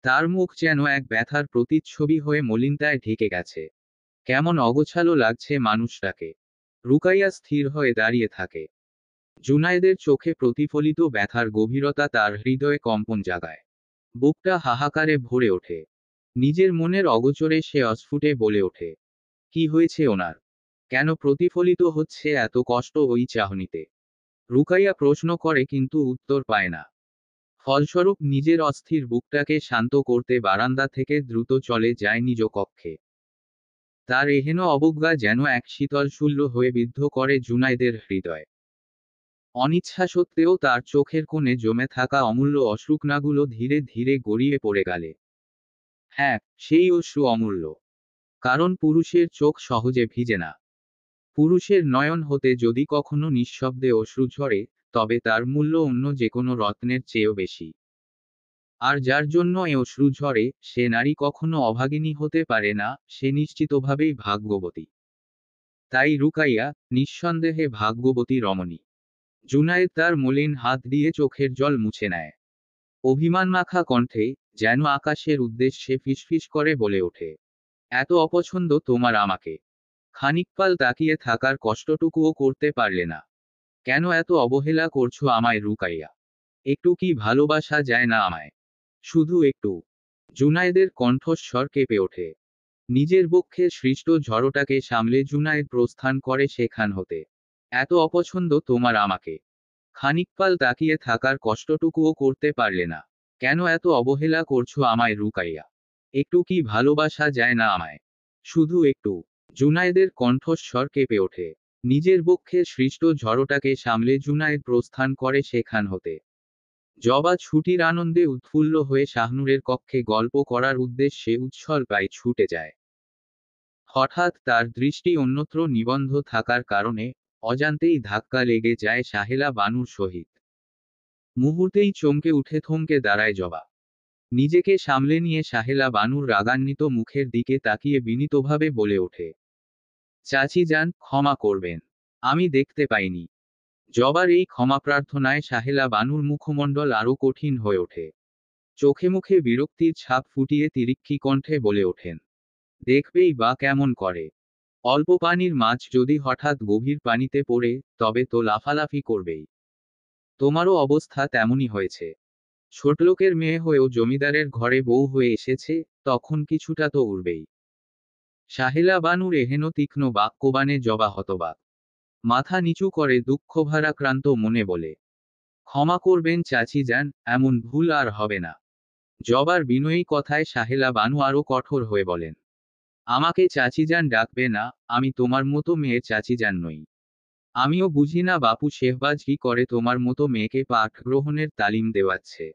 তার মুখ যেন এক ব্যথার প্রতিচ্ছবি হয়ে মলিনতায় ঢেকে গেছে। কেমন অগোছালো লাগছে মানুষটাকে। রুকাইয়া স্থির হয়ে দাঁড়িয়ে থাকে। জুনায়েদের চোখে প্রতিফলিত ব্যথার গভীরতা তার হৃদয়ে কম্পন জাগায়। বুকটা হাহাকারে ভরে ওঠে। নিজের মনের অগোচরে সে অস্ফুটে বলে ওঠে, কি হয়েছে ওনার? কেন প্রতিফলিত হচ্ছে এত কষ্ট ওই চাহনিতে? রুকাইয়া প্রশ্ন করে কিন্তু উত্তর পায় না। ফলস্বরূপ নিজের অস্থির বুকটাকে শান্ত করতে বারান্দা থেকে দ্রুত চলে যায় নিজ কক্ষে। তার এহেন অবজ্ঞা যেন এক শীতল শূল্য হয়ে বিদ্ধ করে জুনায়েদের হৃদয়। অনিচ্ছা সত্ত্বেও তার চোখের কোণে জমে থাকা অমূল্য অশ্রুকণাগুলো ধীরে ধীরে গড়িয়ে পড়ে গেলে। হ্যাঁ, সেই অশ্রু অমূল্য। কারণ পুরুষের চোখ সহজে ভিজে না। পুরুষের নয়ন হতে যদি কখনো নিঃশব্দে অশ্রু ঝরে, তবে তার মূল্য অন্য যেকোনো রত্নের চেয়েও বেশি। আর যার জন্য এ অশ্রু ঝরে, সে নারী কখনো অভাগিনী হতে পারে না, সে নিশ্চিতভাবেই ভাগ্যবতী। তাই রুকাইয়া নিঃসন্দেহে ভাগ্যবতী রমণী। জুনায়েদ তার মলিন হাত দিয়ে চোখের জল মুছে নেয়। অভিমানমাখা কণ্ঠে, যেন আকাশের উদ্দেশ্যে ফিসফিস করে বলে ওঠে, এত অপছন্দ তোমার আমাকে? খানিকপাল তাকিয়ে থাকার কষ্টটুকুও করতে পারলে না? কেন এত অবহেলা করছো আমায় রুকাইয়া? একটু কি ভালোবাসা যায় না আমায়? শুধু একটু? জুনায়েদের কণ্ঠস্বর কেঁপে ওঠে। নিজের বক্ষের সৃষ্ট ঝড়টাকে সামলে জুনায়েদ প্রস্থান করে সেখান হতে। এত অপছন্দ তোমার আমাকে? খানিকপাল তাকিয়ে থাকার কষ্টটুকুও করতে পারলে না? কেন এত অবহেলা করছো আমায় রুকাইয়া? একটু কি ভালোবাসা যায় না আমায়? শুধু একটু? জুনায়েদের কণ্ঠস্বর কেঁপে ওঠে। নিজের বক্ষে সৃষ্ট ঝড়টাকে সামলে জুনায়েদ প্রস্থান করে সেখান হতে। জবা ছুটির আনন্দে উৎফুল্ল হয়ে শাহনূরের কক্ষে গল্প করার উদ্দেশ্যে উচ্ছল প্রায় ছুটে যায়। হঠাৎ তার দৃষ্টি অন্যত্র নিবদ্ধ থাকার কারণে অজান্তেই ধাক্কা লেগে যায় সাহেলা বানুর সহিত। মুহূর্তেই চমকে উঠে থমকে দাঁড়ায় জবা। নিজেকে সামলে নিয়ে সাহেলা বানুর রাগান্বিত মুখের দিকে তাকিয়ে বিনীতভাবে বলে ওঠে, চাচি যান, ক্ষমা করবেন, আমি দেখতে পাইনি। জবার এই ক্ষমা প্রার্থনায় সাহেলা বানুর মুখমণ্ডল আরো কঠিন হয়ে ওঠে। চোখে মুখে বিরক্তির ছাপ ফুটিয়ে তিরিক্ষি কণ্ঠে বলে ওঠেন, দেখবেই বা কেমন করে? অল্প পানির মাছ যদি হঠাৎ গভীর পানিতে পড়ে, তবে তো লাফালাফি করবেই। তোমারও অবস্থা তেমনই হয়েছে। ছোটলোকের মেয়ে হয়েও জমিদারের ঘরে বউ হয়ে এসেছে, তখন কিছুটা তো উড়বেই। সাহেলা বানুর এহেন তীক্ষ্ণ বাক্যবাণে জবা হতবাক। মাথা নিচু করে দুঃখভারাক্রান্ত মনে বলে, ক্ষমা করবেন চাচি যান, এমন ভুল আর হবে না। জবার বিনয়ী কথায় সাহেলা বানু আরো কঠোর হয়ে বলেন, আমাকে চাচি যান ডাকবে না, আমি তোমার মতো মেয়ের চাচি যান নই। আমিও বুঝি না বাপু শেহবাজ কি করে তোমার মতো মেয়েকে পাঠ গ্রহণের তালিম দেওয়াচ্ছে।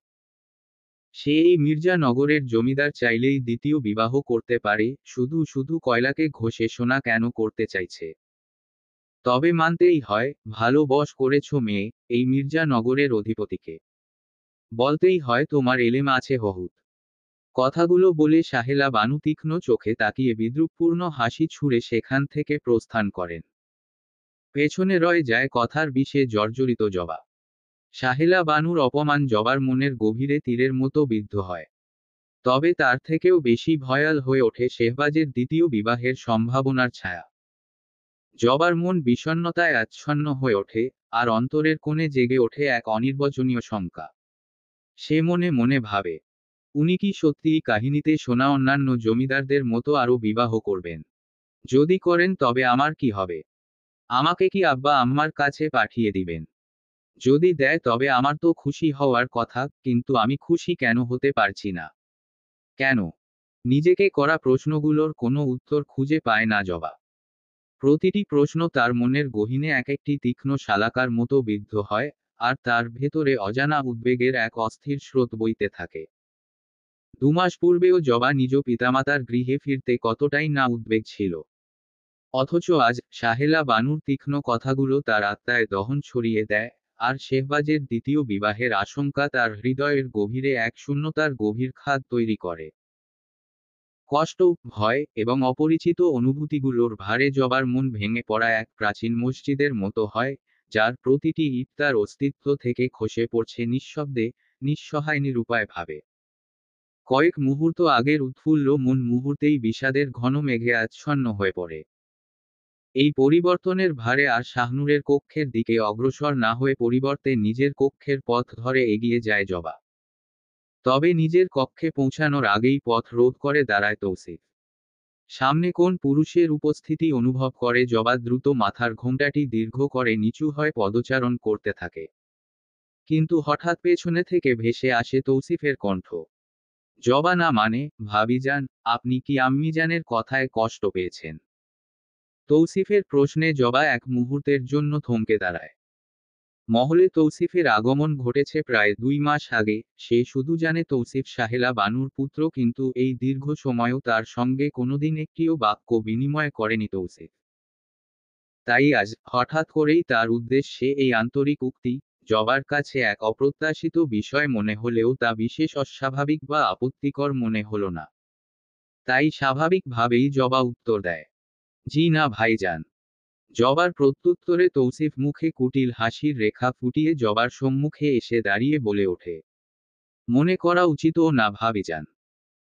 সে এই মির্জানগরের জমিদার চাইলেই দ্বিতীয় বিবাহ করতে পারে, শুধু শুধু কয়লাকে ঘষে সোনা কেন করতে চাইছে? তবে মানতেই হয়, ভালো বশ করেছ মেয়ে, এই মির্জানগরের অধিপতিকে। বলতেই হয় তোমার এলেম আছে বহুত। কথাগুলো বলে সাহেলা বানু তীক্ষ্ণ চোখে তাকিয়ে বিদ্রুপপূর্ণ হাসি ছুড়ে সেখান থেকে প্রস্থান করেন। পেছনে রয়ে যায় কথার বিষে জর্জরিত জবা। সাহেলা বানুর অপমান জবার মনের গভীরে তীরের মতো বিদ্ধ হয়। তবে তার থেকেও বেশি ভয়াল হয়ে ওঠে শেহবাজের দ্বিতীয় বিবাহের সম্ভাবনার ছায়া। জবার মন বিষণ্ণতায় আচ্ছন্ন হয়ে ওঠে, আর অন্তরের কোণে জেগে ওঠে এক অনির্বচনীয় শঙ্কা। সে মনে মনে ভাবে, উনি কি সত্যিই কাহিনীতে শোনা অন্যান্য জমিদারদের মতো আরও বিবাহ করবেন? যদি করেন তবে আমার কি হবে? আমাকে কি আব্বা আম্মার কাছে পাঠিয়ে দিবেন? যদি দেয় তবে আমার তো খুশি হওয়ার কথা, কিন্তু আমি খুশি কেন হতে পারছি না? কেন? নিজেকে করা প্রশ্নগুলোর কোনো উত্তর খুঁজে পায় না জবা। প্রতিটি প্রশ্ন তার মনের গহীনে এক একটি তীক্ষ্ণ শালাকার মতো বিদ্ধ হয়, আর তার ভেতরে অজানা উদ্বেগের এক অস্থির স্রোত বইতে থাকে। 2 মাস পূর্বেও জবা নিজ পিতামাতার গৃহে ফিরতে কতটাই না উদ্বেগ ছিল। অথচ আজ সাহেলা বানুর তীক্ষ্ণ কথাগুলো তার আত্মায় দহন ছড়িয়ে দেয়, আর শেহবাজের দ্বিতীয় বিবাহের আশঙ্কা তার হৃদয়ের গভীরে এক শূন্যতার গভীর খাদ তৈরি করে। কষ্ট, ভয় এবং অপরিচিত অনুভূতিগুলোর ভারে জবার মন ভেঙে পড়া এক প্রাচীন মসজিদের মতো হয়, যার প্রতিটি ইট তার অস্তিত্ব থেকে খসে পড়ছে নিঃশব্দে, নিঃসহায় নিরুপায় ভাবে। কয়েক মুহূর্ত আগের উৎফুল্ল মন মুহূর্তেই বিষাদের ঘন মেঘে আচ্ছন্ন হয়ে পড়ে। এই পরিবর্তনের ভারে আর শাহনূরের কক্ষের দিকে অগ্রসর না হয়ে পরিবর্তে নিজের কক্ষের পথ ধরে এগিয়ে যায় জবা। তবে নিজের কক্ষে পৌঁছানোর আগেই পথ রোধ করে দাঁড়ায় তৌসিফ। সামনে কোন পুরুষের উপস্থিতি অনুভব করে জবা দ্রুত মাথার ঘোমটাটি দীর্ঘ করে নিচু হয় পদচারণ করতে থাকে। কিন্তু হঠাৎ পেছনে থেকে ভেসে আসে তৌসিফের কণ্ঠ। জবা না মানে, ভাবিজান, আপনি কি আম্মিজানের কথায় কষ্ট পেয়েছেন? তৌসিফের প্রশ্নে জবা এক মুহূর্তের জন্য থমকে দাঁড়ায়। মহলে তৌসিফের আগমন ঘটেছে প্রায় 2 মাস আগে, সে শুধু জানে তৌসিফ সাহেলা বানুর পুত্র, কিন্তু এই দীর্ঘ সময়ও তার সঙ্গে কোনোদিন একটিও বাক্য বিনিময় করেনি তৌসিফ। তাই আজ হঠাৎ করেই তার উদ্দেশ্যে এই আন্তরিক উক্তি, জবার কাছে এক অপ্রত্যাশিত বিষয় মনে হলেও তা বিশেষ অস্বাভাবিক বা আপত্তিকর মনে হলো না। তাই স্বাভাবিকভাবেই জবা উত্তর দেয়, জি না ভাইজান। জবার প্রত্যুত্তরে তৌসিফ মুখে কুটিল হাসির রেখা ফুটিয়ে জবার সম্মুখে এসে দাঁড়িয়ে বলে ওঠে, মনে করা উচিতও না ভাবিজান।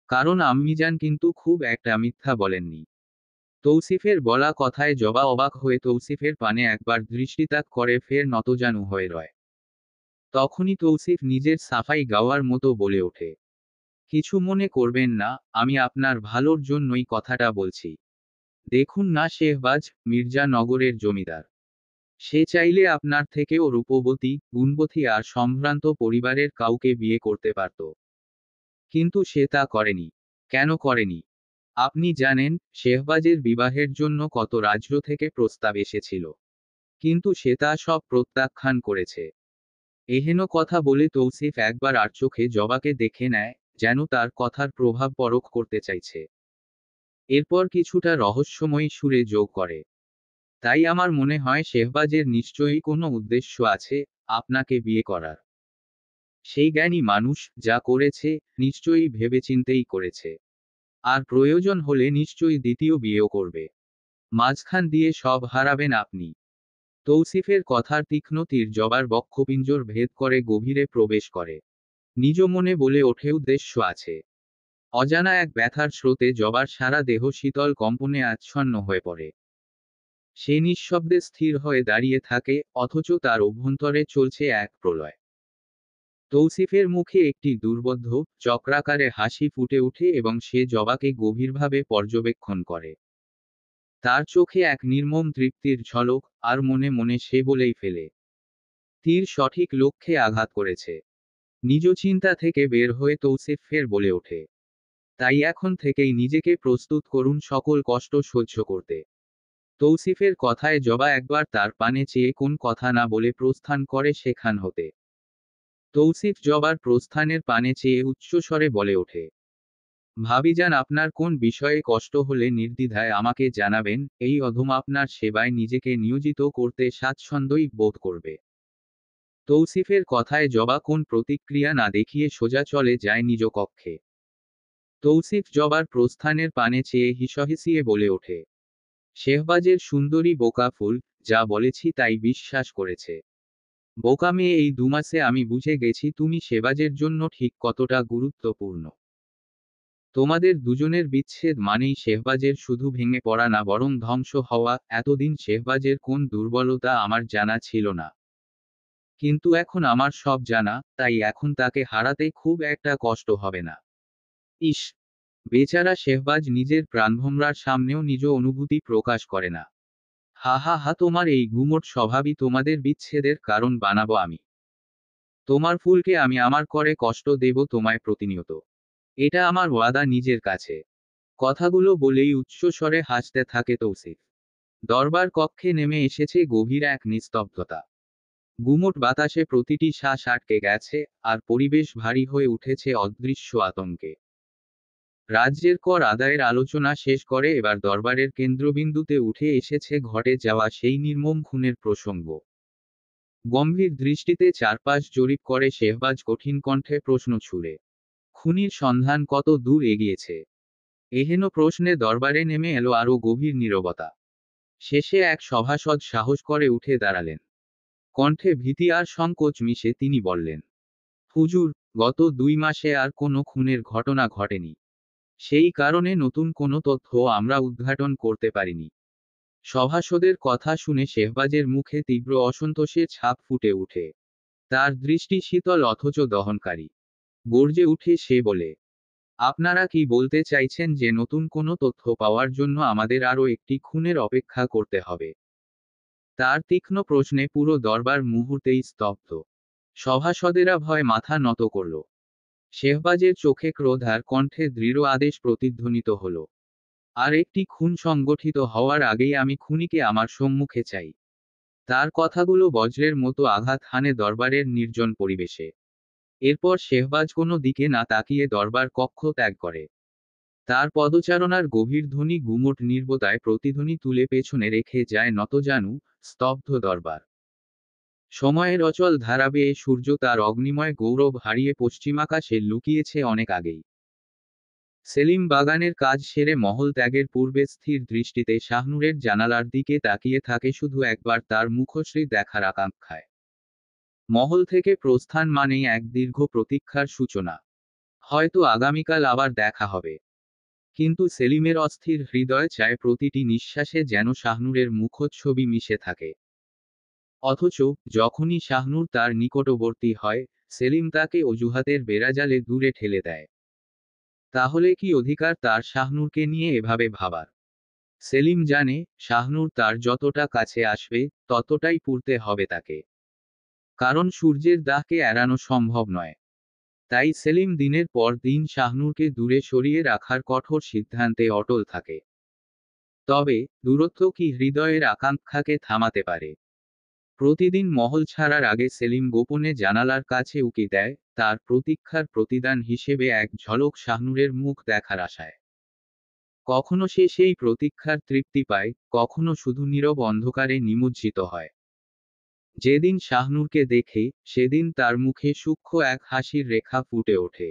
কারণ আম্মিজান কিন্তু খুব একটা মিথ্যা বলেননি। তৌসিফের বলা কথায় জবা অবাক হয়ে তৌসিফের পানে একবার দৃষ্টিপাত করে ফের নতজানু হয়ে রয়। তখনই তৌসিফ নিজের সাফাই গাওয়ার মতো বলে ওঠে, কিছু মনে করবেন না, আমি আপনার ভালোর জন্যই কথাটা বলছি। দেখুন না শেহবাজ, মির্জানগরের জমিদার। সে চাইলে আপনার থেকেও রূপবতী, গুণবতী আর সম্ভ্রান্ত পরিবারের কাউকে বিয়ে করতে পারত। কিন্তু সে তা করেনি। কেন করেনি? আপনি জানেন, শেহবাজের বিবাহের জন্য কত রাজ্য থেকে প্রস্তাব এসেছিল। কিন্তু সে তা সব প্রত্যাখ্যান করেছে। এহেন কথা বলে তৌসিফ একবার আর চোখে জবাকে দেখে নেয়, যেন তার কথার প্রভাব পরখ করতে চাইছে। এরপর কিছুটা রহস্যময়ী সুরে যোগ করে, তাই আমার মনে হয় শেহবাজের নিশ্চয়ই কোনো উদ্দেশ্য আছে আপনাকে বিয়ে করার। সেই জ্ঞানী মানুষ যা করেছে নিশ্চয়ই ভেবেচিন্তেই করেছে। আর প্রয়োজন হলে নিশ্চয়ই দ্বিতীয় বিয়েও করবে। মাঝখান দিয়ে সব হারাবেন আপনি। তৌসিফের কথার তীক্ষ্ণ তীর জবার বক্ষপিঞ্জর ভেদ করে গভীরে প্রবেশ করে। নিজ মনে বলে ওঠে উদ্দেশ্য আছে। অজানা এক ব্যথার স্রোতে জবার সারা দেহ শীতল কম্পনে আচ্ছন্ন হয়ে পড়ে। সে নিঃশব্দে স্থির হয়ে দাঁড়িয়ে থাকে, অথচ তার অভ্যন্তরে চলছে এক প্রলয়। তৌসিফের মুখে একটি দুর্বোধ্য চক্রাকারে হাসি ফুটে ওঠে এবং সে জবাকে গভীরভাবে পর্যবেক্ষণ করে। তার চোখে এক নির্মম তৃপ্তির ঝলক, আর মনে মনে সে বলেই ফেলে, তীর সঠিক লক্ষ্যে আঘাত করেছে। নিজ চিন্তা থেকে বের হয়ে তৌসিফ ফের বলে ওঠে, তাই এখন থেকেই নিজেকে প্রস্তুত করুন সকল কষ্ট সহ্য করতে। তৌসিফের কথায় জবা একবার তার পানে চেয়ে কোন কথা না বলে প্রস্থান করে সেখান হতে। তৌসিফ জবার প্রস্থানের পানে চেয়ে উচ্চস্বরে বলে ওঠে, ভাবিজান আপনার কোন বিষয়ে কষ্ট হলে নির্দ্বিধায় আমাকে জানাবেন, এই অধম আপনার সেবায় নিজেকে নিয়োজিত করতে স্বাচ্ছন্দ্যই বোধ করবে। তৌসিফের কথায় জবা কোন প্রতিক্রিয়া না দেখিয়ে সোজা চলে যায় নিজ কক্ষে। তৌসিফ জবার প্রস্থানের পানে চেয়ে হিসহিসিয়ে বলে ওঠে, শেহবাজের সুন্দরী বোকা ফুল, যা বলেছি তাই বিশ্বাস করেছে। বোকা মেয়ে, এই দুমাসে আমি বুঝে গেছি তুমি শেহবাজের জন্য ঠিক কতটা গুরুত্বপূর্ণ। তোমাদের দুজনের বিচ্ছেদ মানেই শেহবাজের শুধু ভেঙে পড়া না, বরং ধ্বংস হওয়া। এতদিন শেহবাজের কোন দুর্বলতা আমার জানা ছিল না, কিন্তু এখন আমার সব জানা, তাই এখন তাকে হারাতে খুব একটা কষ্ট হবে না। ইস, বেচারা শেহবাজ নিজের প্রাণভোমরার সামনেও নিজ অনুভূতি প্রকাশ করে না। হা হা হা, তোমার এই গুমোট স্বভাবই তোমাদের বিচ্ছেদের কারণ বানাবো আমি। তোমার ফুলকে আমি আমার করে কষ্ট দেব তোমায় প্রতিনিয়ত। এটা আমার ওয়াদা নিজের কাছে। কথাগুলো বলেই উচ্চস্বরে হাসতে থাকে তৌসিফ। দরবার কক্ষে নেমে এসেছে গভীর এক নিস্তব্ধতা। গুমোট বাতাসে প্রতিটি শ্বাস আটকে গেছে, আর পরিবেশ ভারী হয়ে উঠেছে অদৃশ্য আতঙ্কে। রাজ্যের কর আদায়ের আলোচনা শেষ করে এবার দরবারের কেন্দ্রবিন্দুতে উঠে এসেছে ঘটে যাওয়া সেই নির্মম খুনের প্রসঙ্গ। গম্ভীর দৃষ্টিতে চারপাশ জরিপ করে শেহবাজ কঠিন কণ্ঠে প্রশ্ন ছুড়ে, খুনির সন্ধান কত দূর এগিয়েছে? এহেন প্রশ্নে দরবারে নেমে এলো আরো গভীর নীরবতা। শেষে এক সভাসদ সাহস করে উঠে দাঁড়ালেন। কণ্ঠে ভীতি আর সংকোচ মিশে তিনি বললেন, হুজুর, গত 2 মাসে আর কোনো খুনের ঘটনা ঘটেনি। সেই কারণে নতুন কোনো তথ্য আমরা উদ্ঘাটন করতে পারিনি। সভাসদের কথা শুনে শেহবাজের মুখে তীব্র অসন্তোষের ছাপ ফুটে ওঠে। তার দৃষ্টি শীতল অথচ দহনকারী। গর্জে উঠে সে বলে, আপনারা কি বলতে চাইছেন যে নতুন কোনো তথ্য পাওয়ার জন্য আমাদের আরও একটি খুনের অপেক্ষা করতে হবে? তার তীক্ষ্ণ প্রশ্নে পুরো দরবার মুহূর্তেই স্তব্ধ। সভাসদেরা ভয় মাথা নত করল। শেহবাজের চোখে ক্রোধ আর কণ্ঠে দৃঢ় আদেশ প্রতিধ্বনিত হল, আর একটি খুন সংগঠিত হওয়ার আগেই আমি খুনিকে আমার সম্মুখে চাই। তার কথাগুলো বজ্রের মতো আঘাত হানে দরবারের নির্জন পরিবেশে। এরপর শেহবাজ কোনো দিকে না তাকিয়ে দরবার কক্ষ ত্যাগ করে। তার পদচারণার গভীর ধ্বনি গুমোট নির্বতায় প্রতিধ্বনি তুলে পেছনে রেখে যায় নতজানু, স্তব্ধ দরবার। সময়ের অচল ধারা বেয়ে সূর্য তার অগ্নিময় গৌরব হারিয়ে পশ্চিমাকাশে লুকিয়েছে অনেক আগেই। সেলিম বাগানের কাজ সেরে মহল ত্যাগের পূর্বে স্থির দৃষ্টিতে শাহনূরের জানালার দিকে তাকিয়ে থাকে, শুধু একবার তার মুখশ্রী দেখার আকাঙ্ক্ষায়। মহল থেকে প্রস্থান মানেই এক দীর্ঘ প্রতীক্ষার সূচনা। হয়তো আগামীকাল আবার দেখা হবে। কিন্তু সেলিমের অস্থির হৃদয় চায় প্রতিটি নিঃশ্বাসে যেন শাহনূরের মুখচ্ছবি মিশে থাকে। অথচ যখনই শাহনূর তার নিকটবর্তী হয়, সেলিম তাকে অজুহাতের বেড়াজালে দূরে ঠেলে দেয়। তাহলে কি অধিকার তার শাহনূরকে নিয়ে এভাবে ভাবার? সেলিম জানে, শাহনূর তার যতটা কাছে আসবে, ততটাই পুড়তে হবে তাকে। কারণ সূর্যের দাহকে এড়ানো সম্ভব নয়। তাই সেলিম দিনের পর দিন শাহনূরকে দূরে সরিয়ে রাখার কঠোর সিদ্ধান্তে অটল থাকে। তবে দূরত্ব কি হৃদয়ের আকাঙ্ক্ষাকে থামাতে পারে? প্রতিদিন মহল ছাড়ার আগে সেলিম গোপনে জানালার কাছে উকি দেয়, তার প্রতীক্ষার প্রতিদান হিসেবে এক ঝলক শাহনূরের মুখ দেখার আশায়। কখনো সে সেই প্রতীক্ষার তৃপ্তি পায়, কখনো শুধু নীরব অন্ধকারে নিমজ্জিত হয়। যেদিন শাহনূরকে দেখে, সেদিন তার মুখে সূক্ষ্ম এক হাসির রেখা ফুটে ওঠে।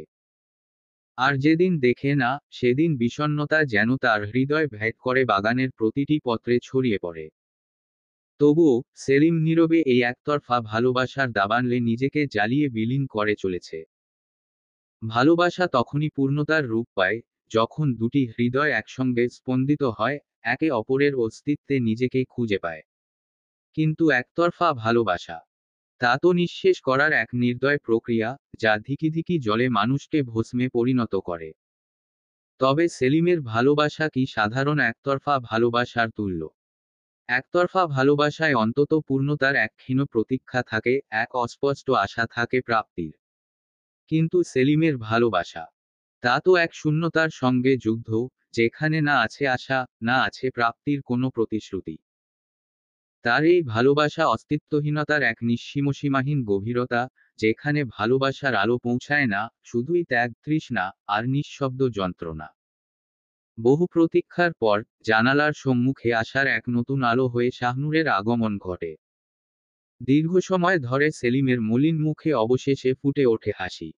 আর যেদিন দেখে না, সেদিন বিষণ্ণতা যেন তার হৃদয় ভেদ করে বাগানের প্রতিটি পত্রে ছড়িয়ে পড়ে। তবুও সেলিম নীরবে এই একতরফা ভালোবাসার দাবানলে নিজেকে জ্বালিয়ে বিলীন করে চলেছে। ভালোবাসা তখনই পূর্ণতার রূপ পায়, যখন দুটি হৃদয় একসঙ্গে স্পন্দিত হয়, একে অপরের অস্তিত্বে নিজেকে খুঁজে পায়। কিন্তু একতরফা ভালোবাসা, তা তো নিঃশেষ করার এক নির্দয় প্রক্রিয়া, যা ধিকি ধিকি জলে মানুষকে ভস্মে পরিণত করে। তবে সেলিমের ভালোবাসা কি সাধারণ একতরফা ভালোবাসার তুল্য? একতরফা ভালোবাসায় অন্তত পূর্ণতার এক ক্ষীণ প্রতীক্ষা থাকে, এক অস্পষ্ট আশা থাকে প্রাপ্তির। কিন্তু সেলিমের ভালোবাসা, তা তো এক শূন্যতার সঙ্গে যুদ্ধ, যেখানে না আছে আশা, না আছে প্রাপ্তির কোনো প্রতিশ্রুতি। তার এই ভালোবাসা অস্তিত্বহীনতার এক নিঃসীমসীমাহীন গভীরতা, যেখানে ভালোবাসার আলো পৌঁছায় না, শুধুই ত্যাগ তৃষ্ণা আর নিঃশব্দ যন্ত্রণা। বহু প্রতীক্ষার পর জানালার সম্মুখে আসার এক নতুন আলো হয়ে শাহনূরের আগমন ঘটে। দীর্ঘ সময় ধরে সেলিমের মলিন মুখে অবশেষে ফুটে ওঠে হাসি।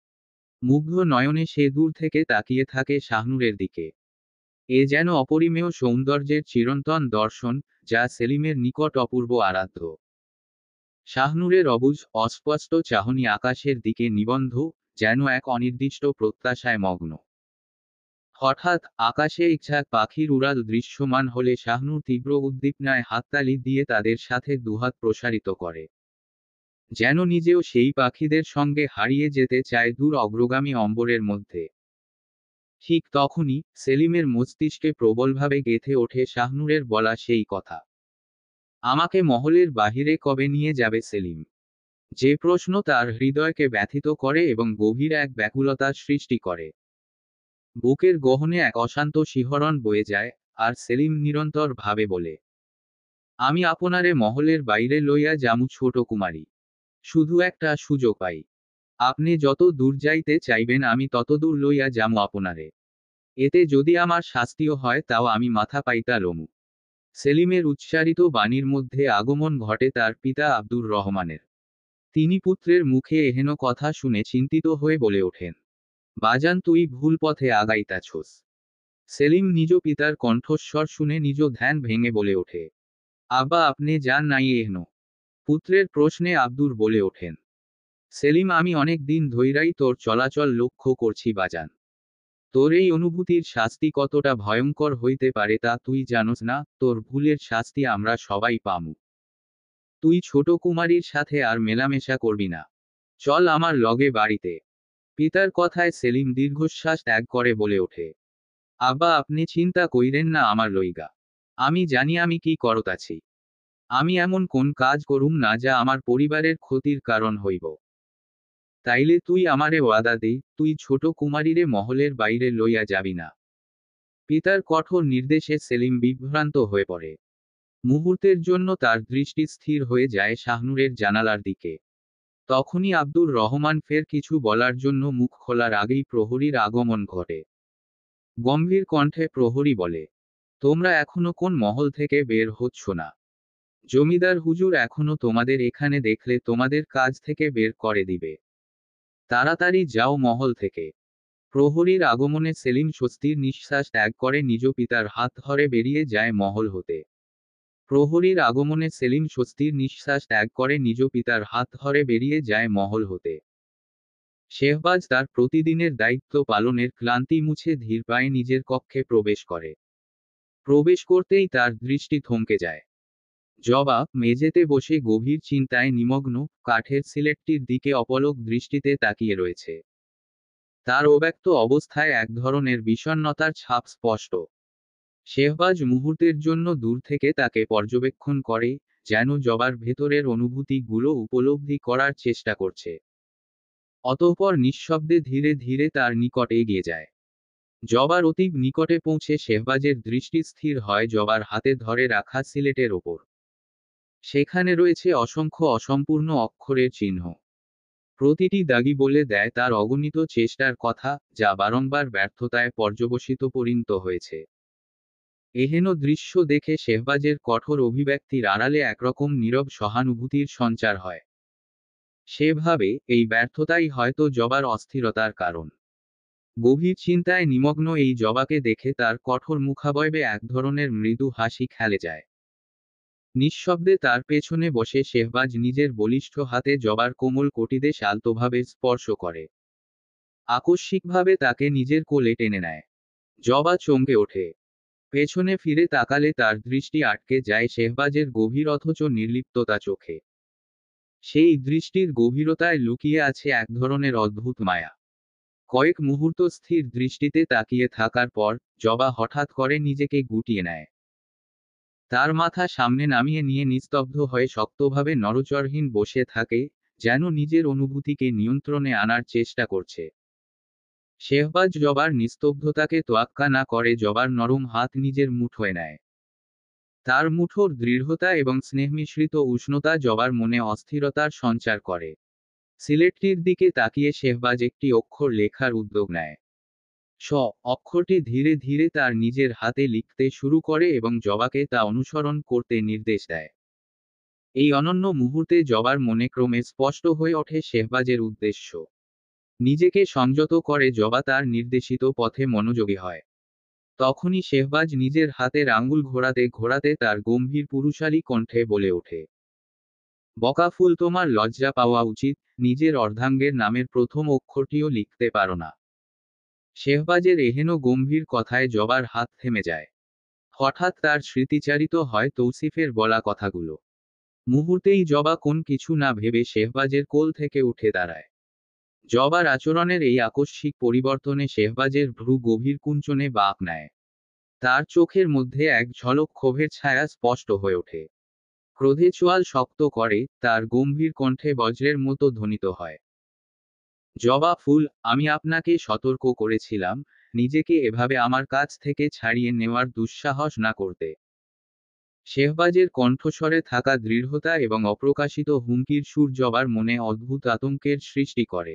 মুগ্ধ নয়নে সে দূর থেকে তাকিয়ে থাকে শাহনূরের দিকে। এ যেন অপরিমেয় সৌন্দর্যের চিরন্তন দর্শন, যা সেলিমের নিকট অপূর্ব আরাধ্য। শাহনূরের অবুঝ অস্পষ্ট চাহনি আকাশের দিকে নিবন্ধ, যেন এক অনির্দিষ্ট প্রত্যাশায় মগ্ন। হঠাৎ আকাশে ইচ্ছা পাখির উড়াল দৃশ্যমান হলে শাহনূর তীব্র উদ্দীপনায় হাততালি দিয়ে তাদের সাথে দুহাত প্রসারিত করে। যেন নিজেও সেই পাখিদের সঙ্গে হারিয়ে যেতে চায় দূর অগ্রগামী অম্বরের মধ্যে। ঠিক তখনই সেলিমের মস্তিষ্কে প্রবলভাবে গেঁথে ওঠে শাহনূরের বলা সেই কথা, আমাকে মহলের বাহিরে কবে নিয়ে যাবে সেলিম? যে প্রশ্ন তার হৃদয়কে ব্যথিত করে এবং গভীর এক ব্যাকুলতার সৃষ্টি করে। বুকের গহনে এক অশান্ত শিহরণ বয়ে যায়, আর সেলিম নিরন্তর ভাবে বলে, আমি আপনারে মহলের বাইরে লইয়া যামু ছোট কুমারী। শুধু একটা সুযোগ পাই। আপনি যত দূর যাইতে চাইবেন আমি তত দূর লইয়া যামু আপনারে। এতে যদি আমার শাস্তিও হয় তাও আমি মাথা পাইতা লমু। সেলিমের উচ্চারিত বাণীর মধ্যে আগমন ঘটে তার পিতা আব্দুর রহমানের। তিনি পুত্রের মুখে এহেন কথা শুনে চিন্তিত হয়ে বলে ওঠেন, বাজান তুই ভুল পথে আগাইতাছোস। সেলিম নিজ পিতার কণ্ঠস্বর শুনে নিজ ধ্যান ভেঙে বলে ওঠে, আব্বা আপনি যান নাই এহেন। পুত্রের প্রশ্নে আব্দুর বলে ওঠেন, সেলিম আমি অনেক দিন ধইরাই তোর চলাচল লক্ষ্য করছি বাজান। তোর এই অনুভূতির শাস্তি কতটা ভয়ঙ্কর হইতে পারে তা তুই জানোস না, তোর ভুলের শাস্তি আমরা সবাই পামু। তুই ছোট কুমারীর সাথে আর মেলামেশা করবি না। চল আমার লগে বাড়িতে। পিতার কথায় সেলিম দীর্ঘশ্বাস ত্যাগ করে বলে ওঠে, আব্বা আপনি চিন্তা কইরেন না আমার লইগা। আমি জানি আমি কি করতাছি। আমি এমন কোন কাজ করুম না যা আমার পরিবারের ক্ষতির কারণ হইব। তাইলে তুই আমারে ওয়াদা দে, তুই ছোট কুমারীরে মহলের বাইরে লইয়া যাবি না। পিতার কঠোর নির্দেশে সেলিম বিভ্রান্ত হয়ে পড়ে। মুহূর্তের জন্য তার দৃষ্টি স্থির হয়ে যায় শাহনূরের জানালার দিকে। তখনই আব্দুর রহমান ফের কিছু বলার জন্য মুখ খোলার আগেই প্রহরীর আগমন ঘটে। গম্ভীর কণ্ঠে প্রহরী বলে, তোমরা এখনো কোন মহল থেকে বের হচ্ছ না? জমিদার হুজুর এখনো তোমাদের এখানে দেখলে তোমাদের কাজ থেকে বের করে দিবে। তাড়াতাড়ি যাও মহল থেকে। প্রহরীর আগমনে সেলিম স্বস্তির নিঃশ্বাস ত্যাগ করে নিজ পিতার হাত ধরে বেরিয়ে যায় মহল হতে। প্রহরীর আগমনে সেলিম স্বস্তির নিঃশ্বাস ত্যাগ করে নিজ পিতার হাত ধরে বেরিয়ে যায় মহল হতে। শেহবাজ তার প্রতিদিনের দায়িত্ব পালনের ক্লান্তি মুছে ধীর পায়ে নিজের কক্ষে প্রবেশ করে। প্রবেশ করতেই তার দৃষ্টি থমকে যায়। জবা মেঝেতে বসে গভীর চিন্তায় নিমগ্ন, কাঠের সিলেটটির দিকে অপলক দৃষ্টিতে তাকিয়ে রয়েছে। তার অব্যক্ত অবস্থায় এক ধরনের বিষণ্ণতার ছাপ স্পষ্ট। শেহবাজ মুহূর্তের জন্য দূর থেকে তাকে পর্যবেক্ষণ করে, যেন জবার ভেতরের অনুভূতিগুলো উপলব্ধি করার চেষ্টা করছে। অতঃপর নিঃশব্দে ধীরে ধীরে তার নিকট এগিয়ে যায়। জবার অতীব নিকটে পৌঁছে শেহবাজের দৃষ্টি স্থির হয় জবার হাতে ধরে রাখা সিলেটের ওপর। সেখানে রয়েছে অসংখ্য অসম্পূর্ণ অক্ষরের চিহ্ন। প্রতিটি দাগই বলে দেয় তার অগণিত চেষ্টার কথা, যা বারংবার ব্যর্থতায় পর্যবসিত হয়েছে। এহেন দৃশ্য দেখে শেহবাজের কঠোর অভিব্যক্তির আড়ালে একরকম নীরব সহানুভূতির সঞ্চার হয়। সে ভাবে, এই ব্যর্থতাই হয়তো জবার অস্থিরতার কারণ। গভীর চিন্তায় নিমগ্ন এই জবাকে দেখে তার কঠোর মুখাবয়বে এক ধরনের মৃদু হাসি খেলে যায়। নিঃশব্দে তার পেছনে বসে শেহবাজ নিজের বলিষ্ঠ হাতে জবার কোমল কটিদেশ আলতোভাবে স্পর্শ করে। আকস্মিকভাবে তাকে নিজের কোলে টেনে নেয়। জবা চমকে ওঠে। পেছনে ফিরে তাকালে তার দৃষ্টি আটকে যায় শেহবাজের গভীর অথচ নির্লিপ্ততা চোখে। সেই দৃষ্টির গভীরতায় লুকিয়ে আছে এক ধরনের অদ্ভুত মায়া। কয়েক মুহূর্ত স্থির দৃষ্টিতে তাকিয়ে থাকার পর জবা হঠাৎ করে নিজেকে গুটিয়ে নেয়। তার মাথা সামনে নামিয়ে নিয়ে নিস্তব্ধ হয়ে শক্তভাবে নড়চড়হীন বসে থাকে, যেন নিজের অনুভূতিকে নিয়ন্ত্রণে আনার চেষ্টা করছে। শেহবাজ জবার নিস্তব্ধতাকে তোয়াক্কা না করে জবার নরম হাত নিজের মুঠোয় নেয়। তার মুঠোর দৃঢ়তা এবং স্নেহমিশ্রিত উষ্ণতা জবার মনে অস্থিরতার সঞ্চার করে। সিলেটটির দিকে তাকিয়ে শেহবাজ একটি অক্ষর লেখার উদ্যোগ নেয়। স অক্ষরটি ধীরে ধীরে তার নিজের হাতে লিখতে শুরু করে এবং জবাকে তা অনুসরণ করতে নির্দেশ দেয়। এই অনন্য মুহূর্তে জবার মনে ক্রমে স্পষ্ট হয়ে ওঠে শেহবাজের উদ্দেশ্য। নিজেকে সংযত করে জবা তার নির্দেশিত পথে মনোযোগী হয়। তখনই শেহবাজ নিজের হাতের আঙ্গুল ঘোরাতে ঘোরাতে তার গম্ভীর পুরুষালী কণ্ঠে বলে ওঠে, বকাফুল, তোমার লজ্জা পাওয়া উচিত, নিজের অর্ধাঙ্গের নামের প্রথম অক্ষরটিও লিখতে পারো না। শেহবাজের এহেন গম্ভীর কথায় জবার হাত থেমে যায়। হঠাৎ তার স্মৃতিচারিত হয় তৌসিফের বলা কথাগুলো। মুহূর্তেই জবা কোন কিছু না ভেবে শেহবাজের কোল থেকে উঠে দাঁড়ায়। জবার আচরণের এই আকস্মিক পরিবর্তনে শেহবাজের ভ্রু গভীর কুঞ্চনে বাঁক নেয়। তার চোখের মধ্যে এক ঝলক ক্ষোভের ছায়া স্পষ্ট হয়ে ওঠে। ক্রোধে চোয়াল শক্ত করে, তার গম্ভীর কণ্ঠে বজ্রের মতো ধ্বনিত হয়, জবা ফুল, আমি আপনাকে সতর্ক করেছিলাম, নিজেকে এভাবে আমার কাছ থেকে ছাড়িয়ে নেওয়ার দুঃসাহস না করতে। শেহবাজের কণ্ঠস্বরে থাকা দৃঢ়তা এবং অপ্রকাশিত হুমকির সুর জবার মনে অদ্ভুত আতঙ্কের সৃষ্টি করে।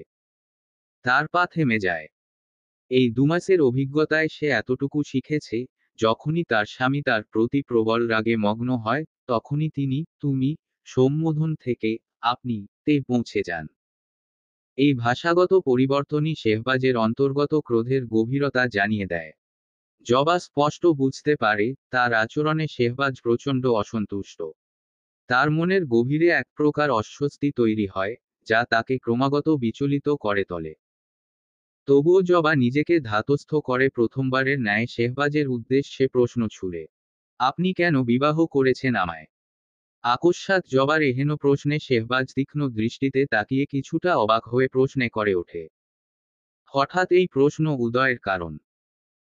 তার পা থেমে যায়। এই দুমাসের অভিজ্ঞতায় সে এতটুকু শিখেছে, যখনই তার স্বামী তার প্রতি প্রবল রাগে মগ্ন হয়, তখনই তিনি তুমি সম্বোধন থেকে আপনি তে পৌঁছে যান। এই ভাষাগত পরিবর্তনই শেহবাজের অন্তর্গত ক্রোধের গভীরতা জানিয়ে দেয়। জবা স্পষ্ট বুঝতে পারে, তার আচরণে শেহবাজ প্রচণ্ড অসন্তুষ্ট। তার মনের গভীরে এক প্রকার অস্বস্তি তৈরি হয়, যা তাকে ক্রমাগত বিচলিত করে তোলে। তবুও জবা নিজেকে ধাতস্থ করে প্রথমবারের ন্যায় শেহবাজের উদ্দেশ্যে প্রশ্ন ছুড়ে, আপনি কেন বিবাহ করেছেন আমায়? আকস্মাৎ জবার এহেন প্রশ্নে শেহবাজ তীক্ষ্ণ দৃষ্টিতে তাকিয়ে কিছুটা অবাক হয়ে প্রশ্নে করে ওঠে। হঠাৎ এই প্রশ্ন উদয়ের কারণ।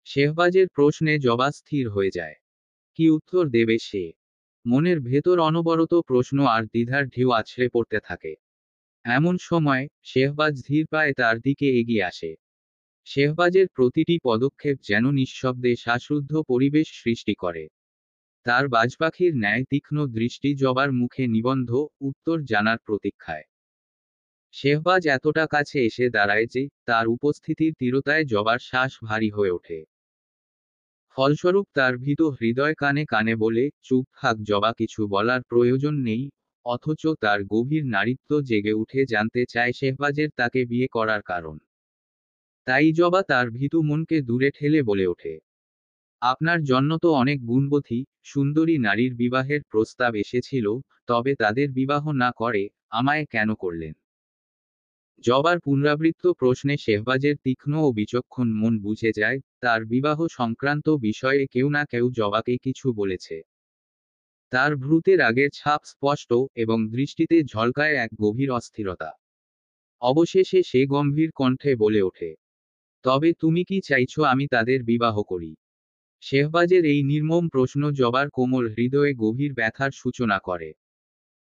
শেহবাজের প্রশ্নে জবা স্থির হয়ে যায়। কি উত্তর দেবে সে? মনের ভেতর অনবরত প্রশ্ন আর দ্বিধার ঢেউ আছড়ে পড়তে থাকে। এমন সময় শেহবাজ ধীর পায়ে তার দিকে এগিয়ে আসে। শেহবাজের প্রতিটি পদক্ষেপ যেন নিঃশব্দে শ্বাসরুদ্ধ পরিবেশ সৃষ্টি করে। তার বাজপাখির ন্যায় তীক্ষ্ণ দৃষ্টি জবার মুখে নিবন্ধ, উত্তর জানার প্রতীক্ষায়। শেহবাজ এতটা কাছে এসে দাঁড়ায় যে, তার উপস্থিতির তীব্রতায় জবার শ্বাস ভারী হয়ে ওঠে। ফলস্বরূপ তার ভীত হৃদয় কানে কানে বলে, চুপ থাক জবা, কিছু বলার প্রয়োজন নেই। অথচ তার গভীর নারীত্ব জেগে উঠে জানতে চায় শেহবাজের তাকে বিয়ে করার কারণ। তাই জবা তার ভীতু মনকে দূরে ঠেলে বলে ওঠে, আপনার জন্য তো অনেক গুণবতী, সুন্দরী নারীর বিবাহের প্রস্তাব এসেছিল, তবে তাদের বিবাহ না করে আমায় কেন করলেন? জবার পুনরাবৃত্ত প্রশ্নে শেহবাজের তীক্ষ্ণ ও বিচক্ষণ মন বুঝে যায়, তার বিবাহ সংক্রান্ত বিষয়ে কেউ না কেউ জবাকে কিছু বলেছে। তার ভ্রুতে রাগের ছাপ স্পষ্ট, এবং দৃষ্টিতে ঝলকায় এক গভীর অস্থিরতা। অবশেষে সে গম্ভীর কণ্ঠে বলে ওঠে, তবে তুমি কি চাইছো আমি তাদের বিবাহ করি? শেহবাজের এই নির্মম প্রশ্ন জবার কোমল হৃদয়ে গভীর ব্যথার সূচনা করে।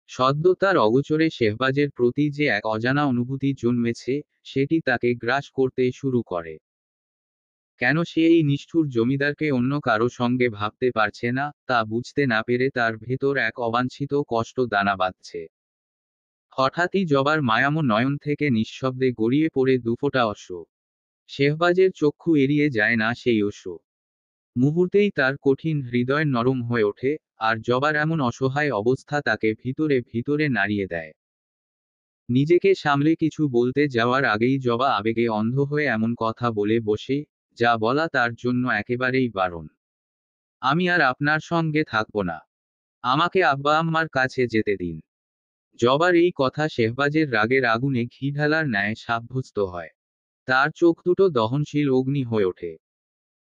সদ্য তার অগোচরে শেহবাজের প্রতি যে এক অজানা অনুভূতি জন্মেছে, সেটি তাকে গ্রাস করতে শুরু করে। কেন সে এই নিষ্ঠুর জমিদারকে অন্য কারো সঙ্গে ভাবতে পারছে না, তা বুঝতে না পেরে তার ভেতর এক অবাঞ্ছিত কষ্ট দানা বাঁধছে। হঠাৎই জবার মায়ামো নয়ন থেকে নিঃশব্দে গড়িয়ে পড়ে দুফোঁটা অশ্রু। শেহবাজের চক্ষু এড়িয়ে যায় না সেই অশ্রু। মুহূর্তেই তার কঠিন হৃদয় নরম হয়ে ওঠে, আর জবার এমন অসহায় অবস্থা তাকে ভিতরে ভিতরে নাড়িয়ে দেয়। নিজেকে সামলে কিছু বলতে যাওয়ার আগেই জবা আবেগে অন্ধ হয়ে এমন কথা বলে বসে, যা বলা তার জন্য একেবারেই বারণ। আমি আর আপনার সঙ্গে থাকব না। আমাকে আব্বা আম্মার কাছে যেতে দিন। জবার এই কথা শেহবাজের রাগের আগুনে ঘি ঢালার ন্যায় সাব্যস্ত হয়। তার চোখ দুটো দহনশীল অগ্নি হয়ে ওঠে।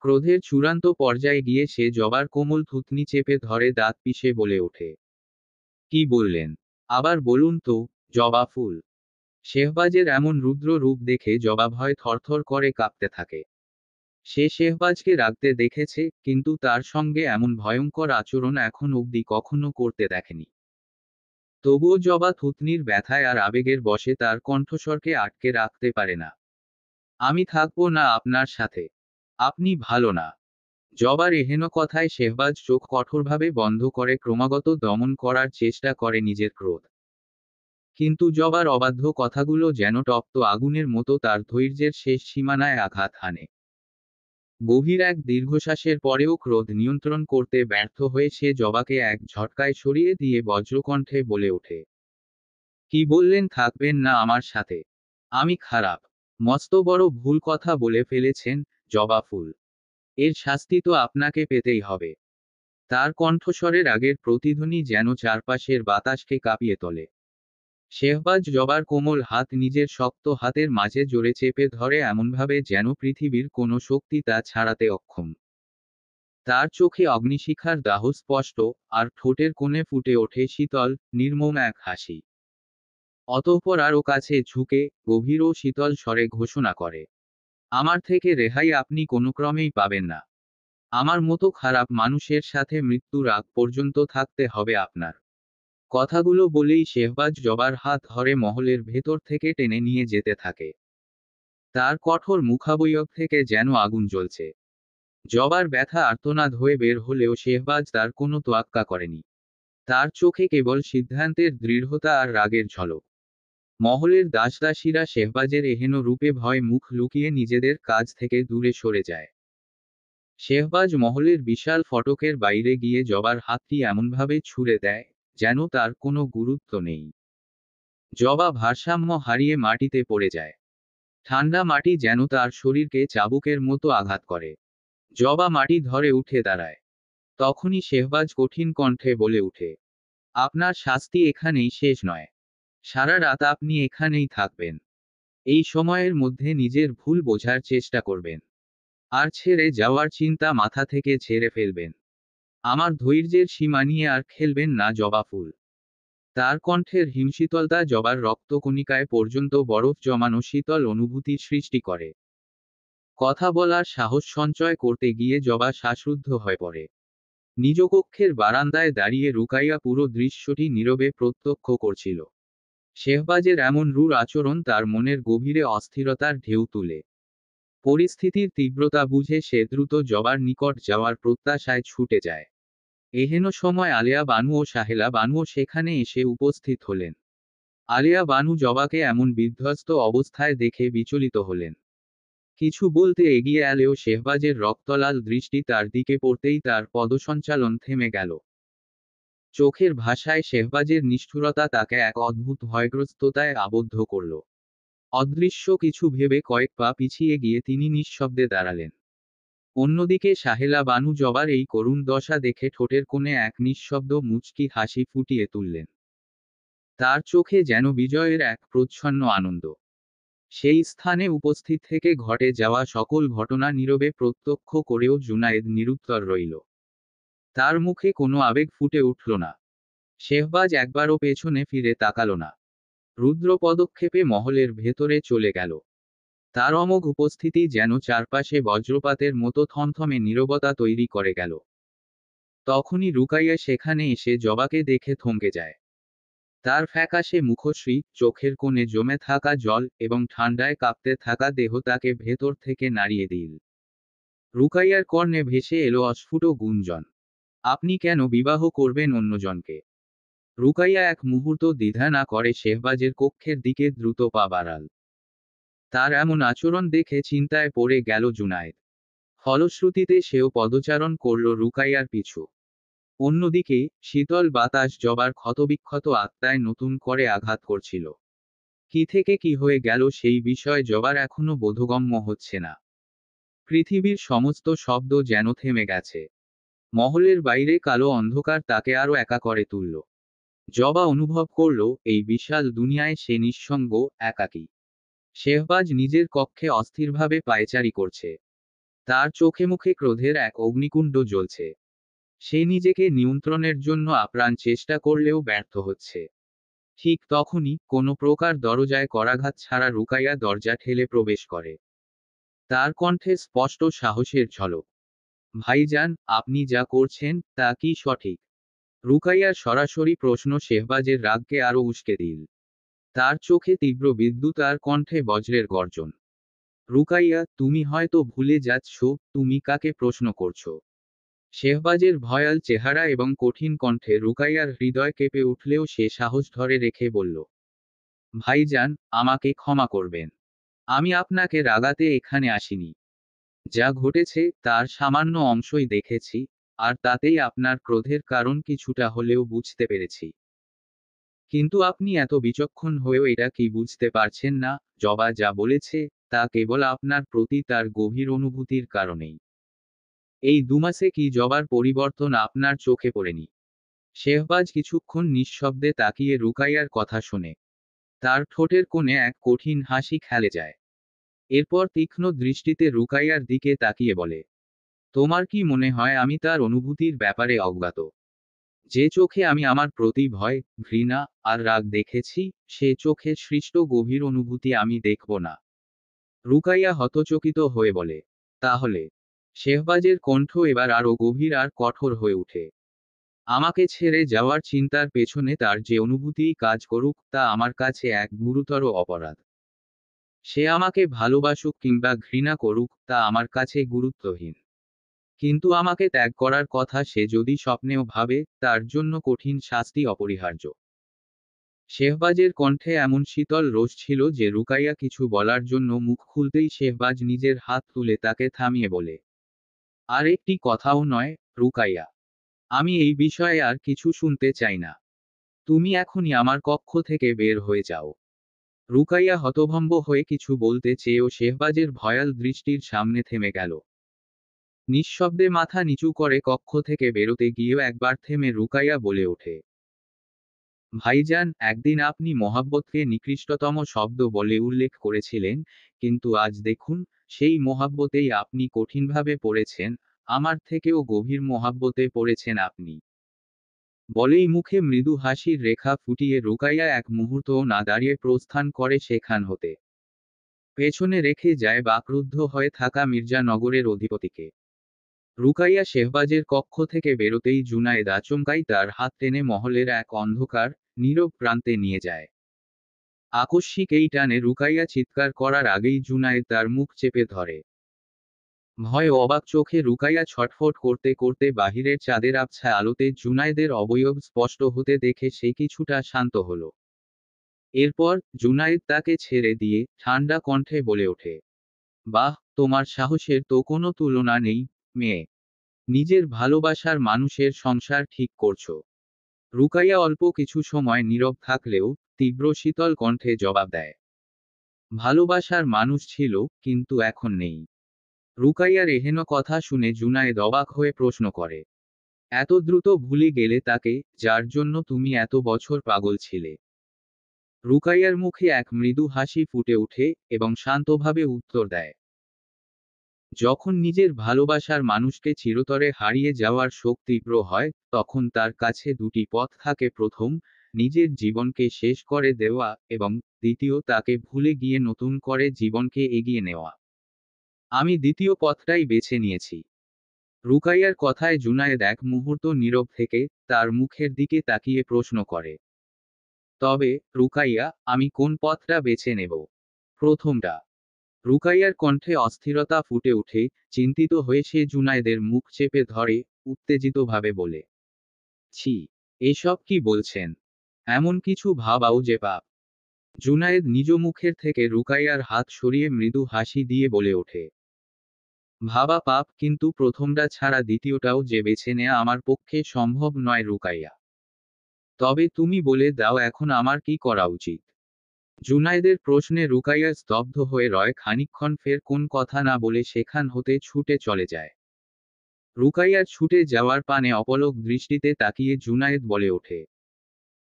ক্রোধের চূড়ান্ত পর্যায়ে গিয়ে সে জবার কোমল থুতনি চেপে ধরে দাঁত পিষে বলে ওঠে, কি বললেন? আবার বলুন তো, জবা ফুল। শেহবাজের এমন রুদ্র রূপ দেখে জবা ভয় থরথর করে কাঁপতে থাকে। সে শেহবাজকে রাগতে দেখেছে, কিন্তু তার সঙ্গে এমন ভয়ঙ্কর আচরণ এখন অবধি কখনো করতে দেখেনি। তবুও জবা থুতনির ব্যথায় আর আবেগের বশে তার কণ্ঠস্বরকে আটকে রাখতে পারে না। আমি থাকবো না আপনার সাথে। আপনি ভালো না। জবার এহেন কথায় শেহবাজ চোখ কঠোরভাবে বন্ধ করে ক্রমাগত দমন করার চেষ্টা করে নিজের ক্রোধ। কিন্তু জবার অবাধ্য কথাগুলো যেন তপ্ত আগুনের মতো তার ধৈর্যের শেষ সীমানায় আঘাত হানে। গভীর এক দীর্ঘশ্বাসের পরেও ক্রোধ নিয়ন্ত্রণ করতে ব্যর্থ হয়ে সে জবাকে এক ঝটকায় সরিয়ে দিয়ে বজ্রকণ্ঠে বলে ওঠে, কি বললেন থাকবেন না আমার সাথে? আমি খারাপ। মস্ত বড় ভুল কথা বলে ফেলেছেন, জবা ফুল। এর শাস্তি তো আপনাকে পেতেই হবে। তার কণ্ঠস্বরের আগের প্রতিধ্বনি যেন চারপাশের বাতাসকে কাঁপিয়ে তোলে। শেহবাজ জবার কোমল হাত নিজের শক্ত হাতের মাঝে জোরে চেপে ধরে এমনভাবে যেন পৃথিবীর কোনো শক্তি তা ছাড়াতে অক্ষম। তার চোখে অগ্নিশিখার দাহ স্পষ্ট, আর ঠোঁটের কোণে ফুটে ওঠে শীতল, নির্মম এক হাসি। অতঃপর আরও কাছে ঝুঁকে, গভীর ও শীতল স্বরে ঘোষণা করে, আমার থেকে রেহাই আপনি কোনো ক্রমেই পাবেন না। আমার মতো খারাপ মানুষের সাথে মৃত্যুর আগ পর্যন্ত থাকতে হবে আপনার। কথাগুলো বলেই শেহবাজ জবার হাত ধরে মহলের ভেতর থেকে টেনে নিয়ে যেতে থাকে। তার কঠোর মুখাবয়ব থেকে যেন আগুন জ্বলছে। জবার ব্যথা আর্তনাদ হয়ে বের হলেও শেহবাজ তার কোনো তোয়াক্কা করেনি। তার চোখে কেবল সিদ্ধান্তের দৃঢ়তা আর রাগের ঝলক। মহলের দাসদাসীরা শেহবাজের এহেন রূপে ভয় মুখ লুকিয়ে নিজেদের কাজ থেকে দূরে সরে যায়। শেহবাজ মহলের বিশাল ফটকের বাইরে গিয়ে জবার হাতটি এমনভাবে ছুঁড়ে দেয়, যেন তার কোনো গুরুত্ব নেই। জবা ভারসাম্য হারিয়ে মাটিতে পড়ে যায়। ঠান্ডা মাটি যেন তার শরীরকে চাবুকের মতো আঘাত করে। জবা মাটি ধরে উঠে দাঁড়ায়। তখনই শেহবাজ কঠিন কণ্ঠে বলে উঠে, আপনার শাস্তি এখানেই শেষ নয়। সারা রাত আপনি এখানেই থাকবেন। এই সময়ের মধ্যে নিজের ভুল বোঝার চেষ্টা করবেন। আর ছেড়ে যাওয়ার চিন্তা মাথা থেকে ঝেড়ে ফেলবেন। আমার ধৈর্যের সীমা নিয়ে আর খেলবেন না জবা ফুল। তার কণ্ঠের হিমশীতলতা জবার রক্তকণিকায় পর্যন্ত বরফ জমানো শীতল অনুভূতির সৃষ্টি করে। কথা বলার সাহস সঞ্চয় করতে গিয়ে জবা শ্বাসরুদ্ধ হয়ে পড়ে। নিজ কক্ষের বারান্দায় দাঁড়িয়ে রুকাইয়া পুরো দৃশ্যটি নীরবে প্রত্যক্ষ করছিল। শেহবাজের এমন রূঢ় আচরণ তার মনের গভীরে অস্থিরতার ঢেউ তুলে। পরিস্থিতির তীব্রতা বুঝে সে দ্রুত জবার নিকট যাওয়ার প্রত্যাশায় ছুটে যায়। এহেন সময় আলিয়া বানু ও সাহেলা বানুও সেখানে এসে উপস্থিত হলেন। আলিয়া বানু জবাকে এমন বিধ্বস্ত অবস্থায় দেখে বিচলিত হলেন। কিছু বলতে এগিয়ে এলেও শেহবাজের রক্তলাল দৃষ্টি তার দিকে পড়তেই তার পদসঞ্চালন থেমে গেল। চোখের ভাষায় শেহবাজের নিষ্ঠুরতা তাকে এক অদ্ভুত ভয়গ্রস্ততায় আবদ্ধ করল। অদৃশ্য কিছু ভেবে কয়েক পা পিছিয়ে গিয়ে তিনি নিঃশব্দে দাঁড়ালেন। অন্যদিকে সাহেলা বানু জবার এই করুণ দশা দেখে ঠোঁটের কোণে এক নিঃশব্দ মুচকি হাসি ফুটিয়ে তুললেন। তার চোখে যেন বিজয়ের এক প্রচ্ছন্ন আনন্দ। সেই স্থানে উপস্থিত থেকে ঘটে যাওয়া সকল ঘটনা নীরবে প্রত্যক্ষ করেও জুনায়েদ নিরুত্তর রইল। তার মুখে কোনো আবেগ ফুটে উঠল না। শেহবাজ একবারও পেছনে ফিরে তাকালো না। রুদ্র পদক্ষেপে মহলের ভেতরে চলে গেল। তার অমোঘ উপস্থিতি যেন চারপাশে বজ্রপাতের মতো থমথমে নীরবতা তৈরি করে গেল। তখনই রুকাইয়া সেখানে এসে জবাকে দেখে থমকে যায়। তার ফ্যাকাশে মুখশ্রী, চোখের কোণে জমে থাকা জল এবং ঠান্ডায় কাঁপতে থাকা দেহ তাকে ভেতর থেকে নাড়িয়ে দিল। রুকাইয়ার কর্ণে ভেসে এলো অস্ফুট গুঞ্জন। আপনি কেন বিবাহ করবেন অন্যজনকে? রুকাইয়া এক মুহূর্ত দ্বিধা না করে শেহবাজের কক্ষের দিকে দ্রুত পা বাড়াল। তার এমন আচরণ দেখে চিন্তায় পড়ে গেল জুনায়েদ। ফলশ্রুতিতে সেও পদচারণ করল রুকাইয়ার পিছু। অন্যদিকে শীতল বাতাস জবার ক্ষতবিক্ষত আত্মায় নতুন করে আঘাত করছিল। কি থেকে কি হয়ে গেল সেই বিষয়ে জবার এখনো বোধগম্য হচ্ছে না। পৃথিবীর সমস্ত শব্দ যেন থেমে গেছে। মহলের বাইরে কালো অন্ধকার তাকে আরো একা করে তুলল। জবা অনুভব করল এই বিশাল দুনিয়ায় সে নিঃসঙ্গ, একাকী। শেহবাজ নিজের কক্ষে অস্থিরভাবে পায়চারি করছে। তার চোখে মুখে ক্রোধের এক অগ্নিকুণ্ড জ্বলছে। সে নিজেকে নিয়ন্ত্রণের জন্য আপ্রাণ চেষ্টা করলেও ব্যর্থ হচ্ছে। ঠিক তখনই কোনো প্রকার দরজায় করাঘাত ছাড়া রুকাইয়া দরজা ঠেলে প্রবেশ করে। তার কণ্ঠে স্পষ্ট সাহসের ঝলক। ভাইজান, আপনি যা করছেন তা কি সঠিক? রুকাইয়ার সরাসরি প্রশ্ন শেহবাজের রাগকে আরো উস্কে দিল। তার চোখে তীব্র বিদ্যুৎ আর কণ্ঠে বজ্রের গর্জন। রুকাইয়া, তুমি হয়তো ভুলে যাচ্ছ তুমি কাকে প্রশ্ন করছো। শেহবাজের ভয়াল চেহারা এবং কঠিন কণ্ঠে রুকাইয়ার হৃদয় কেঁপে উঠলেও সে সাহস ধরে রেখে বলল, ভাইজান, আমাকে ক্ষমা করবেন। আমি আপনাকে রাগাতে এখানে আসিনি। যা ঘটেছে তার সামান্য অংশই দেখেছি, আর তাতেই আপনার ক্রোধের কারণ কিছুটা হলেও বুঝতে পেরেছি। কিন্তু আপনি এত বিচক্ষণ হয়েও এটা কি বুঝতে পারছেন না, জবা যা বলেছে তা কেবল আপনার প্রতি তার গভীর অনুভূতির কারণেই। এই দুমাসে কি জবার পরিবর্তন আপনার চোখে পড়েনি? শেহবাজ কিছুক্ষণ নিঃশব্দে তাকিয়ে রুকাইয়ার কথা শুনে। তার ঠোঁটের কোণে এক কঠিন হাসি খেলে যায়। এরপর তীক্ষ্ণ দৃষ্টিতে রুকাইয়ার দিকে তাকিয়ে বলে, তোমার কি মনে হয় আমি তার অনুভূতির ব্যাপারে অজ্ঞাত? যে চোখে আমি আমার প্রতি ভয়, ঘৃণা আর রাগ দেখেছি, সে চোখে সৃষ্ট গভীর অনুভূতি আমি দেখব না? রুকাইয়া হতচকিত হয়ে বলে, তাহলে? শেহবাজের কণ্ঠ এবার আরো গভীর আর কঠোর হয়ে ওঠে। আমাকে ছেড়ে যাওয়ার চিন্তার পেছনে তার যে অনুভূতিই কাজ করুক তা আমার কাছে এক গুরুতর অপরাধ। সে আমাকে ভালোবাসুক কিংবা ঘৃণা করুক তা আমার কাছে গুরুত্বহীন। কিন্তু আমাকে ত্যাগ করার কথা সে যদি স্বপ্নেও ভাবে, তার জন্য কঠিন শাস্তি অপরিহার্য। শেহবাজের কণ্ঠে এমন শীতল রোষ ছিল যে রুকাইয়া কিছু বলার জন্য মুখ খুলতেই শেহবাজ নিজের হাত তুলে তাকে থামিয়ে বলে, আর একটি কথাও নয়, রুকাইয়া। আমি এই বিষয়ে আর কিছু শুনতে চাই না। তুমি এখনই আমার কক্ষ থেকে বের হয়ে যাও। রুকাইয়া হতভম্ব হয়ে কিছু বলতে চেয়েও শেহবাজের ভয়াল দৃষ্টির সামনে থেমে গেল। নিঃশব্দে মাথা নিচু করে কক্ষ থেকে বেরোতে গিয়েও একবার থেমে রুকাইয়া বলে ওঠে, ভাইজান, একদিন আপনি মহাব্বতকে নিকৃষ্টতম শব্দ বলে উল্লেখ করেছিলেন, কিন্তু আজ দেখুন, সেই মহাব্বতেই আপনি কঠিনভাবে পড়েছেন, আমার থেকেও গভীর মহাব্বতে পড়েছেন আপনি। বলেই মুখে মৃদু হাসির রেখা ফুটিয়ে রুকাইয়া এক মুহূর্তও না দাঁড়িয়ে প্রস্থান করে সেখান হতে। পেছনে রেখে যায় বাকরুদ্ধ হয়ে থাকা মির্জানগরের অধিপতিকে। রুকাইয়া শেহবাজের কক্ষ থেকে বেরোতেই জুনায়েদ আচমকাই তার হাত টেনে মহলের এক অন্ধকার, নীরব প্রান্তে নিয়ে যায়। আকস্মিক এই টানে রুকাইয়া চিৎকার করার আগেই জুনায়েদ তার মুখ চেপে ধরে। ভয়ে অবাক চোখে রুকাইয়া ছটফট করতে করতে বাহিরের চাঁদের আবছা আলোতে জুনায়েদের অবয়ব স্পষ্ট হতে দেখে সে কিছুটা শান্ত হলো। এরপর জুনায়েদ তাকে ছেড়ে দিয়ে ঠান্ডা কণ্ঠে বলে ওঠে, বাহ, তোমার সাহসের তো কোনো তুলনা নেই, মেয়ে। নিজের ভালোবাসার মানুষের সংসার ঠিক করছো। রুকাইয়া অল্প কিছু সময় নীরব থাকলেও তীব্র শীতল কণ্ঠে জবাব দেয়, ভালোবাসার মানুষ ছিল, কিন্তু এখন নেই। রুকাইয়ার এহেন কথা শুনে জুনায়েদ অবাক হয়ে প্রশ্ন করে, এত দ্রুত ভুলে গেলে তাকে, যার জন্য তুমি এত বছর পাগল ছিলে? রুকাইয়ার মুখে এক মৃদু হাসি ফুটে ওঠে এবং শান্তভাবে উত্তর দেয়, যখন নিজের ভালোবাসার মানুষকে চিরতরে হারিয়ে যাওয়ার শোক তীব্র হয়, তখন তার কাছে দুটি পথ থাকে। প্রথম, নিজের জীবনকে শেষ করে দেওয়া, এবং দ্বিতীয়, তাকে ভুলে গিয়ে নতুন করে জীবনকে এগিয়ে নেওয়া। আমি দ্বিতীয় পথটাই বেছে নিয়েছি। রুকাইয়ার কথায় জুনায়েদ এক মুহূর্ত নীরব থেকে তার মুখের দিকে তাকিয়ে প্রশ্ন করে, তবে রুকাইয়া, আমি কোন পথটা বেছে নেব? প্রথমটা? রুকাইয়ার কণ্ঠে অস্থিরতা ফুটে ওঠে, চিন্তিত হয়ে সে জুনায়েদের মুখ চেপে ধরে, উত্তেজিতভাবে বলে, ছি, এসব কি বলছেন? এমন কিছু ভাবাও যে পাপ। জুনায়েদ নিজ মুখের থেকে রুকাইয়ার হাত সরিয়ে মৃদু হাসি দিয়ে বলে ওঠে, ভাবা পাপ, কিন্তু প্রথমটা ছাড়া দ্বিতীয়টাও যে বেছে নেয়া আমার পক্ষে সম্ভব নয় রুকাইয়া। তবে তুমি বলে দাও এখন আমার কি করা উচিত? জুনায়েদের প্রশ্নে রুকাইয়া স্তব্ধ হয়ে রয় খানিকক্ষণ, ফের কোন কথা না বলে সেখান হতে ছুটে চলে যায়। রুকাইয়ার ছুটে যাওয়ার পানে অপলক দৃষ্টিতে তাকিয়ে জুনায়েদ বলে ওঠে,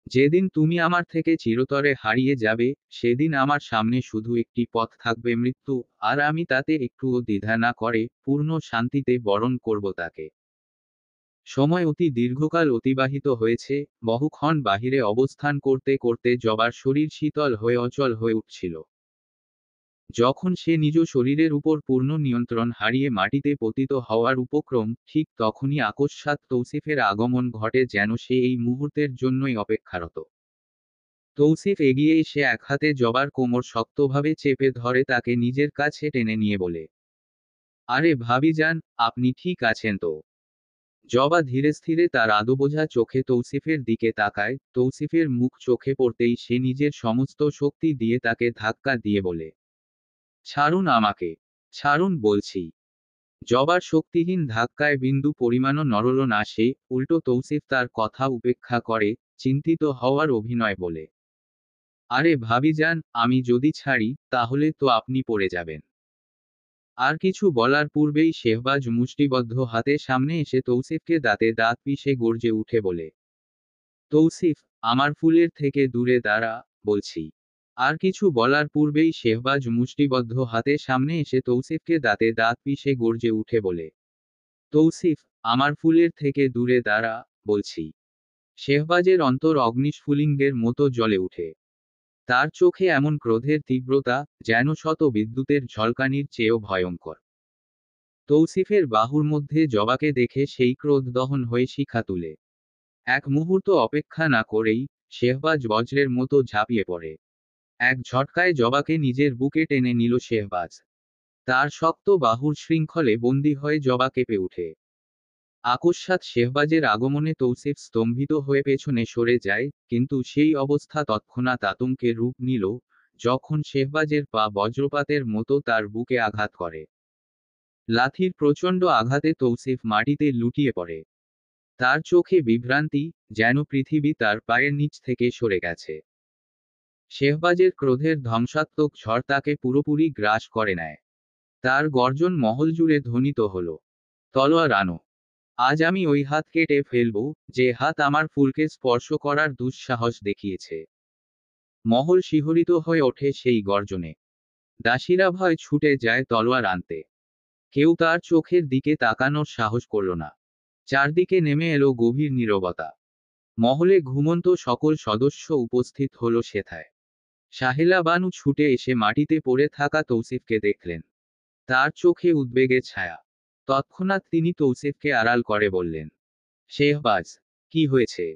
যেদিন তুমি আমার থেকে চিরতরে হারিয়ে যাবে, সেদিন আমার সামনে শুধু একটি পথ থাকবে, মৃত্যু, আর আমি তাতে একটুও দ্বিধা না করে পূর্ণ শান্তিতে বরণ করব তাকে। সময় অতি দীর্ঘকাল অতিবাহিত হয়েছে, বহুক্ষণ বাহিরে অবস্থান করতে করতে জবার শরীর শীতল হয়ে অচল হয়ে উঠছিল। যখন সে নিজ শরীরের উপর পূর্ণ নিয়ন্ত্রণ হারিয়ে মাটিতে পতিত হওয়ার উপক্রম, ঠিক তখনই আকস্মাৎ তৌসিফের আগমন ঘটে, যেন সে এই মুহূর্তের জন্যই অপেক্ষারত। তৌসিফ এগিয়ে এসে এক হাতে জবার কোমর শক্তভাবে চেপে ধরে তাকে নিজের কাছে টেনে নিয়ে বলে, আরে ভাবিজান, আপনি ঠিক আছেন তো? জবা ধীরে স্থিরে তার আদবোঝা চোখে তৌসিফের দিকে তাকায়, তৌসিফের মুখ চোখে পড়তেই সে নিজের সমস্ত শক্তি দিয়ে তাকে ধাক্কা দিয়ে বলে, ছাড়ুন আমাকে, ছাড়ুন বলছি। জবার শক্তিহীন ধাক্কায় বিন্দু পরিমাণও নড়ল না সে, উল্টো তৌসিফ তার কথা উপেক্ষা করে, চিন্তিত হওয়ার অভিনয় বলে, আরে ভাবিজান, আমি যদি ছাড়ি, তাহলে তো আপনি পড়ে যাবেন। আর কিছু বলার পূর্বেই শেহবাজ মুষ্টিবদ্ধ হাতে সামনে এসে তৌসিফকে দাঁতে দাঁত পিষে গর্জে উঠে বলে, তৌসিফ, আমার ফুলের থেকে দূরে দাঁড়া, বলছি। আর কিছু বলার পূর্বেই শেহবাজ মুষ্টিবদ্ধ হাতে সামনে এসে তৌসিফকে দাঁতে দাঁত পিষে গর্জে উঠে বলে, তৌসিফ, আমার ফুলের থেকে দূরে দাঁড়া, বলছি। শেহবাজের অন্তর অগ্নিস্ফুলিঙ্গের মতো জ্বলে উঠে। তার চোখে এমন ক্রোধের তীব্রতা, যেন শত বিদ্যুতের ঝলকানির চেয়েও ভয়ঙ্কর। তৌসিফের বাহুর মধ্যে জবাকে দেখে সেই ক্রোধ দহন হয়ে শিখা তুলে। এক মুহূর্ত অপেক্ষা না করেই শেহবাজ বজ্রের মতো ঝাঁপিয়ে পড়ে। এক ঝটকায় জবাকে নিজের বুকে টেনে নিল শেহবাজ। তার শক্ত বাহুর শৃঙ্খলে বন্দী হয়ে জবা কেঁপে উঠে। আকস্মাৎ শেহবাজের আগমনে তৌসিফ স্তম্ভিত হয়ে পেছনে সরে যায়, কিন্তু সেই অবস্থা তৎক্ষণাৎ আতঙ্কের রূপ নিল, যখন শেহবাজের পা বজ্রপাতের মতো তার বুকে আঘাত করে। লাথির প্রচণ্ড আঘাতে তৌসিফ মাটিতে লুটিয়ে পড়ে। তার চোখে বিভ্রান্তি, যেন পৃথিবী তার পায়ের নিচ থেকে সরে গেছে। শেহবাজের ক্রোধের ধ্বংসাত্মক ঝড় তাকে পুরোপুরি গ্রাস করে নেয়। তার গর্জন মহল জুড়ে ধ্বনিত হল, তলোয়ার আনো। আজ আমি ওই হাত কেটে ফেলব, যে হাত আমার ফুলকে স্পর্শ করার দুঃসাহস দেখিয়েছে। মহল শিহরিত হয়ে ওঠে সেই গর্জনে। দাসীরা ভয় ছুটে যায় তলোয়ার আনতে। কেউ তার চোখের দিকে তাকানোর সাহস করল না। চারদিকে নেমে এলো গভীর নীরবতা। মহলে ঘুমন্ত সকল সদস্য উপস্থিত হল সেথায়। সাহেলা বানু ছুটে এসে মাটিতে পড়ে থাকা তৌসিফকে দেখলেন। তার চোখে উদ্বেগের ছায়া। তৎক্ষণাৎ তিনি তৌসিফকে আড়াল করে বললেন, শেহবাজ, কি হয়েছে?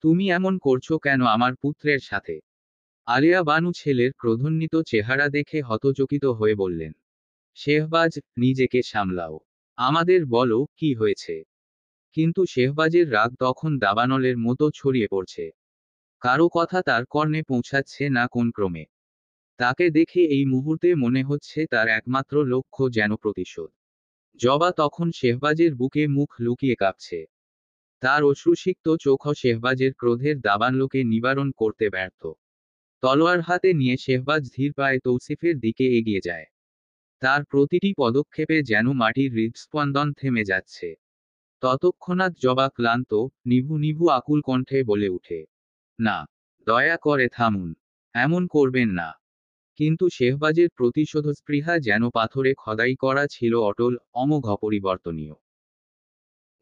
তুমি এমন করছো কেন আমার পুত্রের সাথে? আলিয়া বানু ছেলের ক্রোধান্বিত চেহারা দেখে হতচকিত হয়ে বললেন, শেহবাজ, নিজেকে সামলাও। আমাদের বলো, কি হয়েছে? কিন্তু শেহবাজের রাগ তখন দাবানলের মতো ছড়িয়ে পড়ছে। কারো কথা তার কর্ণে পৌঁছাচ্ছে না কোন ক্রমে। তাকে দেখে এই মুহূর্তে মনে হচ্ছে তার একমাত্র লক্ষ্য যেন প্রতিশোধ। জবা তখন শেহবাজের বুকে মুখ লুকিয়ে কাঁপছে। তার অশ্রুসিক্ত চোখ শেহবাজের ক্রোধের দাবানলকে নিবারণ করতে ব্যর্থ। তলোয়ার হাতে নিয়ে শেহবাজ ধীর পায়ে তৌসিফের দিকে এগিয়ে যায়। তার প্রতিটি পদক্ষেপে যেন মাটির হৃদস্পন্দন থেমে যাচ্ছে। ততক্ষণাৎ জবা ক্লান্ত, নিভু নিভু আকুল কণ্ঠে বলে উঠে, না, দয়া করে থামুন, এমন করবেন না। কিন্তু শেহবাজের প্রতিশোধস্পৃহা যেন পাথরে খোদাই করা ছিল, অটল, অমোঘ, অপরিবর্তনীয়।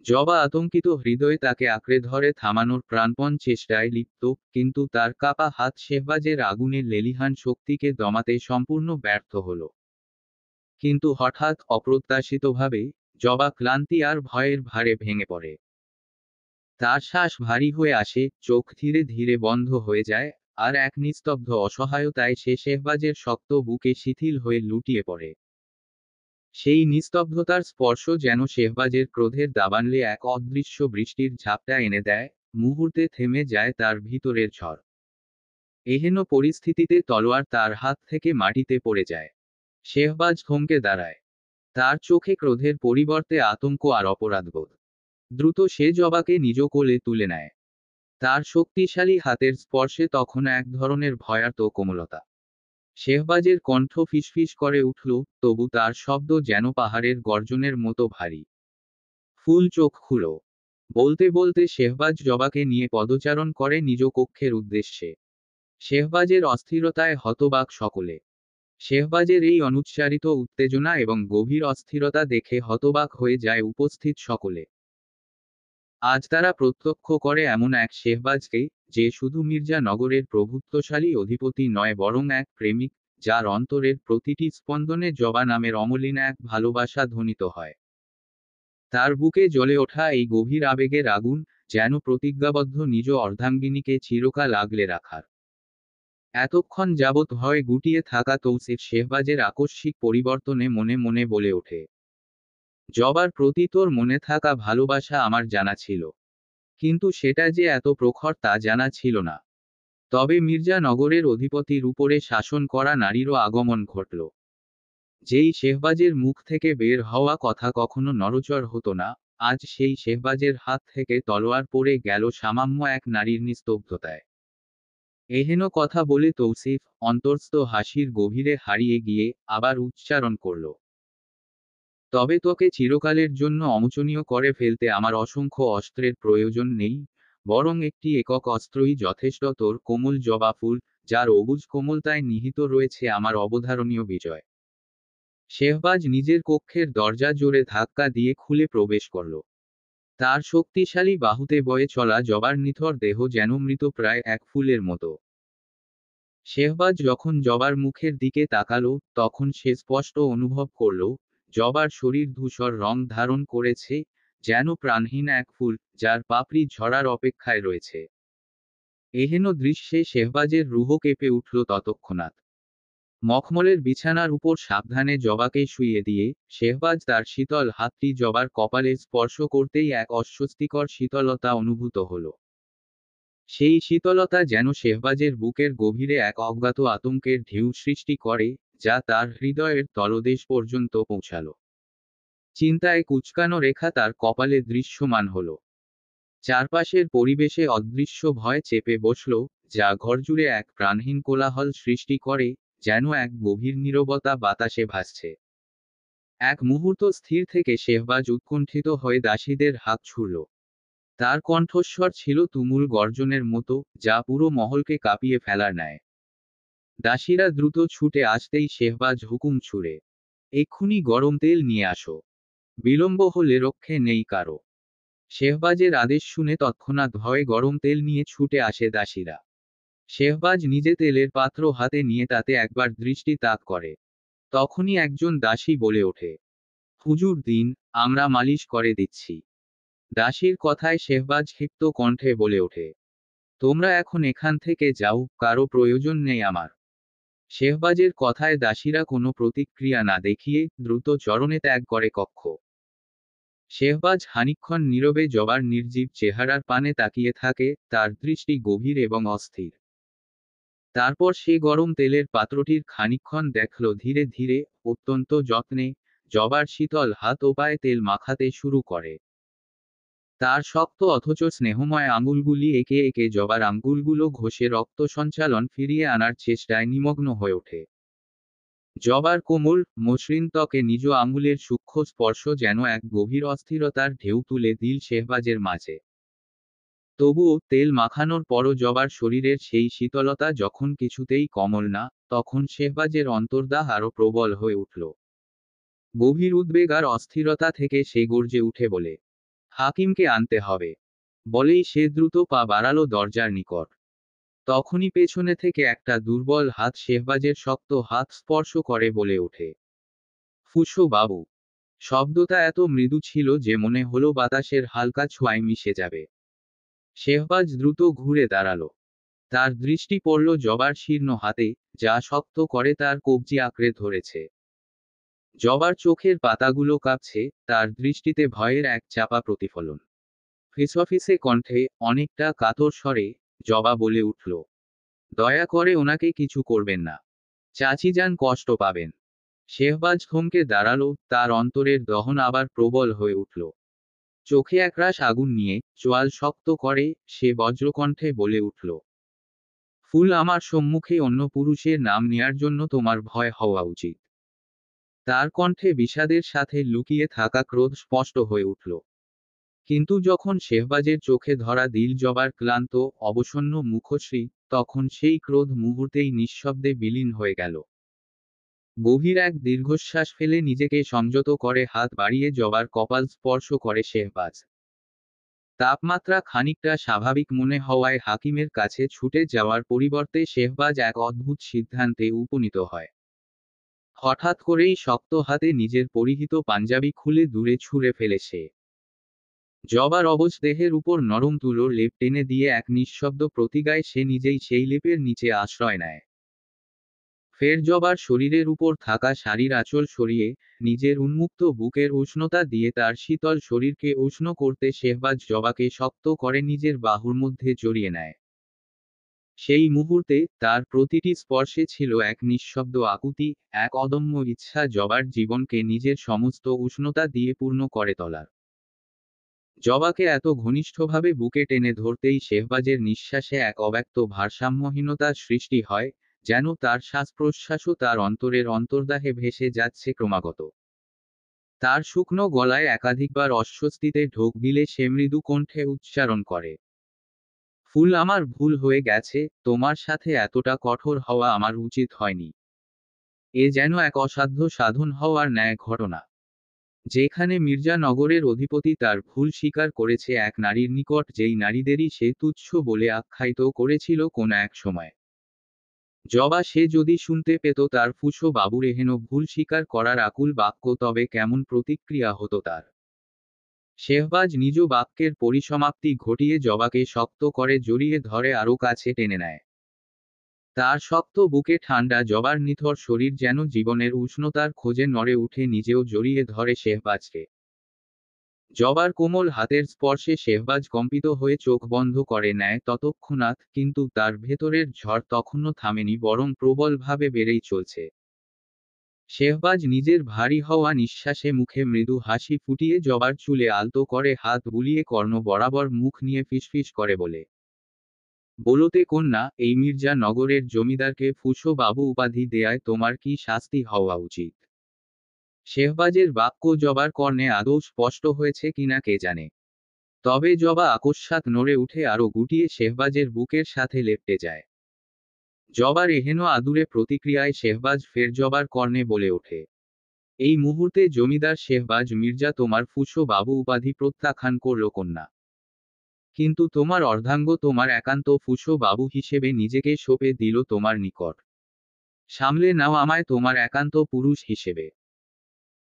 জবা আতঙ্কিত হৃদয়ে তাকে আঁকড়ে ধরে থামানোর প্রাণপণ চেষ্টায় লিপ্ত, কিন্তু তার কাপা হাত শেহবাজের আগুনের লেলিহান শক্তিকে দমাতে সম্পূর্ণ ব্যর্থ হল। কিন্তু হঠাৎ, অপ্রত্যাশিতভাবে, জবা ক্লান্তি আর ভয়ের ভারে ভেঙে পড়ে। তার শ্বাস ভারী হয়ে আসে, চোখ ধীরে ধীরে বন্ধ হয়ে যায়, আর এক নিস্তব্ধ অসহায়তায় সে শেহবাজের শক্ত বুকে শিথিল হয়ে লুটিয়ে পড়ে। সেই নিস্তব্ধতার স্পর্শ যেন শেহবাজের ক্রোধের দাবানলে এক অদৃশ্য বৃষ্টির ঝাপটা এনে দেয়, মুহূর্তে থেমে যায় তার ভিতরের ঝড়। এহেন পরিস্থিতিতে তলোয়ার তার হাত থেকে মাটিতে পড়ে যায়। শেহবাজ থমকে দাঁড়ায়। তার চোখে ক্রোধের পরিবর্তে আতঙ্ক আর অপরাধবোধ। দ্রুত সে জবাকে নিজ কোলে তুলে নেয়। তার শক্তিশালী হাতের স্পর্শে তখন এক ধরনের ভয়ার্ত কোমলতা। শেহবাজের কণ্ঠ ফিসফিস করে উঠল, তবু তার শব্দ যেন পাহাড়ের গর্জনের মতো ভারী। ফুল চোখ খুলো। বলতে বলতে শেহবাজ জবাকে নিয়ে পদচারণ করে নিজ কক্ষের উদ্দেশ্যে। শেহবাজের অস্থিরতায় হতবাক সকলে। শেহবাজের এই অনুচ্চারিত উত্তেজনা এবং গভীর অস্থিরতা দেখে হতবাক হয়ে যায় উপস্থিত সকলে। আজ তারা প্রত্যক্ষ করে এমন এক শেহবাজকে, যে শুধু মির্জা নগরের প্রভুত্বশালী অধিপতি নয় বরং এক প্রেমিক, যার অন্তরের প্রতিটি স্পন্দনে জবা নামের অমলিন এক ভালোবাসা ধ্বনিত হয়। তার বুকে জ্বলে ওঠা এই গভীর আবেগের আগুন, যেন প্রতিজ্ঞাবদ্ধ নিজ অর্ধাঙ্গিনীকে চিরকাল আগলে রাখার। এতক্ষণ যাবৎ ভয়ে গুটিয়ে থাকা তৌসিফ শেহবাজের আকস্মিক পরিবর্তনে মনে মনে বলে ওঠে, জবার প্রতি তোর মনে থাকা ভালোবাসা আমার জানা ছিল, কিন্তু সেটা যে এত প্রখর তা জানা ছিল না। তবে মির্জা নগরের অধিপতির উপরে শাসন করা নারীরও আগমন ঘটল। যেই শেহবাজের মুখ থেকে বের হওয়া কথা কখনো নড়চড় হতো না, আজ সেই শেহবাজের হাত থেকে তলোয়ার পড়ে গেল সামান্য এক নারীর নিস্তব্ধতায়। এহেন কথা বলে তৌসিফ, অন্তর্স্থ হাসির গভীরে হারিয়ে গিয়ে, আবার উচ্চারণ করল, তবে তোকে চিরকালের জন্য অমোচনীয় করে ফেলতে আমার অসংখ্য অস্ত্রের প্রয়োজন নেই, বরং একটি একক অস্ত্রই যথেষ্ট, তোর কোমল জবা ফুল, যার অবুঝ কোমলতায় নিহিত রয়েছে আমার অবধারণীয় বিজয়। শেহবাজ নিজের কক্ষের দরজা জোরে ধাক্কা দিয়ে খুলে প্রবেশ করল। তার শক্তিশালী বাহুতে বয়ে চলা জবার নিথর দেহ যেন মৃতপ্রায় এক ফুলের মতো। শেহবাজ যখন জবার মুখের দিকে তাকালো, তখন সে স্পষ্ট অনুভব করল, জবার শরীর ধূসর রং ধারণ করেছে, যেন প্রাণহীন এক ফুল, যার পাপড়ি ঝরার অপেক্ষায় রয়েছে। এহেন দৃশ্যে শেহবাজের রুহ কেঁপে উঠল তৎক্ষণাৎ। মখমলের বিছানার উপর সাবধানে জবাকে শুইয়ে দিয়ে, শেহবাজ তার শীতল হাতটি জবার কপালে স্পর্শ করতেই এক অস্বস্তিকর শীতলতা অনুভূত হল। সেই শীতলতা যেন শেহবাজের বুকের গভীরে এক অজ্ঞাত আতঙ্কের ঢেউ সৃষ্টি করে, যা তার হৃদয়ের তলদেশ পর্যন্ত পৌঁছাল। চিন্তায় কুঁচকানো রেখা তার কপালে দৃশ্যমান হল। চারপাশের পরিবেশে অদৃশ্য ভয় চেপে বসল, যা ঘরজুড়ে এক প্রাণহীন কোলাহল সৃষ্টি করে, যেন এক গভীর নীরবতা বাতাসে ভাসছে। এক মুহূর্ত স্থির থেকে শেহবাজ উৎকণ্ঠিত হয়ে দাসীদের হাত ছুড়ল। তার কণ্ঠস্বর ছিল তুমুল গর্জনের মতো, যা পুরো মহলকে কাঁপিয়ে ফেলার ন্যায়। দাসীরা দ্রুত ছুটে আসতেই শেহবাজ হুকুম ছুড়ে, এক্ষুনি গরম তেল নিয়ে আসো। বিলম্ব হলে রক্ষে নেই কারো। শেহবাজের আদেশ শুনে তৎক্ষণাৎ ভয়ে গরম তেল নিয়ে ছুটে আসে দাসীরা। শেহবাজ নিজে তেলের পাত্র হাতে নিয়ে তাতে একবার দৃষ্টি তাক করে। তখনই একজন দাসী বলে ওঠে, হুজুর দিন, আমরা মালিশ করে দিচ্ছি। দাসীর কথায় শেহবাজ ক্ষিপ্ত কণ্ঠে বলে ওঠে, তোমরা এখন এখান থেকে যাও, কারো প্রয়োজন নেই আমার। শেহবাজের কথায় দাসীরা কোনো প্রতিক্রিয়া না দেখিয়ে দ্রুত চরণে ত্যাগ করে কক্ষ। শেহবাজ খানিকক্ষণ নীরবে জবার নির্জীব চেহারার পানে তাকিয়ে থাকে, তার দৃষ্টি গভীর এবং অস্থির। তারপর সে গরম তেলের পাত্রটির খানিকক্ষণ দেখল ধীরে ধীরে, অত্যন্ত যত্নে, জবার শীতল হাত ও পায়ে তেল মাখাতে শুরু করে। তার শক্ত অথচ স্নেহময় আঙুলগুলি একে একে জবার আঙ্গুলগুলো ঘষে রক্ত সঞ্চালন ফিরিয়ে আনার চেষ্টায় নিমগ্ন হয়ে ওঠে। জবার কোমল, মসৃণ ত্বকে নিজ আঙুলের সূক্ষ্ম স্পর্শ যেন এক গভীর অস্থিরতার ঢেউ তুলে দিল শেহবাজের মাঝে। তবুও তেল মাখানোর পরও জবার শরীরের সেই শীতলতা যখন কিছুতেই কমল না, তখন শেহবাজের অন্তর্দাহ আরও প্রবল হয়ে উঠল। গভীর উদ্বেগ আর অস্থিরতা থেকে সে গর্জে উঠে বলে, হাকিমকে আনতে হবে। বলেই সে দ্রুত পা বাড়ালো দরজার নিকট। তখনই পেছনে থেকে একটা দুর্বল হাত শেহবাজের শক্ত হাত স্পর্শ করে বলে ওঠে, ফুসো বাবু। শব্দটা এত মৃদু ছিল যে মনে হলো বাতাসের হালকা ছোঁয়ায় মিশে যাবে। শেহবাজ দ্রুত ঘুরে দাঁড়ালো। তার দৃষ্টি পড়ল জবার শীর্ণ হাতে, যা শক্ত করে তার কবজি আঁকড়ে ধরেছে। জবার চোখের পাতাগুলো কাঁপছে, তার দৃষ্টিতে ভয়ের এক চাপা প্রতিফলন। ফিসফিসে কণ্ঠে, অনেকটা কাতর স্বরে, জবা বলে উঠল, দয়া করে ওনাকে কিছু করবেন না। চাচি যান কষ্ট পাবেন। শেহবাজ থমকে দাঁড়ালো, তার অন্তরের দহন আবার প্রবল হয়ে উঠল। চোখে একরাশ আগুন নিয়ে, চোয়াল শক্ত করে, সে বজ্রকণ্ঠে বলে উঠল, ফুল, আমার সম্মুখে অন্য পুরুষের নাম নেয়ার জন্য তোমার ভয় হওয়া উচিত। তার কণ্ঠে বিষাদের সাথে লুকিয়ে থাকা ক্রোধ স্পষ্ট হয়ে উঠল। কিন্তু যখন শেহবাজের চোখে ধরা দিল জবার ক্লান্ত, অবসন্ন মুখশ্রী, তখন সেই ক্রোধ মুহূর্তেই নিঃশব্দে বিলীন হয়ে গেল। গভীর এক দীর্ঘশ্বাস ফেলে নিজেকে সংযত করে হাত বাড়িয়ে জবার কপাল স্পর্শ করে শেহবাজ। তাপমাত্রা খানিকটা স্বাভাবিক মনে হওয়ায় হাকিমের কাছে ছুটে যাওয়ার পরিবর্তে শেহবাজ এক অদ্ভুত সিদ্ধান্তে উপনীত হয়। হঠাৎ করেই শক্ত হাতে নিজের পরিহিত পাঞ্জাবি খুলে দূরে ছুঁড়ে ফেলে সে। জবার অবশ দেহের উপর নরম তুলোর লেপ টেনে দিয়ে এক নিঃশব্দ প্রতিজ্ঞায় সে নিজেই সেই লেপের নিচে আশ্রয় নেয়। ফের জবার শরীরের উপর থাকা শাড়ির আঁচল সরিয়ে, নিজের উন্মুক্ত বুকের উষ্ণতা দিয়ে তার শীতল শরীরকে উষ্ণ করতে শেহবাজ জবাকে শক্ত করে নিজের বাহুর মধ্যে জড়িয়ে নেয়। সেই মুহূর্তে, তার প্রতিটি স্পর্শে ছিল এক নিঃশব্দ আকুতি, এক অদম্য ইচ্ছা জবার জীবনকে নিজের সমস্ত উষ্ণতা দিয়ে পূর্ণ করে তোলার। জবাকে এত ঘনিষ্ঠভাবে বুকে টেনে ধরতেই শেহবাজের নিঃশ্বাসে এক অব্যক্ত ভারসাম্যহীনতার সৃষ্টি হয়, যেন তার শ্বাস প্রশ্বাসও তার অন্তরের অন্তর্দাহে ভেসে যাচ্ছে ক্রমাগত। তার শুকনো গলায় একাধিকবার অস্বস্তিতে ঢোক গিলে সে মৃদু কণ্ঠে উচ্চারণ করে, ফুল, আমার ভুল হয়ে গেছে, তোমার সাথে এতটা কঠোর হওয়া আমার উচিত হয়নি। এ যেন এক অসাধ্য সাধন হওয়ার ন্যায় ঘটনা, যেখানে মির্জা নগরের অধিপতি তার ভুল স্বীকার করেছে এক নারীর নিকট, যেই নারীদেরই সে তুচ্ছ বলে আখ্যায়িত করেছিল কোন এক সময়। জবা সে যদি শুনতে পেত তার ফুসো বাবুর এহেন ভুল স্বীকার করার আকুল বাক্য, তবে কেমন প্রতিক্রিয়া হতো তার। শেহবাজ নিজ বাক্যের পরিসমাপ্তি ঘটিয়ে জবাকে শক্ত করে জড়িয়ে ধরে আরও কাছে টেনে নেয়। তার শক্ত বুকে ঠান্ডা জবার নিথর শরীর যেন জীবনের উষ্ণতার খোঁজে নড়ে উঠে, নিজেও জড়িয়ে ধরে শেহবাজকে। জবার কোমল হাতের স্পর্শে শেহবাজ কম্পিত হয়ে চোখ বন্ধ করে নেয় ততক্ষণাৎ, কিন্তু তার ভেতরের ঝড় তখনও থামেনি, বরং প্রবলভাবে বেড়েই চলছে। শেহবাজ নিজের ভারী হওয়া নিঃশ্বাসে মুখে মৃদু হাসি ফুটিয়ে জবার চুলে আলতো করে হাত বুলিয়ে কর্ণ বরাবর মুখ নিয়ে ফিসফিস করে বলে, বলতে কন্যা, এই মির্জা নগরের জমিদারকে ফুসো বাবু উপাধি দেয়ায় তোমার কি শাস্তি হওয়া উচিত? শেহবাজের বাক্য জবার কর্ণে আদৌ স্পষ্ট হয়েছে কিনা কে জানে। তবে জবা আকস্মাৎ নড়ে উঠে আরো গুটিয়ে শেহবাজের বুকের সাথে লেপ্টে যায়। জবার এহেন আদুরে প্রতিক্রিয়ায় শেহবাজ ফের জবার কর্ণে বলে ওঠে, এই মুহূর্তে জমিদার শেহবাজ মির্জা তোমার ফুসো বাবু উপাধি প্রত্যাখ্যান করল কন্যা। কিন্তু তোমার অর্ধাঙ্গ তোমার একান্ত ফুসো বাবু হিসেবে নিজেকে সঁপে দিল তোমার নিকট। সামলে নাও আমায় তোমার একান্ত পুরুষ হিসেবে।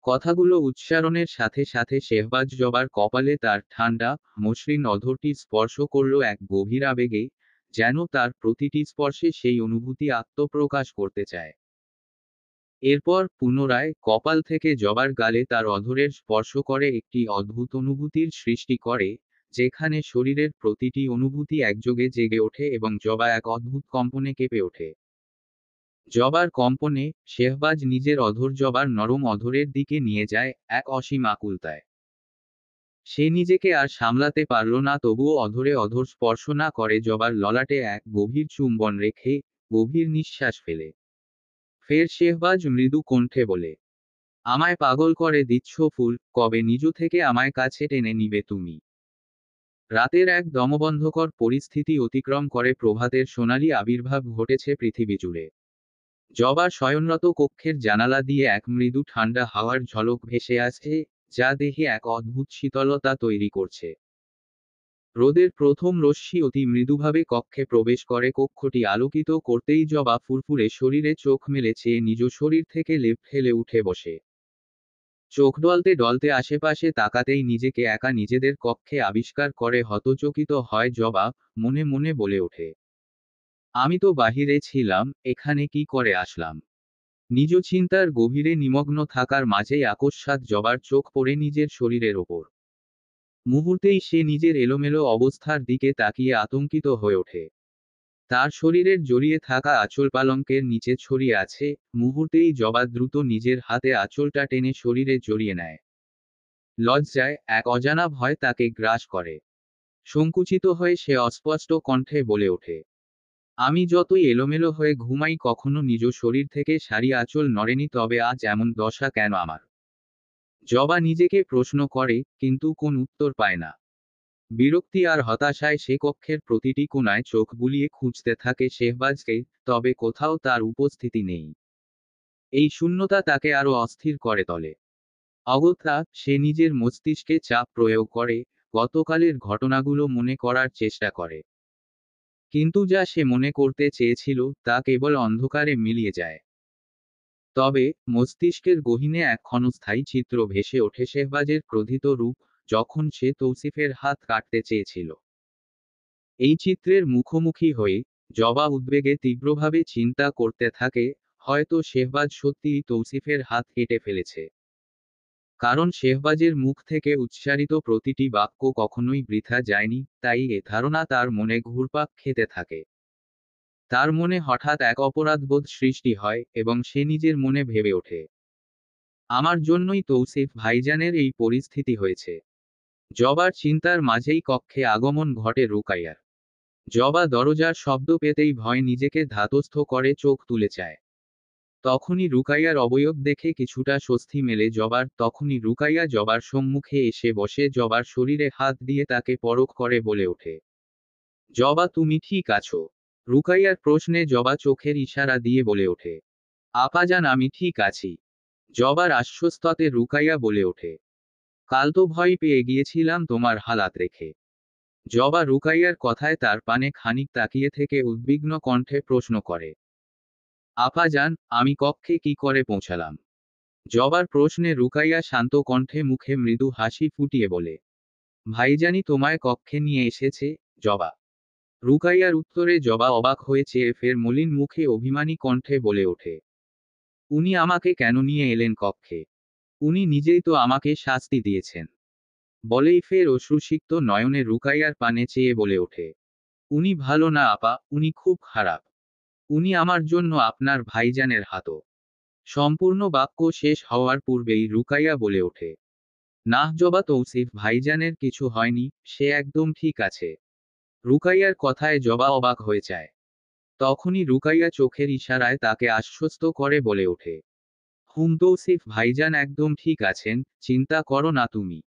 কথাগুলো উচ্চারণের সাথে সাথে শেহবাজ জবার কপালে তার ঠান্ডা, মসৃণ অধরটি স্পর্শ করল এক গভীর আবেগে, যেন তার প্রতিটি স্পর্শে সেই অনুভূতি আত্মপ্রকাশ করতে চায়। এরপর পুনরায় কপাল থেকে জবার গালে তার অধরের স্পর্শ করে একটি অদ্ভুত অনুভূতির সৃষ্টি করে, যেখানে শরীরের প্রতিটি অনুভূতি একযোগে জেগে ওঠে এবং জবা এক অদ্ভুত কম্পনে কেঁপে ওঠে। জবার কম্পনে, শেহবাজ নিজের অধর জবার নরম অধরের দিকে নিয়ে যায়, এক অসীম আকুলতায়। সে নিজেকে আর সামলাতে পারল না, তবুও অধরে অধর স্পর্শ না করে জবার ললাটে এক গভীর চুম্বন রেখে, গভীর নিঃশ্বাস ফেলে। ফের শেহবাজ মৃদু কণ্ঠে বলে, আমায় পাগল করে দিচ্ছ ফুল, কবে নিজ থেকে আমায় কাছে টেনে নিবে তুমি? রাতের এক দমবন্ধকর পরিস্থিতি অতিক্রম করে প্রভাতের সোনালী আবির্ভাব ঘটেছে পৃথিবী জুড়ে। জবার শয়নরত কক্ষের জানালা দিয়ে এক মৃদু ঠান্ডা হাওয়ার ঝলক ভেসে আসছে, যা দেহে এক অদ্ভুত শীতলতা তৈরি করছে। রোদের প্রথম রশ্মি অতি মৃদুভাবে কক্ষে প্রবেশ করে, কক্ষটি আলোকিত করতেই জবা ফুরফুরে শরীরে চোখ মেলে চেয়ে নিজ শরীর থেকে লেপ ফেলে উঠে বসে। চোখ ডলতে ডলতে আশেপাশে তাকাতেই নিজেকে একা নিজেদের কক্ষে আবিষ্কার করে হতচকিত হয় জবা, মনে মনে বলে ওঠে, আমি তো বাহিরে ছিলাম, এখানে কি করে আসলাম? নিজ চিন্তার গভীরে নিমগ্ন থাকার মাঝেই আকস্মাৎ জবার চোখ পড়ে নিজের শরীরের ওপর। মুহূর্তেই সে নিজের এলোমেলো অবস্থার দিকে তাকিয়ে আতঙ্কিত হয়ে ওঠে। তার শরীরের জড়িয়ে থাকা আঁচল পালঙ্কের নিচে ছড়িয়ে আছে। মুহূর্তেই জবা দ্রুত নিজের হাতে আঁচলটা টেনে শরীরে জড়িয়ে নেয়। লজ্জায় এক অজানা ভয় তাকে গ্রাস করে। সংকুচিত হয়ে সে অস্পষ্ট কণ্ঠে বলে ওঠে, আমি যতই এলোমেলো হয়ে ঘুমাই কখনো নিজ শরীর থেকে সারি আঁচল নড়েনি, তবে আজ এমন দশা কেন আমার? জবা নিজেকে প্রশ্ন করে, কিন্তু কোন উত্তর পায় না। বিরক্তি আর হতাশায় সে কক্ষের প্রতিটি কোণায় চোখ বুলিয়ে খুঁজতে থাকে শেহবাজকে, তবে কোথাও তার উপস্থিতি নেই। এই শূন্যতা তাকে আরো অস্থির করে তোলে। অগত্যা সে নিজের মস্তিষ্কে চাপ প্রয়োগ করে, গতকালের ঘটনাগুলো মনে করার চেষ্টা করে। কিন্তু যা সে মনে করতে চেয়েছিল তা কেবল অন্ধকারে মিলিয়ে যায়। তবে মস্তিষ্কের গহীনে এক ক্ষণস্থায়ী চিত্র ভেসে ওঠে শেহবাজের ক্রোধিত রূপ, যখন সে তৌসিফের হাত কাটতে চেয়েছিল। এই চিত্রের মুখোমুখি হয়ে জবা উদ্বেগে তীব্রভাবে চিন্তা করতে থাকে, হয়তো শেহবাজ সত্যিই তৌসিফের হাত কেটে ফেলেছে। কারণ শেহবাজের মুখ থেকে উচ্চারিত প্রতিটি বাক্য কখনোই বৃথা যায়নি, তাই এ ধারণা তার মনে ঘুরপাক খেতে থাকে। তার মনে হঠাৎ এক অপরাধবোধ সৃষ্টি হয় এবং সে নিজের মনে ভেবে ওঠে, আমার জন্যই তৌসিফ ভাইজানের এই পরিস্থিতি হয়েছে। জবার চিন্তার মাঝেই কক্ষে আগমন ঘটে রুকাইয়ার। জবা দরজার শব্দ পেতেই ভয় নিজেকে ধাতস্থ করে চোখ তুলে চায়। তখনই রুকাইয়ার অবয়ব দেখে কিছুটা স্বস্তি মেলে জবার। তখনই রুকাইয়া জবার সম্মুখে এসে বসে জবার শরীরে হাত দিয়ে তাকে পরখ করে বলে ওঠে, জবা তুমি ঠিক আছো? রুকাইয়ার প্রশ্নে জবা চোখের ইশারা দিয়ে বলে ওঠে, আপাজান আমি ঠিক আছি। জবার আশ্বস্ততে রুকাইয়া বলে ওঠে, কাল তো ভয় পেয়ে গিয়েছিলাম তোমার হালাত রেখে। জবা রুকাইয়ার কথায় তার পানে খানিক তাকিয়ে থেকে উদ্বিগ্ন কণ্ঠে প্রশ্ন করে, আপাজান আমি কক্ষে কি করে পৌঁছালাম? জবার প্রশ্নে রুকাইয়া শান্ত কণ্ঠে মুখে মৃদু হাসি ফুটিয়ে বলে, ভাইজানি তোমায় কক্ষে নিয়ে এসেছে। জবা। রুকাইয়ার উত্তরে জবা অবাক হয়ে চেয়ে ফের মলিন মুখে অভিমানী কণ্ঠে বলে ওঠে, উনি আমাকে কেন নিয়ে এলেন কক্ষে? উনি নিজেই তো আমাকে শাস্তি দিয়েছেন। বলেই ফের অশ্রুসিক্ত নয়নে রুকাইয়ার পানে চেয়ে বলে ওঠে, উনি ভালো না আপা, উনি খুব খারাপ। উনি আমার জন্য আপনার ভাইজানের হাতও। সম্পূর্ণ বাক্য শেষ হওয়ার পূর্বেই রুকাইয়া বলে ওঠে, নাহ জবা, তৌসিফ ভাইজানের কিছু হয়নি, সে একদম ঠিক আছে। রুকাইয়ার কথায় জবা অবাক হয়ে যায়। তখনই রুকাইয়া চোখের ইশারায় তাকে আশ্বস্ত করে বলে ওঠে, তৌসিফ ভাইজান একদম ঠিক আছেন, চিন্তা করো না তুমি।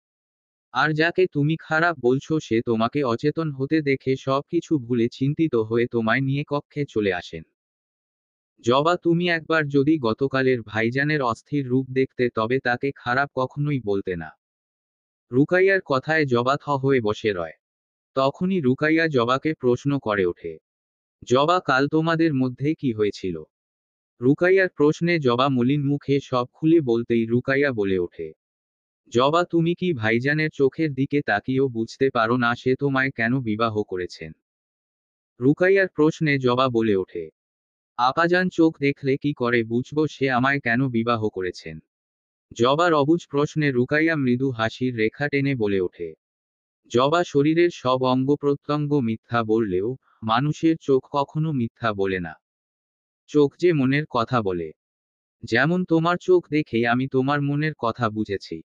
আর যাকে তুমি খারাপ বলছো সে তোমাকে অচেতন হতে দেখে সবকিছু ভুলে চিন্তিত হয়ে তোমায় নিয়ে কক্ষে চলে আসেন। জবা তুমি একবার যদি গতকালের ভাইজানের অস্থির রূপ দেখতে তবে তাকে খারাপ কখনোই বলতে না। রুকাইয়ার কথায় জবা থ হয়ে বসে রয়। তখনই রুকাইয়া জবাকে প্রশ্ন করে ওঠে, জবা কাল তোমাদের মধ্যে কি হয়েছিল? রুকাইয়ার প্রশ্নে জবা মলিন মুখে সব খুলে বলতেই রুকাইয়া বলে ওঠে, জবা তুমি কি ভাইজানের চোখের দিকে তাকিয়েও বুঝতে পারো না সে তোমায় কেন বিবাহ করেছেন? রুকাইয়ার প্রশ্নে জবা বলে ওঠে, আপাজান চোখ দেখলে কি করে বুঝবো সে আমায় কেন বিবাহ করেছেন? জবার অবুঝ প্রশ্নে রুকাইয়া মৃদু হাসির রেখা টেনে বলে ওঠে, জবা শরীরের সব অঙ্গ প্রত্যঙ্গ মিথ্যা বললেও মানুষের চোখ কখনো মিথ্যা বলে না। চোখ যে মনের কথা বলে। যেমন তোমার চোখ দেখে আমি তোমার মনের কথা বুঝেছি।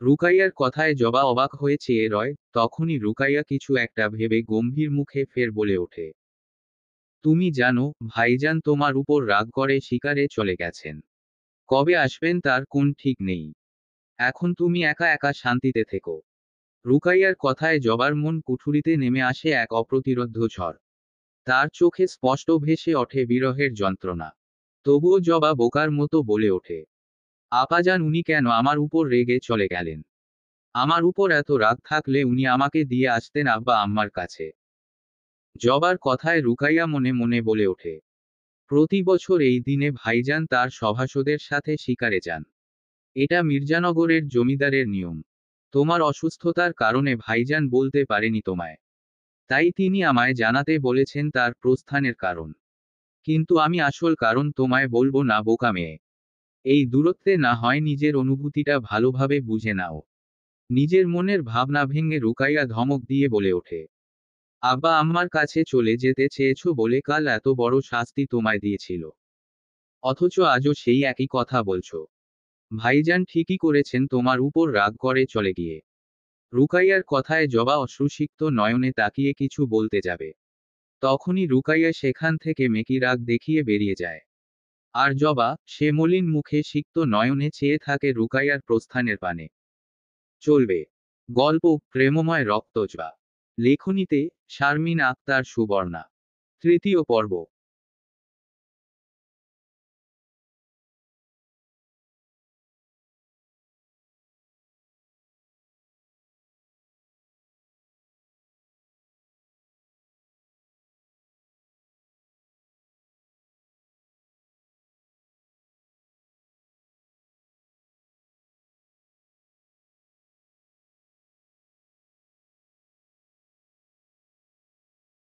রুকাইয়ার কথায় জবা অবাক হয়ে চেয়ে রয়। তখনই রুকাইয়া কিছু একটা ভেবে গম্ভীর মুখে ফের বলে ওঠে, তুমি জানো ভাইজান তোমার উপর রাগ করে শিকারে চলে গেছেন। কবে আসবেন তার কোন ঠিক নেই। এখন তুমি একা একা শান্তিতে থেকো। রুকাইয়ার কথায় জবার মন কুঠুরিতে নেমে আসে এক অপ্রতিরোধ্য ঝড়। তার চোখে স্পষ্ট ভেসে ওঠে বিরহের যন্ত্রণা। তবুও জবা বোকার মতো বলে ওঠে, আপাজান উনি কেন আমার উপর রেগে চলে গেলেন? আমার উপর এত রাগ থাকলে উনি আমাকে দিয়ে আসতেন আব্বা আম্মার কাছে। জবার কথায় রুকাইয়া মনে মনে বলে ওঠে, প্রতি বছর এই দিনে ভাইজান তার সভাসদের সাথে শিকারে যান। এটা মির্জানগরের জমিদারের নিয়ম। তোমার অসুস্থতার কারণে ভাইজান বলতে পারেনি তোমায়। তাই তিনি আমায় জানাতে বলেছেন তার প্রস্থানের কারণ। কিন্তু আমি আসল কারণ তোমায় বলবো না, বোকা মেয়ে। এই দূরত্বে না হয় নিজের অনুভূতিটা ভালোভাবে বুঝে নাও। নিজের মনের ভাবনা ভেঙে রুকাইয়া ধমক দিয়ে বলে ওঠে, আব্বা আম্মার কাছে চলে যেতে চেয়েছো বলে কাল এত বড় শাস্তি তোমায় দিয়েছিল, অথচ আজও সেই একই কথা বলছো। ভাইজান ঠিকই করেছেন তোমার উপর রাগ করে চলে গিয়ে। রুকাইয়ার কথায় জবা অশ্রুসিক্ত নয়নে তাকিয়ে কিছু বলতে যাবে, তখনই রুকাইয়া সেখান থেকে মেকি রাগ দেখিয়ে বেরিয়ে যায়। আর জবা সে মলিন মুখে সিক্ত নয়নে চেয়ে থাকে রুকাইয়ার প্রস্থানের পানে। চলবে গল্প প্রেমময় রক্তজবা। লেখনীতে শারমিন আক্তার সুবর্ণা। তৃতীয় পর্ব।